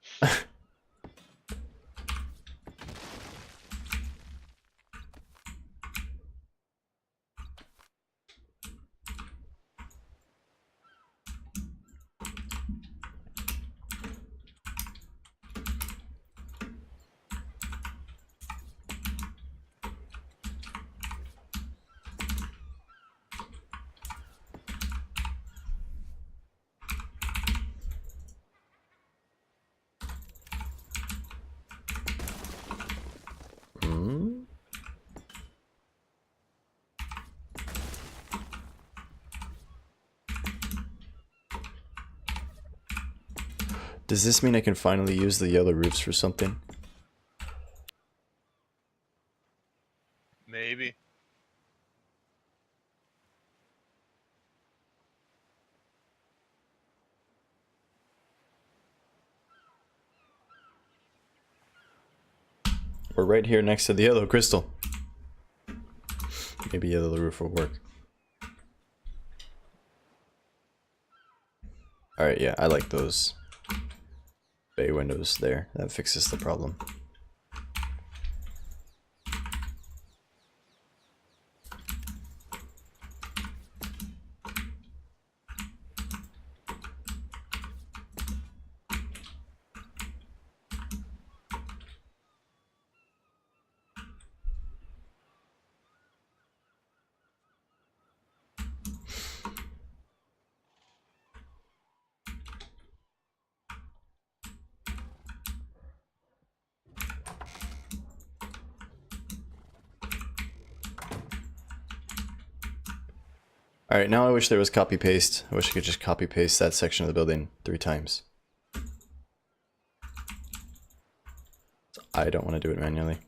[SPEAKER 1] Hmm? Does this mean I can finally use the yellow roofs for something?
[SPEAKER 3] Maybe.
[SPEAKER 1] We're right here next to the yellow crystal. Maybe yellow roof will work. Alright, yeah, I like those bay windows there. That fixes the problem. Alright, now I wish there was copy paste. I wish I could just copy paste that section of the building 3 times. So I don't want to do it manually.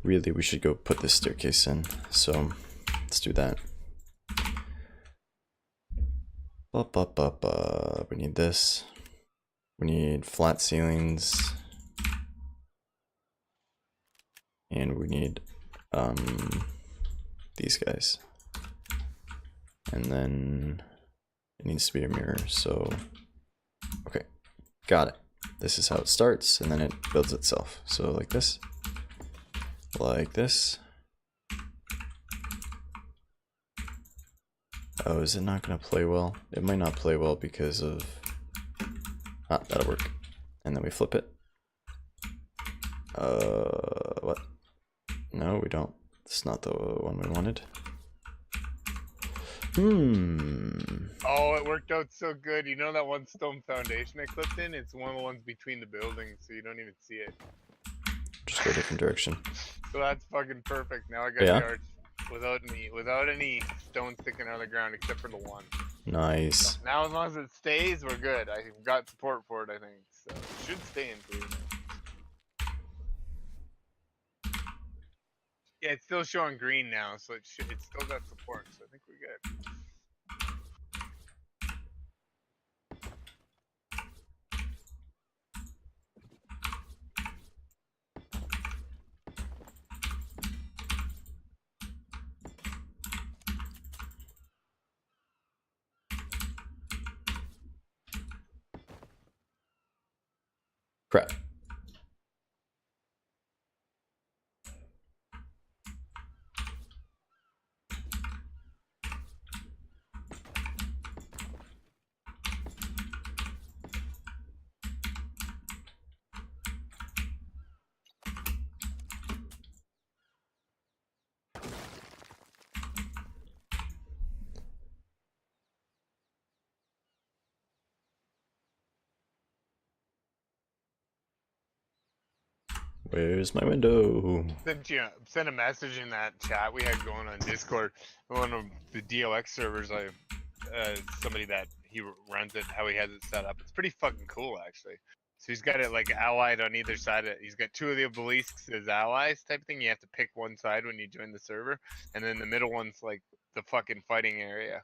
[SPEAKER 1] Really, we should go put this staircase in. So let's do that. We need this. We need flat ceilings. And we need these guys. And then it needs to be a mirror, so okay. Got it. This is how it starts, and then it builds itself. So like this. Like this. Oh, is it not going to play well? It might not play well because of... Ah, that'll work. And then we flip it. What? No, we don't. It's not the one we wanted.
[SPEAKER 3] Oh, it worked out so good. You know that one stone foundation I clipped in? It's one of the ones between the buildings, so you don't even see it.
[SPEAKER 1] Just go a different direction.
[SPEAKER 3] So that's fucking perfect. Now I got
[SPEAKER 1] Yeah?
[SPEAKER 3] the arch without any stone sticking out of the ground except for the one.
[SPEAKER 1] Nice.
[SPEAKER 3] Now as long as it stays, we're good. I've got support for it, I think. So it should stay in theory. Yeah, it's still showing green now, so it's still got support, so I think we're good.
[SPEAKER 1] Crap. Where's my window?
[SPEAKER 3] Sent a message in that chat we had going on Discord. One of the DLX servers, somebody that he runs it, how he has it set up. It's pretty fucking cool, actually. So he's got it like allied on either side. He's got 2 of the obelisks as allies type thing. You have to pick one side when you join the server, and then the middle one's like the fucking fighting area.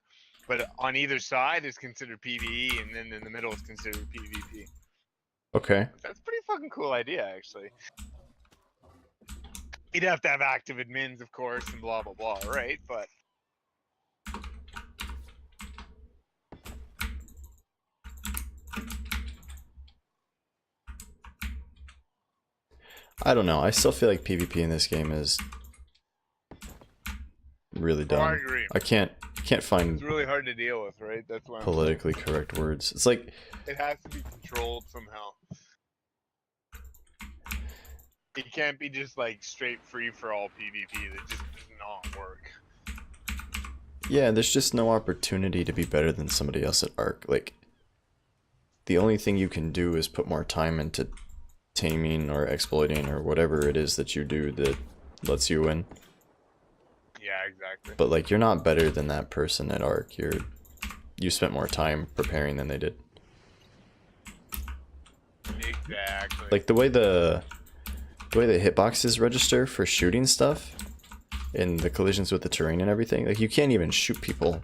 [SPEAKER 3] But on either side is considered PvE, and then in the middle is considered PvP.
[SPEAKER 1] Okay.
[SPEAKER 3] That's a pretty fucking cool idea, actually. You'd have to have active admins, of course, and blah blah blah, right? But
[SPEAKER 1] I don't know. I still feel like PvP in this game is really dumb.
[SPEAKER 3] I agree.
[SPEAKER 1] I can't find
[SPEAKER 3] It's really hard to deal with, right? That's why
[SPEAKER 1] politically correct words. It's like
[SPEAKER 3] it has to be controlled somehow. It can't be just like straight free for all PvP. That just does not work.
[SPEAKER 1] yeah, there's just no opportunity to be better than somebody else at ARK. Like the only thing you can do is put more time into taming or exploiting or whatever it is that you do that lets you win.
[SPEAKER 3] Yeah, exactly.
[SPEAKER 1] But like you're not better than that person at ARK. You spent more time preparing than they did.
[SPEAKER 3] Exactly.
[SPEAKER 1] Like the way the way the hitboxes register for shooting stuff and the collisions with the terrain and everything, like you can't even shoot people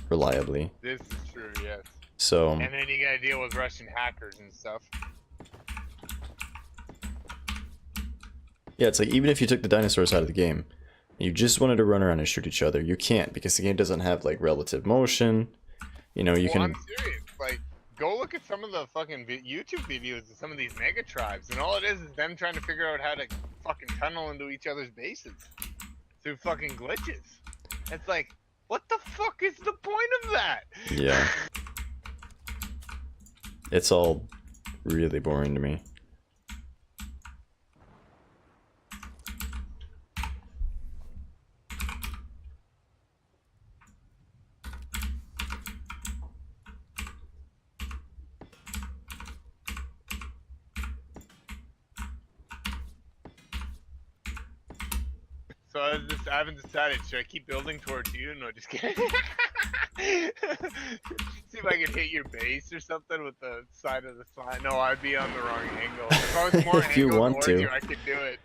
[SPEAKER 1] reliably.
[SPEAKER 3] This is true, yes.
[SPEAKER 1] So
[SPEAKER 3] And then you gotta deal with Russian hackers and stuff.
[SPEAKER 1] yeah, it's like even if you took the dinosaurs out of the game and you just wanted to run around and shoot each other, you can't because the game doesn't have like relative motion. You know, you
[SPEAKER 3] Well,
[SPEAKER 1] can.
[SPEAKER 3] I'm serious. Like, go look at some of the fucking YouTube videos of some of these mega tribes, and all it is them trying to figure out how to fucking tunnel into each other's bases through fucking glitches. It's like, what the fuck is the point of that?
[SPEAKER 1] Yeah. It's all really boring to me.
[SPEAKER 3] So I haven't decided. Should I keep building towards you? No, just kidding. See if I can hit your base or something with the side of the slide. No, I'd be on the wrong angle. If I was more
[SPEAKER 1] If you
[SPEAKER 3] angled
[SPEAKER 1] want
[SPEAKER 3] towards
[SPEAKER 1] to.
[SPEAKER 3] you, I could do it.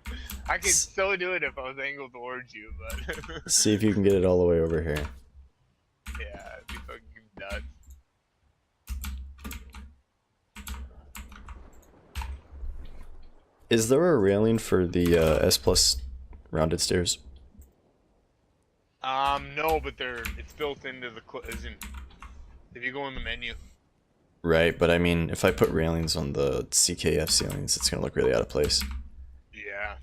[SPEAKER 3] I could so do it if I was angled towards you, but
[SPEAKER 1] See if you can get it all the way over here.
[SPEAKER 3] yeah, it'd be fucking nuts.
[SPEAKER 1] Is there a railing for the S plus rounded stairs?
[SPEAKER 3] No, but it's built into the collision. If you go in the menu.
[SPEAKER 1] Right, but I mean, if I put railings on the CKF ceilings, it's gonna look really out of place.
[SPEAKER 3] Yeah.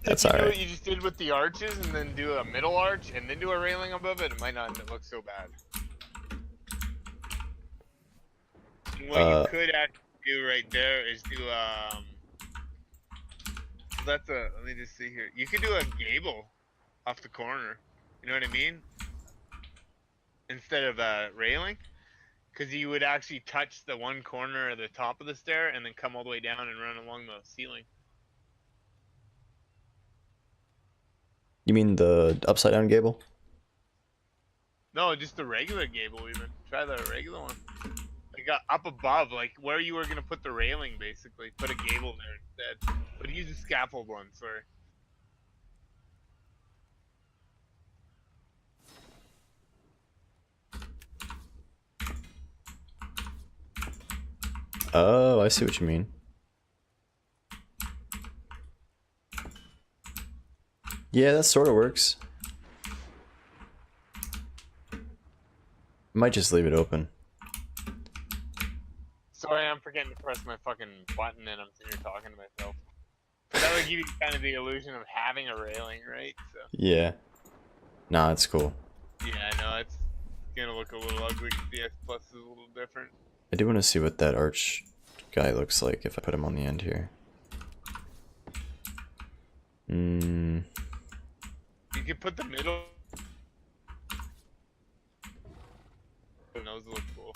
[SPEAKER 1] That's
[SPEAKER 3] if you do
[SPEAKER 1] alright.
[SPEAKER 3] what you just did with the arches and then do a middle arch and then do a railing above it, it might not look so bad. What you could actually do right there is do let me just see here. You could do a gable off the corner. You know what I mean? Instead of a railing. Because you would actually touch the one corner of the top of the stair and then come all the way down and run along the ceiling.
[SPEAKER 1] You mean the upside down gable?
[SPEAKER 3] No, just the regular gable even. Try the regular one. Like up above, like where you were gonna put the railing basically. Put a gable there instead. But use a scaffold one, sorry.
[SPEAKER 1] Oh, I see what you mean. Yeah, that sort of works. Might just leave it open.
[SPEAKER 3] Sorry, I'm forgetting to press my fucking button and I'm sitting here talking to myself. But that would give you kind of the illusion of having a railing, right? So.
[SPEAKER 1] Yeah. Nah, it's cool.
[SPEAKER 3] Yeah, I know, it's gonna look a little ugly because the S Plus is a little different.
[SPEAKER 1] I do want to see what that arch guy looks like if I put him on the end here.
[SPEAKER 3] You could put the middle. Those look cool.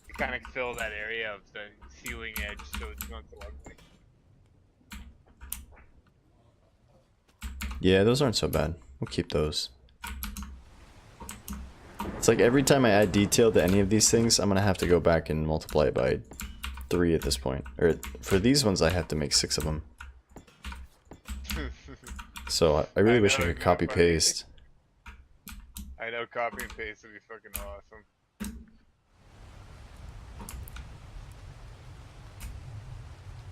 [SPEAKER 3] You kind of fill that area of the ceiling edge so it's not so ugly.
[SPEAKER 1] Yeah, those aren't so bad. We'll keep those. It's like every time I add detail to any of these things, I'm gonna have to go back and multiply it by 3 at this point. Or for these ones, I have to make 6 of them. So I really wish I could copy paste.
[SPEAKER 3] I know, copy and paste would be fucking awesome.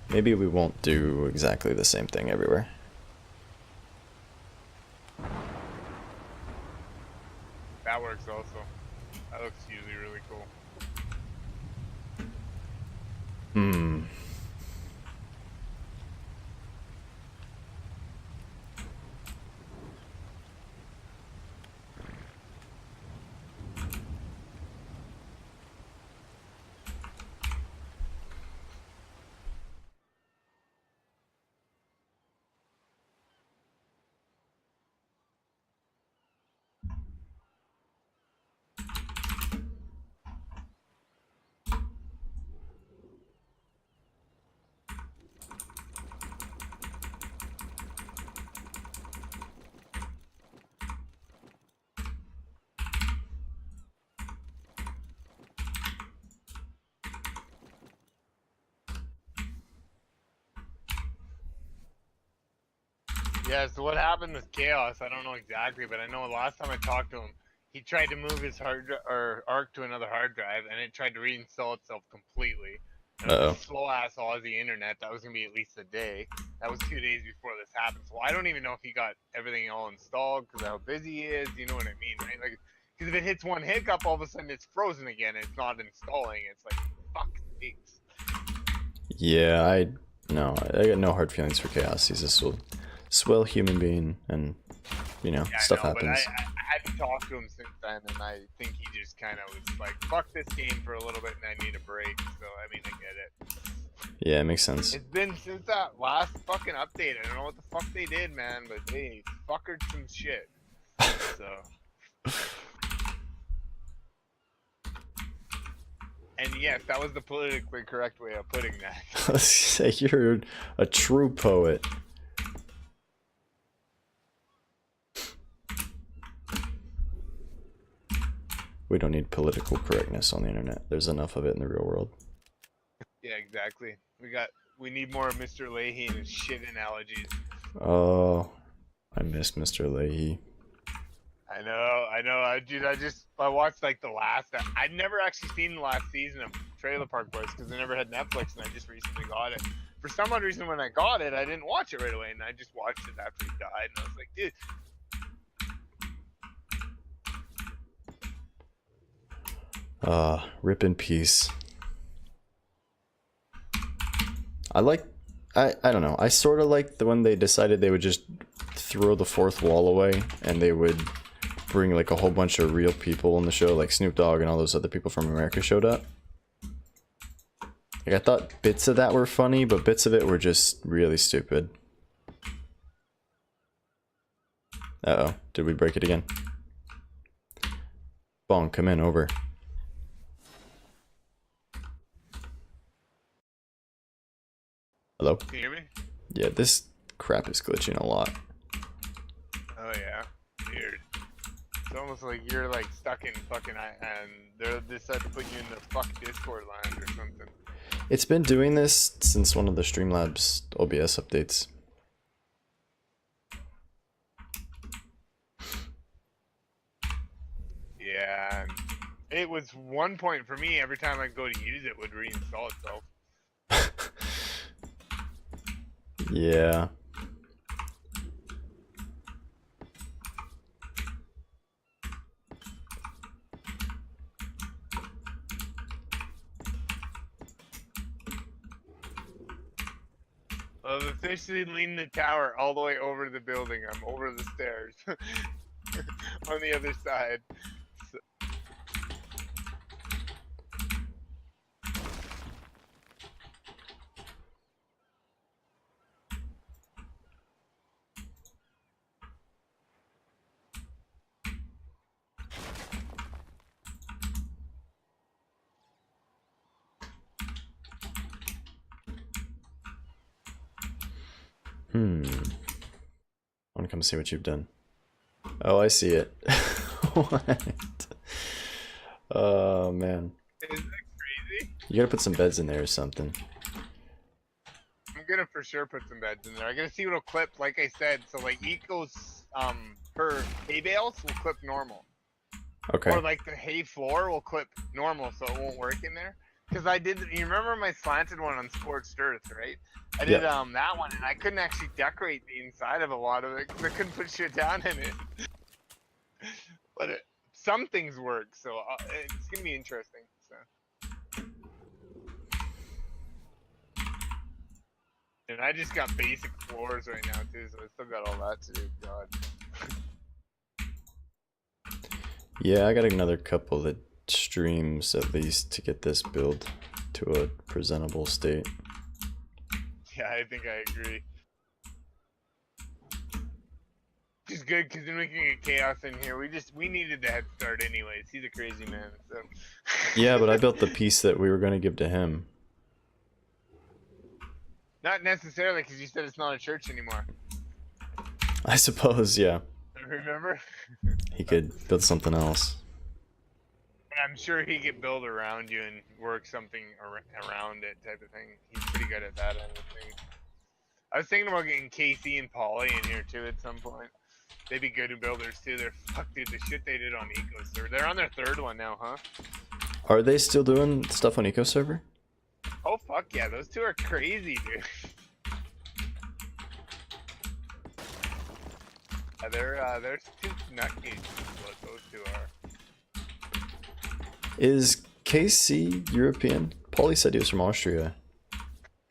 [SPEAKER 1] Maybe we won't do exactly the same thing everywhere.
[SPEAKER 3] That works also. That looks usually really cool.
[SPEAKER 1] Hmm.
[SPEAKER 3] Yeah, so what happened with Chaos, I don't know exactly, but I know last time I talked to him, he tried to move his or ARK to another hard drive, and it tried to reinstall itself completely. And on
[SPEAKER 1] Uh-oh.
[SPEAKER 3] the slow-ass Aussie internet, that was going to be at least a day. That was 2 days before this happened. So I don't even know if he got everything all installed because of how busy he is. You know what I mean, right? Like, because if it hits one hiccup, all of a sudden it's frozen again. And it's not installing. It's like, fuck sakes.
[SPEAKER 1] Yeah, I got no hard feelings for Chaos. He's a swell human being, and you know,
[SPEAKER 3] Yeah,
[SPEAKER 1] stuff
[SPEAKER 3] I know, but
[SPEAKER 1] happens.
[SPEAKER 3] I haven't talked to him since then, and I think he just kind of was like, fuck this game for a little bit, and I need a break. So, I mean, I get it.
[SPEAKER 1] Yeah, it makes sense.
[SPEAKER 3] It's been since that last fucking update. I don't know what the fuck they did, man, but they fuckered some shit. So. And yes, that was the politically correct way of putting that.
[SPEAKER 1] Let's say you're a true poet. We don't need political correctness on the internet. There's enough of it in the real world.
[SPEAKER 3] Yeah, exactly. We need more of Mr. Leahy and his shit analogies.
[SPEAKER 1] Oh, I miss Mr. Leahy.
[SPEAKER 3] I know. Dude, I watched like the last. I'd never actually seen the last season of Trailer Park Boys because I never had Netflix, and I just recently got it. For some odd reason, when I got it, I didn't watch it right away, and I just watched it after he died, and I was like, dude.
[SPEAKER 1] Rip in peace. I don't know. I sort of like the when they decided they would just throw the fourth wall away and they would bring like a whole bunch of real people on the show, like Snoop Dogg and all those other people from America showed up. Like I thought bits of that were funny, but bits of it were just really stupid. Uh-oh, did we break it again? Bong, come in, over. Hello?
[SPEAKER 3] Can you hear me?
[SPEAKER 1] Yeah, this crap is glitching a lot.
[SPEAKER 3] Oh yeah, weird. It's almost like you're like stuck in fucking and they decided to put you in the fuck Discord land or something.
[SPEAKER 1] It's been doing this since one of the Streamlabs OBS updates.
[SPEAKER 3] Yeah, and it was one point for me. Every time I go to use it, it would reinstall itself.
[SPEAKER 1] Yeah.
[SPEAKER 3] I've officially leaned the tower all the way over to the building. I'm over the stairs on the other side. So.
[SPEAKER 1] I want to come see what you've done. Oh, I see it. What? Oh, man.
[SPEAKER 3] Isn't that crazy?
[SPEAKER 1] You gotta put some beds in there or something.
[SPEAKER 3] I'm gonna for sure put some beds in there. I gotta see what'll clip, like I said. So like Eco's per hay bales will clip normal.
[SPEAKER 1] Okay.
[SPEAKER 3] Or like the hay floor will clip normal, so it won't work in there. Because I did, you remember my slanted one on Scorched Earth, right? I did that one, and I couldn't actually decorate the inside of a lot of it because I couldn't put shit down in it. But some things work, so it's gonna be interesting. So. And I just got basic floors right now too, so I still got all that to do. God.
[SPEAKER 1] Yeah, I got another couple of streams at least to get this build to a presentable state.
[SPEAKER 3] Yeah, I think I agree. Which is good because then we can get Chaos in here. We needed the head start anyways. He's a crazy man. So.
[SPEAKER 1] Yeah, but I built the piece that we were going to give to him.
[SPEAKER 3] Not necessarily because you said it's not a church anymore.
[SPEAKER 1] I suppose, yeah.
[SPEAKER 3] Remember?
[SPEAKER 1] He could build something else.
[SPEAKER 3] I'm sure he could build around you and work something around it type of thing. He's pretty good at that, I would think. I was thinking about getting Casey and Polly in here too at some point. They'd be good builders too. They're fuck, dude. The shit they did on Eco Server. They're on their 3rd one now, huh?
[SPEAKER 1] Are they still doing stuff on Eco Server?
[SPEAKER 3] Oh fuck yeah, those two are crazy, dude. They're two nutcases. Is what those two are.
[SPEAKER 1] Is KC European? Paulie said he was from Austria.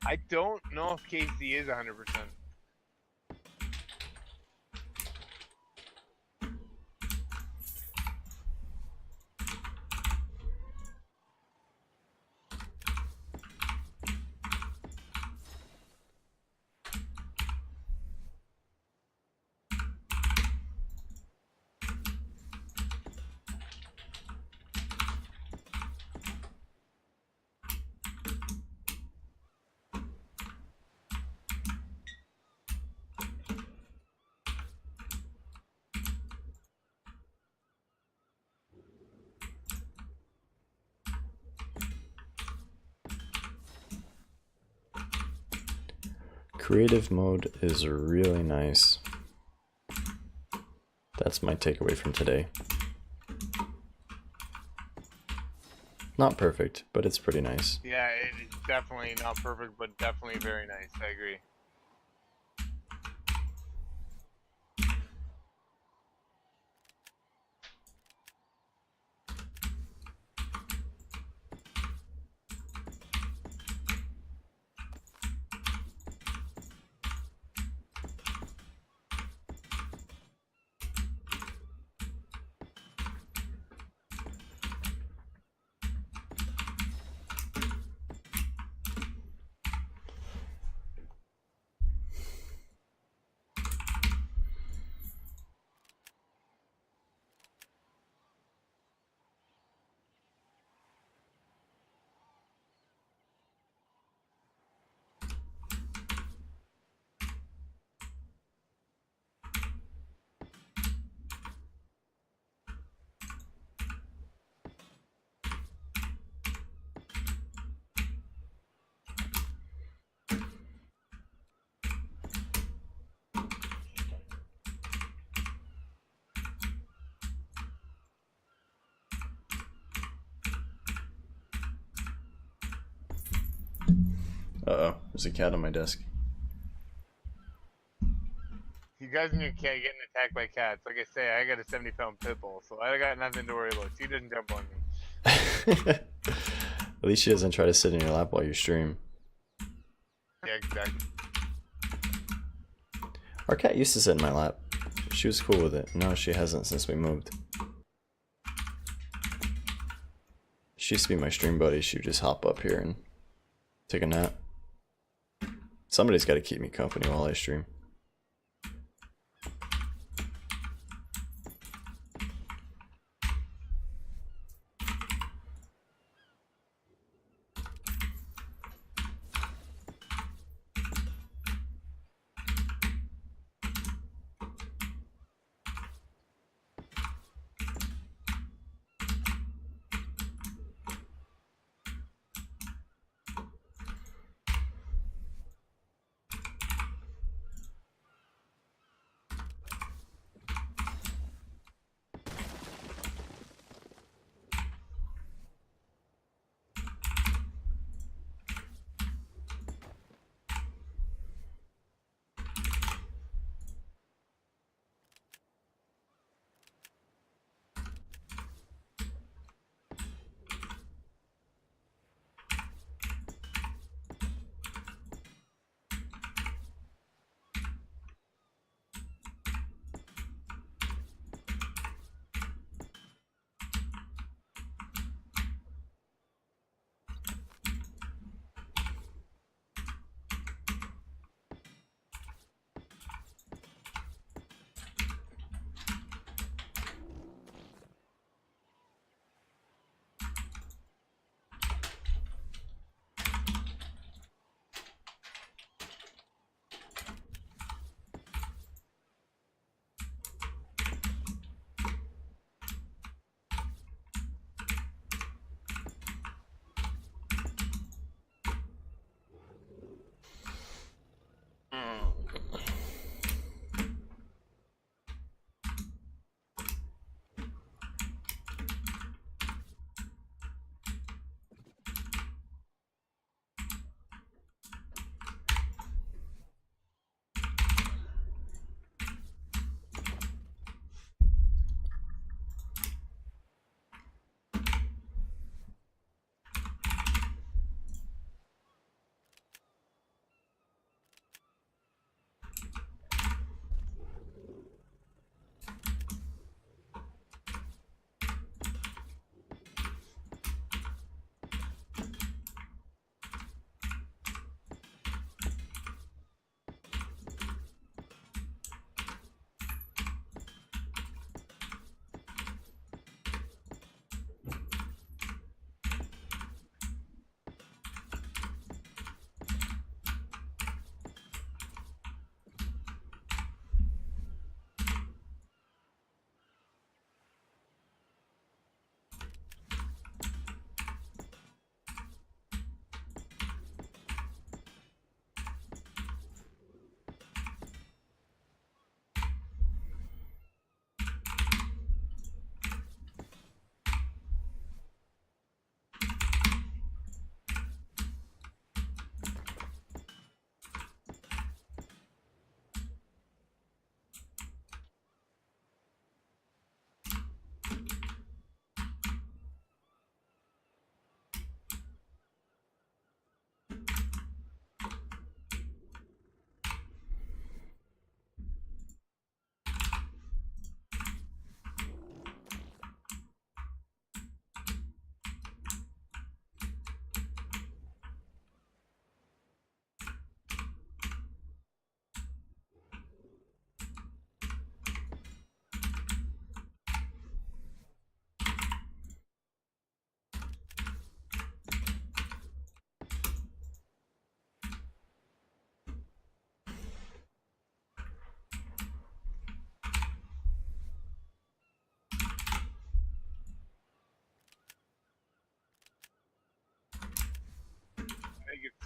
[SPEAKER 3] I don't know if Casey is 100%.
[SPEAKER 1] Creative mode is really nice. That's my takeaway from today. Not perfect, but it's pretty nice.
[SPEAKER 3] Yeah, it's definitely not perfect, but definitely very nice. I agree.
[SPEAKER 1] Uh-oh, there's a cat on my desk.
[SPEAKER 3] You guys and your cat getting attacked by cats. Like I say, I got a 70-pound pit bull, so I got nothing to worry about. She doesn't jump on me.
[SPEAKER 1] At least she doesn't try to sit in your lap while you stream.
[SPEAKER 3] Yeah, exactly.
[SPEAKER 1] Our cat used to sit in my lap. She was cool with it. No, she hasn't since we moved. She used to be my stream buddy. She would just hop up here and take a nap. Somebody's got to keep me company while I stream.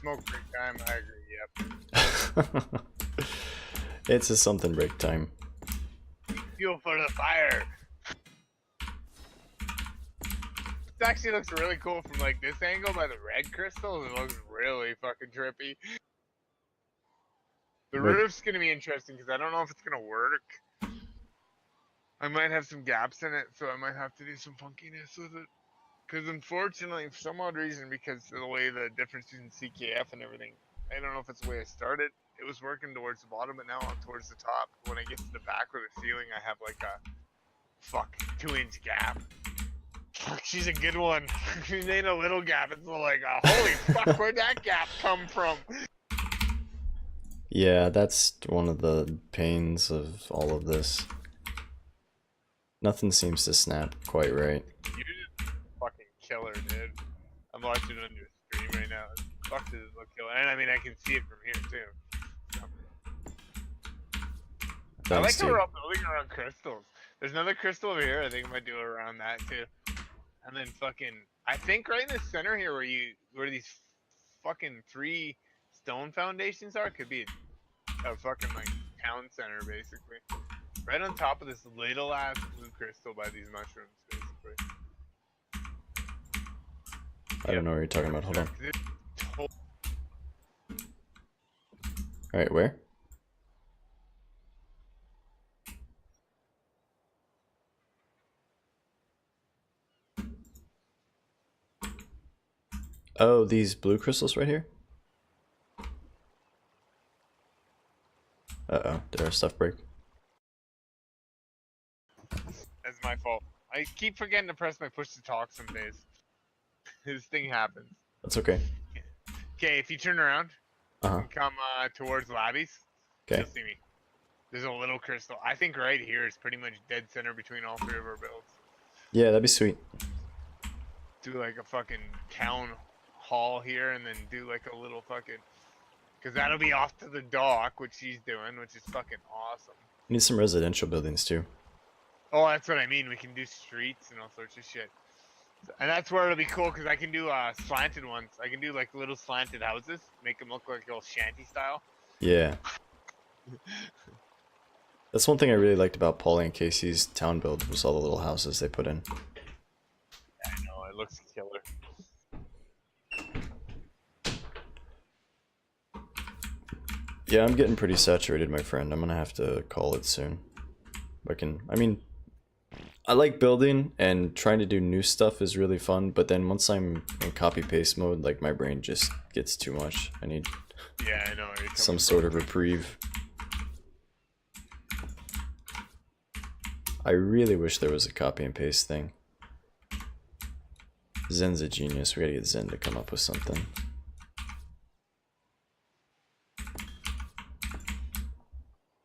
[SPEAKER 3] Smoke break time. I agree. Yep.
[SPEAKER 1] It's a something break time.
[SPEAKER 3] Fuel for the fire. This actually looks really cool from like this angle by the red crystals. It looks really fucking trippy. The
[SPEAKER 1] But
[SPEAKER 3] roof's gonna be interesting because I don't know if it's gonna work. I might have some gaps in it, so I might have to do some funkiness with it. Because unfortunately, for some odd reason, because of the way the difference between CKF and everything, I don't know if it's the way I started. It was working towards the bottom, but now I'm towards the top. When I get to the back of the ceiling, I have like a 2-inch gap. Fuck, she's a good one. She made a little gap. It's like, holy fuck, where'd that gap come from?
[SPEAKER 1] yeah, that's one of the pains of all of this. Nothing seems to snap quite right.
[SPEAKER 3] You're just fucking killer, dude. I'm watching it on your stream right now. Fuck, does it look killer? And I mean, I can see it from here too. So. I like
[SPEAKER 1] Thanks,
[SPEAKER 3] how
[SPEAKER 1] dude.
[SPEAKER 3] we're all building around crystals. There's another crystal over here. I think I might do it around that too. And then fucking, I think right in the center here where these fucking 3 stone foundations are, could be a fucking like town center basically. Right on top of this little ass blue crystal by these mushrooms basically.
[SPEAKER 1] I don't know what you're talking about. Hold on.
[SPEAKER 3] on.
[SPEAKER 1] Alright, where? Oh, these blue crystals right here? Uh-oh, did our stuff break?
[SPEAKER 3] That's my fault. I keep forgetting to press my push to talk some days. This thing happens.
[SPEAKER 1] That's okay.
[SPEAKER 3] Okay, if you turn around
[SPEAKER 1] Uh-huh.
[SPEAKER 3] and come towards lobbies,
[SPEAKER 1] Okay.
[SPEAKER 3] you'll see me. There's a little crystal. I think right here is pretty much dead center between all 3 of our builds.
[SPEAKER 1] Yeah, that'd be sweet.
[SPEAKER 3] Do like a fucking town hall here and then do like a little fucking... Because that'll be off to the dock, which she's doing, which is fucking awesome.
[SPEAKER 1] We need some residential buildings too.
[SPEAKER 3] Oh, that's what I mean. We can do streets and all sorts of shit. And that's where it'll be cool because I can do slanted ones. I can do like little slanted houses, make them look like a little shanty style.
[SPEAKER 1] Yeah. That's one thing I really liked about Paulie and Casey's town build was all the little houses they put in.
[SPEAKER 3] I know, it looks killer.
[SPEAKER 1] Yeah, I'm getting pretty saturated, my friend. I'm gonna have to call it soon. I mean, I like building and trying to do new stuff is really fun, but then once I'm in copy-paste mode, like my brain just gets too much. I need
[SPEAKER 3] Yeah, I know.
[SPEAKER 1] some sort of reprieve. I really wish there was a copy and paste thing. Zen's a genius. We gotta get Zen to come up with something.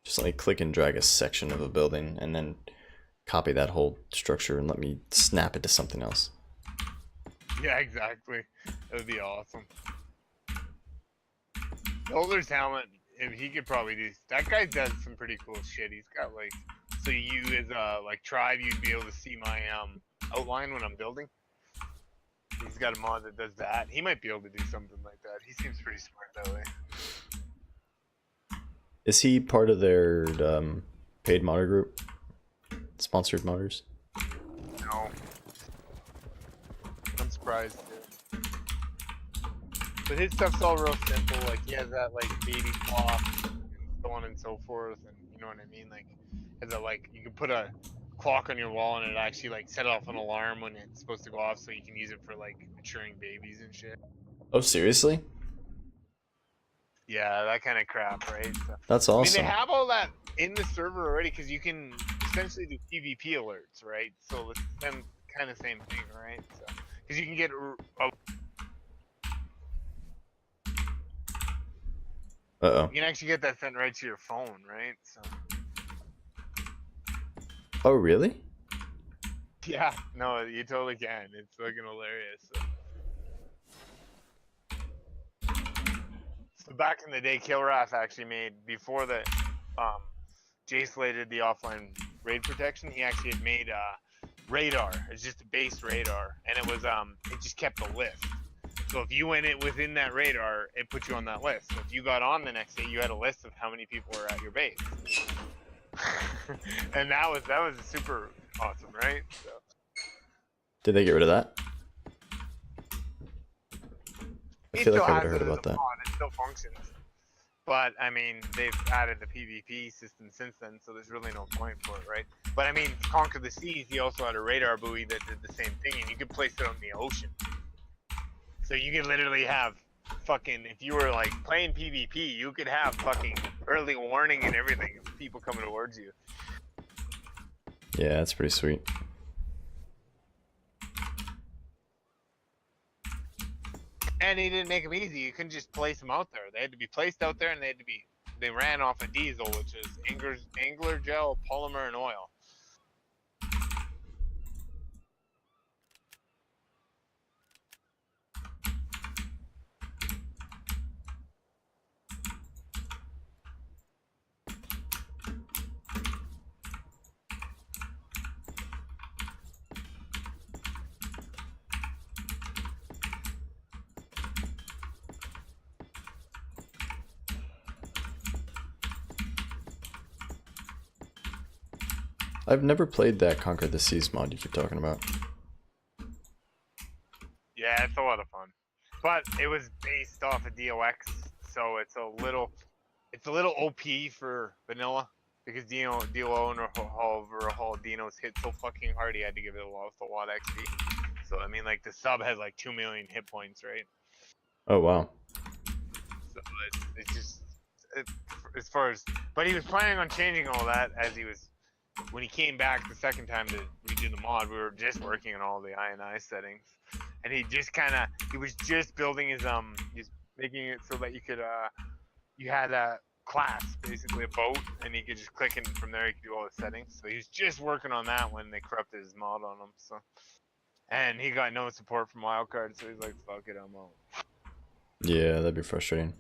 [SPEAKER 1] Just like click and drag a section of a building and then copy that whole structure and let me snap it to something else.
[SPEAKER 3] Yeah, exactly. That would be awesome. Boulder's helmet, if he could probably do... That guy does some pretty cool shit. He's got like... So you as a like tribe, you'd be able to see my outline when I'm building. He's got a mod that does that. He might be able to do something like that. He seems pretty smart that way.
[SPEAKER 1] Is he part of their paid modder group? Sponsored modders?
[SPEAKER 3] No. I'm surprised, dude. But his stuff's all real simple. Like, he has that, like, baby clock and so on and so forth. And you know what I mean? Like, has a, like, you can put a clock on your wall and it actually, like, set off an alarm when it's supposed to go off so you can use it for, like, maturing babies and shit.
[SPEAKER 1] Oh, seriously?
[SPEAKER 3] Yeah, that kind of crap, right? So,
[SPEAKER 1] That's
[SPEAKER 3] I mean,
[SPEAKER 1] awesome.
[SPEAKER 3] they have all that in the server already because you can essentially do PvP alerts, right? So it's them kind of same thing, right? So because you can get
[SPEAKER 1] Uh-oh.
[SPEAKER 3] you can actually get that sent right to your phone, right? So
[SPEAKER 1] Oh, really?
[SPEAKER 3] yeah, no, you totally can. It's fucking hilarious. So back in the day, Kilrath actually made before the Jace did the offline raid protection. He actually had made radar. It's just a base radar, and it was it just kept the list. So if you went it within that radar, it put you on that list. So if you got on the next day, you had a list of how many people were at your base. And that was super awesome, right? So.
[SPEAKER 1] Did they get rid of that? I
[SPEAKER 3] It
[SPEAKER 1] feel
[SPEAKER 3] still
[SPEAKER 1] like I would
[SPEAKER 3] has
[SPEAKER 1] have
[SPEAKER 3] it
[SPEAKER 1] heard
[SPEAKER 3] as a
[SPEAKER 1] about that.
[SPEAKER 3] mod. It still functions. But I mean, they've added the PvP system since then, so there's really no point for it, right? But I mean, Conquer the Seas, he also had a radar buoy that did the same thing, and you could place it on the ocean. So you could literally have fucking, if you were like playing PvP, you could have fucking early warning and everything of people coming towards you.
[SPEAKER 1] Yeah, that's pretty sweet.
[SPEAKER 3] And he didn't make them easy. You couldn't just place them out there. They had to be placed out there, and they ran off of diesel, which is angler gel, polymer, and oil.
[SPEAKER 1] I've never played that Conquer the Seas mod you keep talking about.
[SPEAKER 3] Yeah, it's a lot of fun. But it was based off of DOX, so it's a little OP for vanilla because DO and overhaul Dinos hit so fucking hard he had to give it a lot XP. So I mean, like the sub has like 2 million hit points, right?
[SPEAKER 1] Oh wow.
[SPEAKER 3] So it's just as far as, but he was planning on changing all that as he was when he came back the second time to redo the mod. We were just working on all the I settings, and he was just building his he's making it so that you could you had a class, basically a boat, and he could just click in from there. He could do all the settings. So he was just working on that when they corrupted his mod on him. So, and he got no support from Wildcard, so he's like, "Fuck it, I'm out."
[SPEAKER 1] Yeah, that'd be frustrating.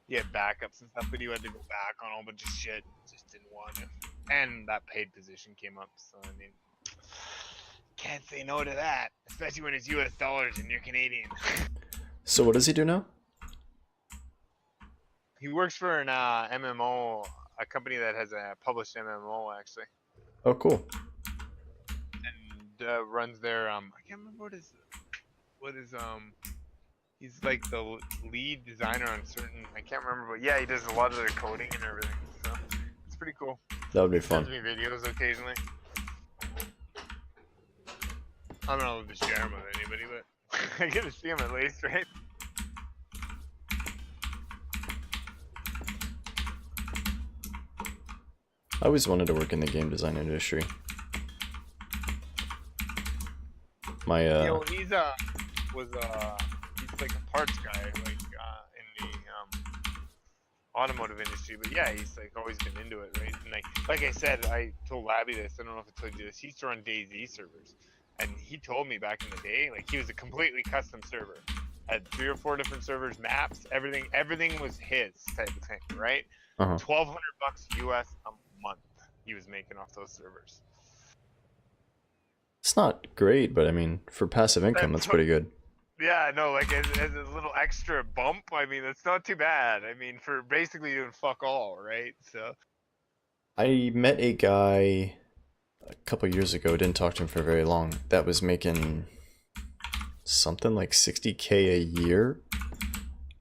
[SPEAKER 3] He had backups and stuff, but he had to go back on a whole bunch of shit. Just didn't want to. And that paid position came up, so I mean, can't say no to that, especially when it's US dollars and you're Canadian.
[SPEAKER 1] So what does he do now?
[SPEAKER 3] He works for an MMO, a company that has a published MMO actually,
[SPEAKER 1] Oh, cool.
[SPEAKER 3] and runs their I can't remember what is he's like the lead designer on certain, I can't remember, but yeah, he does a lot of their coding and everything. So it's pretty cool.
[SPEAKER 1] That would be
[SPEAKER 3] He sends
[SPEAKER 1] fun.
[SPEAKER 3] me videos occasionally. I don't know if to share them with anybody, but I get to see him at least, right?
[SPEAKER 1] I always wanted to work in the game design industry. My
[SPEAKER 3] He's like a parts guy, like in the automotive industry. But yeah, he's like always been into it, right? And like I said, I told Labby this. I don't know if I told you this. He used to run DayZ servers, and he told me back in the day, like he was a completely custom server, had 3 or 4 different servers, maps, everything was his type of thing, right? $1,200 US a month he was making off those servers.
[SPEAKER 1] It's not great, but I mean, for passive income, that's pretty good.
[SPEAKER 3] Yeah, no, like as a little extra bump, I mean, it's not too bad. I mean, for basically doing fuck all, right? So.
[SPEAKER 1] I met a guy a couple years ago, didn't talk to him for very long, that was making something like 60K a year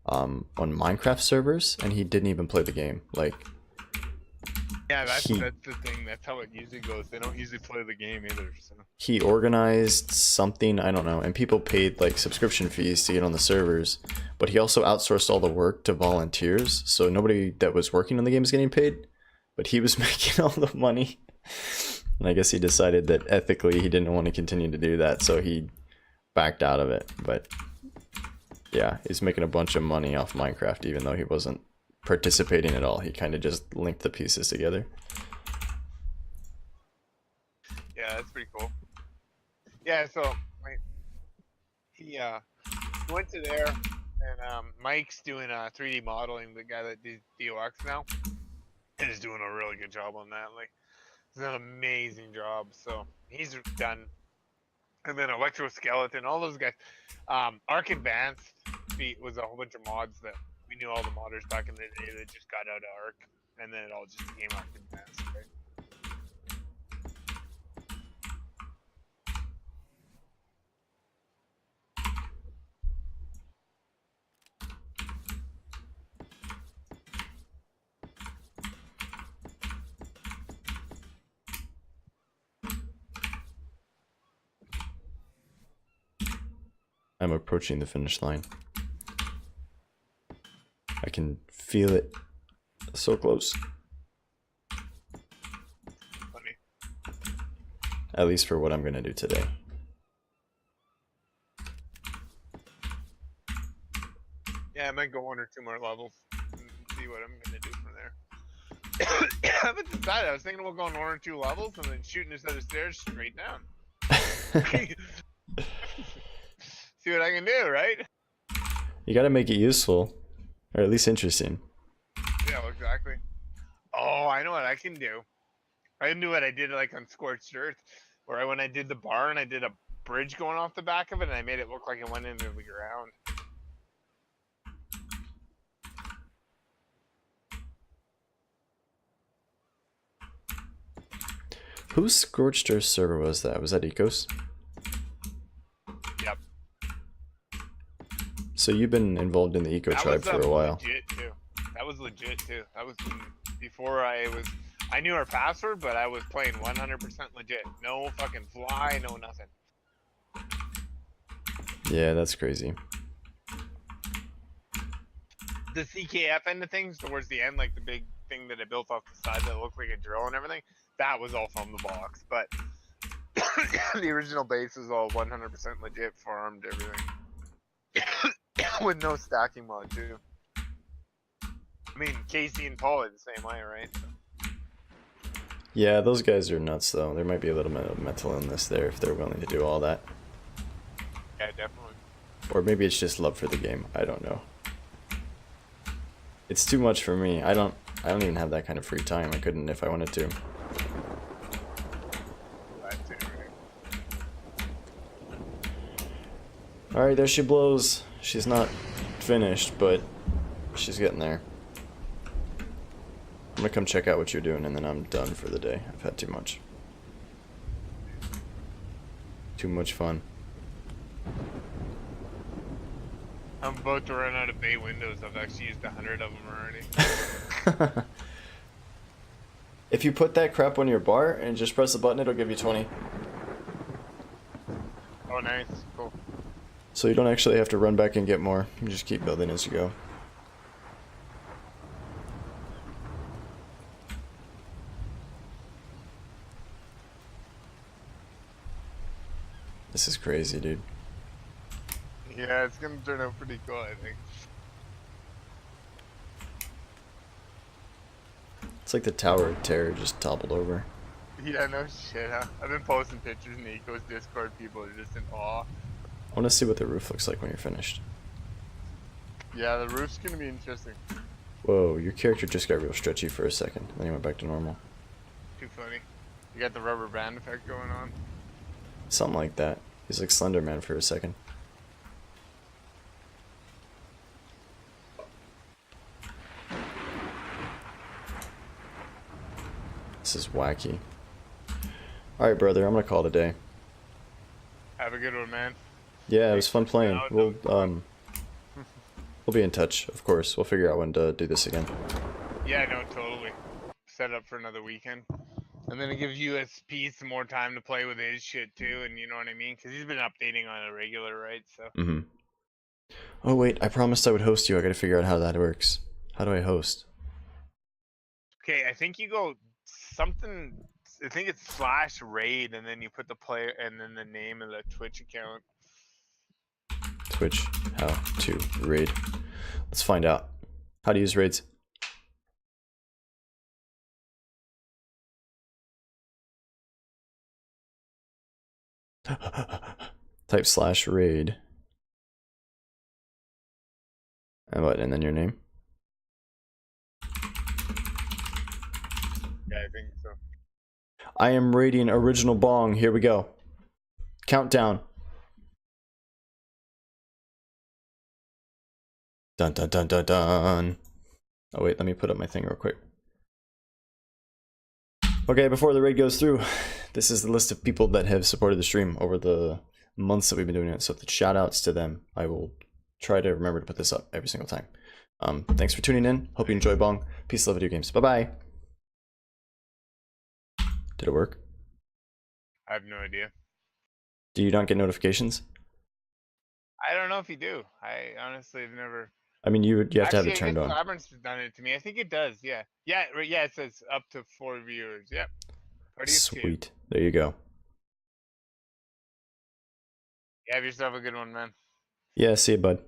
[SPEAKER 1] on Minecraft servers, and he didn't even play the game. Like,
[SPEAKER 3] yeah, that's the thing. That's how it usually goes. They don't usually play the game either. So.
[SPEAKER 1] He organized something, I don't know, and people paid like subscription fees to get on the servers, but he also outsourced all the work to volunteers, so nobody that was working on the game is getting paid, but he was making all the money. And I guess he decided that ethically he didn't want to continue to do that, so he backed out of it. But yeah, he's making a bunch of money off Minecraft, even though he wasn't participating at all. He kind of just linked the pieces together.
[SPEAKER 3] Yeah, that's pretty cool. Yeah, so he went to there, and Mike's doing 3D modeling, the guy that did DOX now, and is doing a really good job on that. Like, it's an amazing job. So he's done and then Electroskeleton, all those guys. ARK Advanced was a whole bunch of mods that we knew all the modders back in the day that just got out of ARK, and then it all just became ARK Advanced, right?
[SPEAKER 1] I'm approaching the finish line. I can feel it. So close.
[SPEAKER 3] Funny.
[SPEAKER 1] At least for what I'm gonna do today.
[SPEAKER 3] Yeah, I might go 1 or 2 more levels and see what I'm gonna do from there. I haven't decided. I was thinking about going 1 or 2 levels and then shooting a set of stairs straight down. See what I can do, right?
[SPEAKER 1] You gotta make it useful. Or at least interesting.
[SPEAKER 3] Yeah, exactly. Oh, I know what I can do. I can do what I did like on Scorched Earth, where when I did the barn, I did a bridge going off the back of it, and I made it look like it went into the ground.
[SPEAKER 1] Whose Scorched Earth server was that? Was that Ecos?
[SPEAKER 3] Yep.
[SPEAKER 1] So you've been involved in the Eco tribe for a while.
[SPEAKER 3] Legit too. That was legit too. That was before I knew our password, but I was playing 100% legit. No fucking fly, no nothing.
[SPEAKER 1] Yeah, that's crazy.
[SPEAKER 3] The CKF end of things towards the end, like the big thing that I built off the side that looked like a drill and everything, that was all from the box. But the original base was all 100% legit, farmed, everything. With no stacking mod too. I mean, Casey and Paul are the same way, right? So.
[SPEAKER 1] Yeah, those guys are nuts though. There might be a little bit of mental illness there if they're willing to do all that.
[SPEAKER 3] Yeah, definitely.
[SPEAKER 1] Or maybe it's just love for the game. I don't know. It's too much for me. I don't even have that kind of free time. I couldn't if I wanted to. Alright, there she blows. She's not finished, but she's getting there. I'm gonna come check out what you're doing and then I'm done for the day. I've had too much. Too much fun.
[SPEAKER 3] I'm about to run out of bay windows. I've actually used 100 of them already.
[SPEAKER 1] If you put that crap on your bar and just press the button, it'll give you 20.
[SPEAKER 3] Oh, nice. Cool.
[SPEAKER 1] So you don't actually have to run back and get more. You just keep building as you go. This is crazy, dude.
[SPEAKER 3] Yeah, it's gonna turn out pretty cool, I think.
[SPEAKER 1] It's like the Tower of Terror just toppled over.
[SPEAKER 3] Yeah, no shit, huh? I've been posting pictures in the Ecos Discord. People are just in awe.
[SPEAKER 1] I want to see what the roof looks like when you're finished.
[SPEAKER 3] Yeah, the roof's gonna be interesting.
[SPEAKER 1] Whoa, your character just got real stretchy for a second, then he went back to normal.
[SPEAKER 3] Too funny. You got the rubber band effect going on.
[SPEAKER 1] Something like that. He's like Slender Man for a second. This is wacky. Alright, brother, I'm gonna call it a day.
[SPEAKER 3] Have a good one, man.
[SPEAKER 1] Yeah, it was fun playing. We'll be in touch, of course. We'll figure out when to do this again.
[SPEAKER 3] Yeah, no, totally. Set up for another weekend. And then it gives USP some more time to play with his shit too, and you know what I mean? Because he's been updating on a regular, right? So.
[SPEAKER 1] Mm-hmm. Oh wait, I promised I would host you. I gotta figure out how that works. How do I host?
[SPEAKER 3] Okay, I think you go something. I think it's /raid, and then you put the player and then the name of the Twitch account.
[SPEAKER 1] Twitch, how to raid. Let's find out. How to use raids. Type /raid. And what? And then your name?
[SPEAKER 3] Yeah, I think so.
[SPEAKER 1] I am raiding Original Bong. Here we go. Countdown. Dun dun dun dun dun. Oh wait, let me put up my thing real quick. Okay, before the raid goes through, this is the list of people that have supported the stream over the months that we've been doing it. So the shout outs to them. I will try to remember to put this up every single time. Thanks for tuning in. Hope you enjoy Bong. Peace, love, video games. Bye bye. Did it work?
[SPEAKER 3] I have no idea.
[SPEAKER 1] Do you not get notifications?
[SPEAKER 3] I don't know if you do. I honestly have never.
[SPEAKER 1] I mean, you have to have
[SPEAKER 3] Actually,
[SPEAKER 1] it
[SPEAKER 3] I
[SPEAKER 1] turned
[SPEAKER 3] guess
[SPEAKER 1] on.
[SPEAKER 3] Labyrinth's done it to me. I think it does. Yeah. Yeah. Yeah. It says up to 4 viewers. Yep. Party of 2.
[SPEAKER 1] Sweet. There you go.
[SPEAKER 3] You have yourself a good one, man.
[SPEAKER 1] Yeah, see you, bud.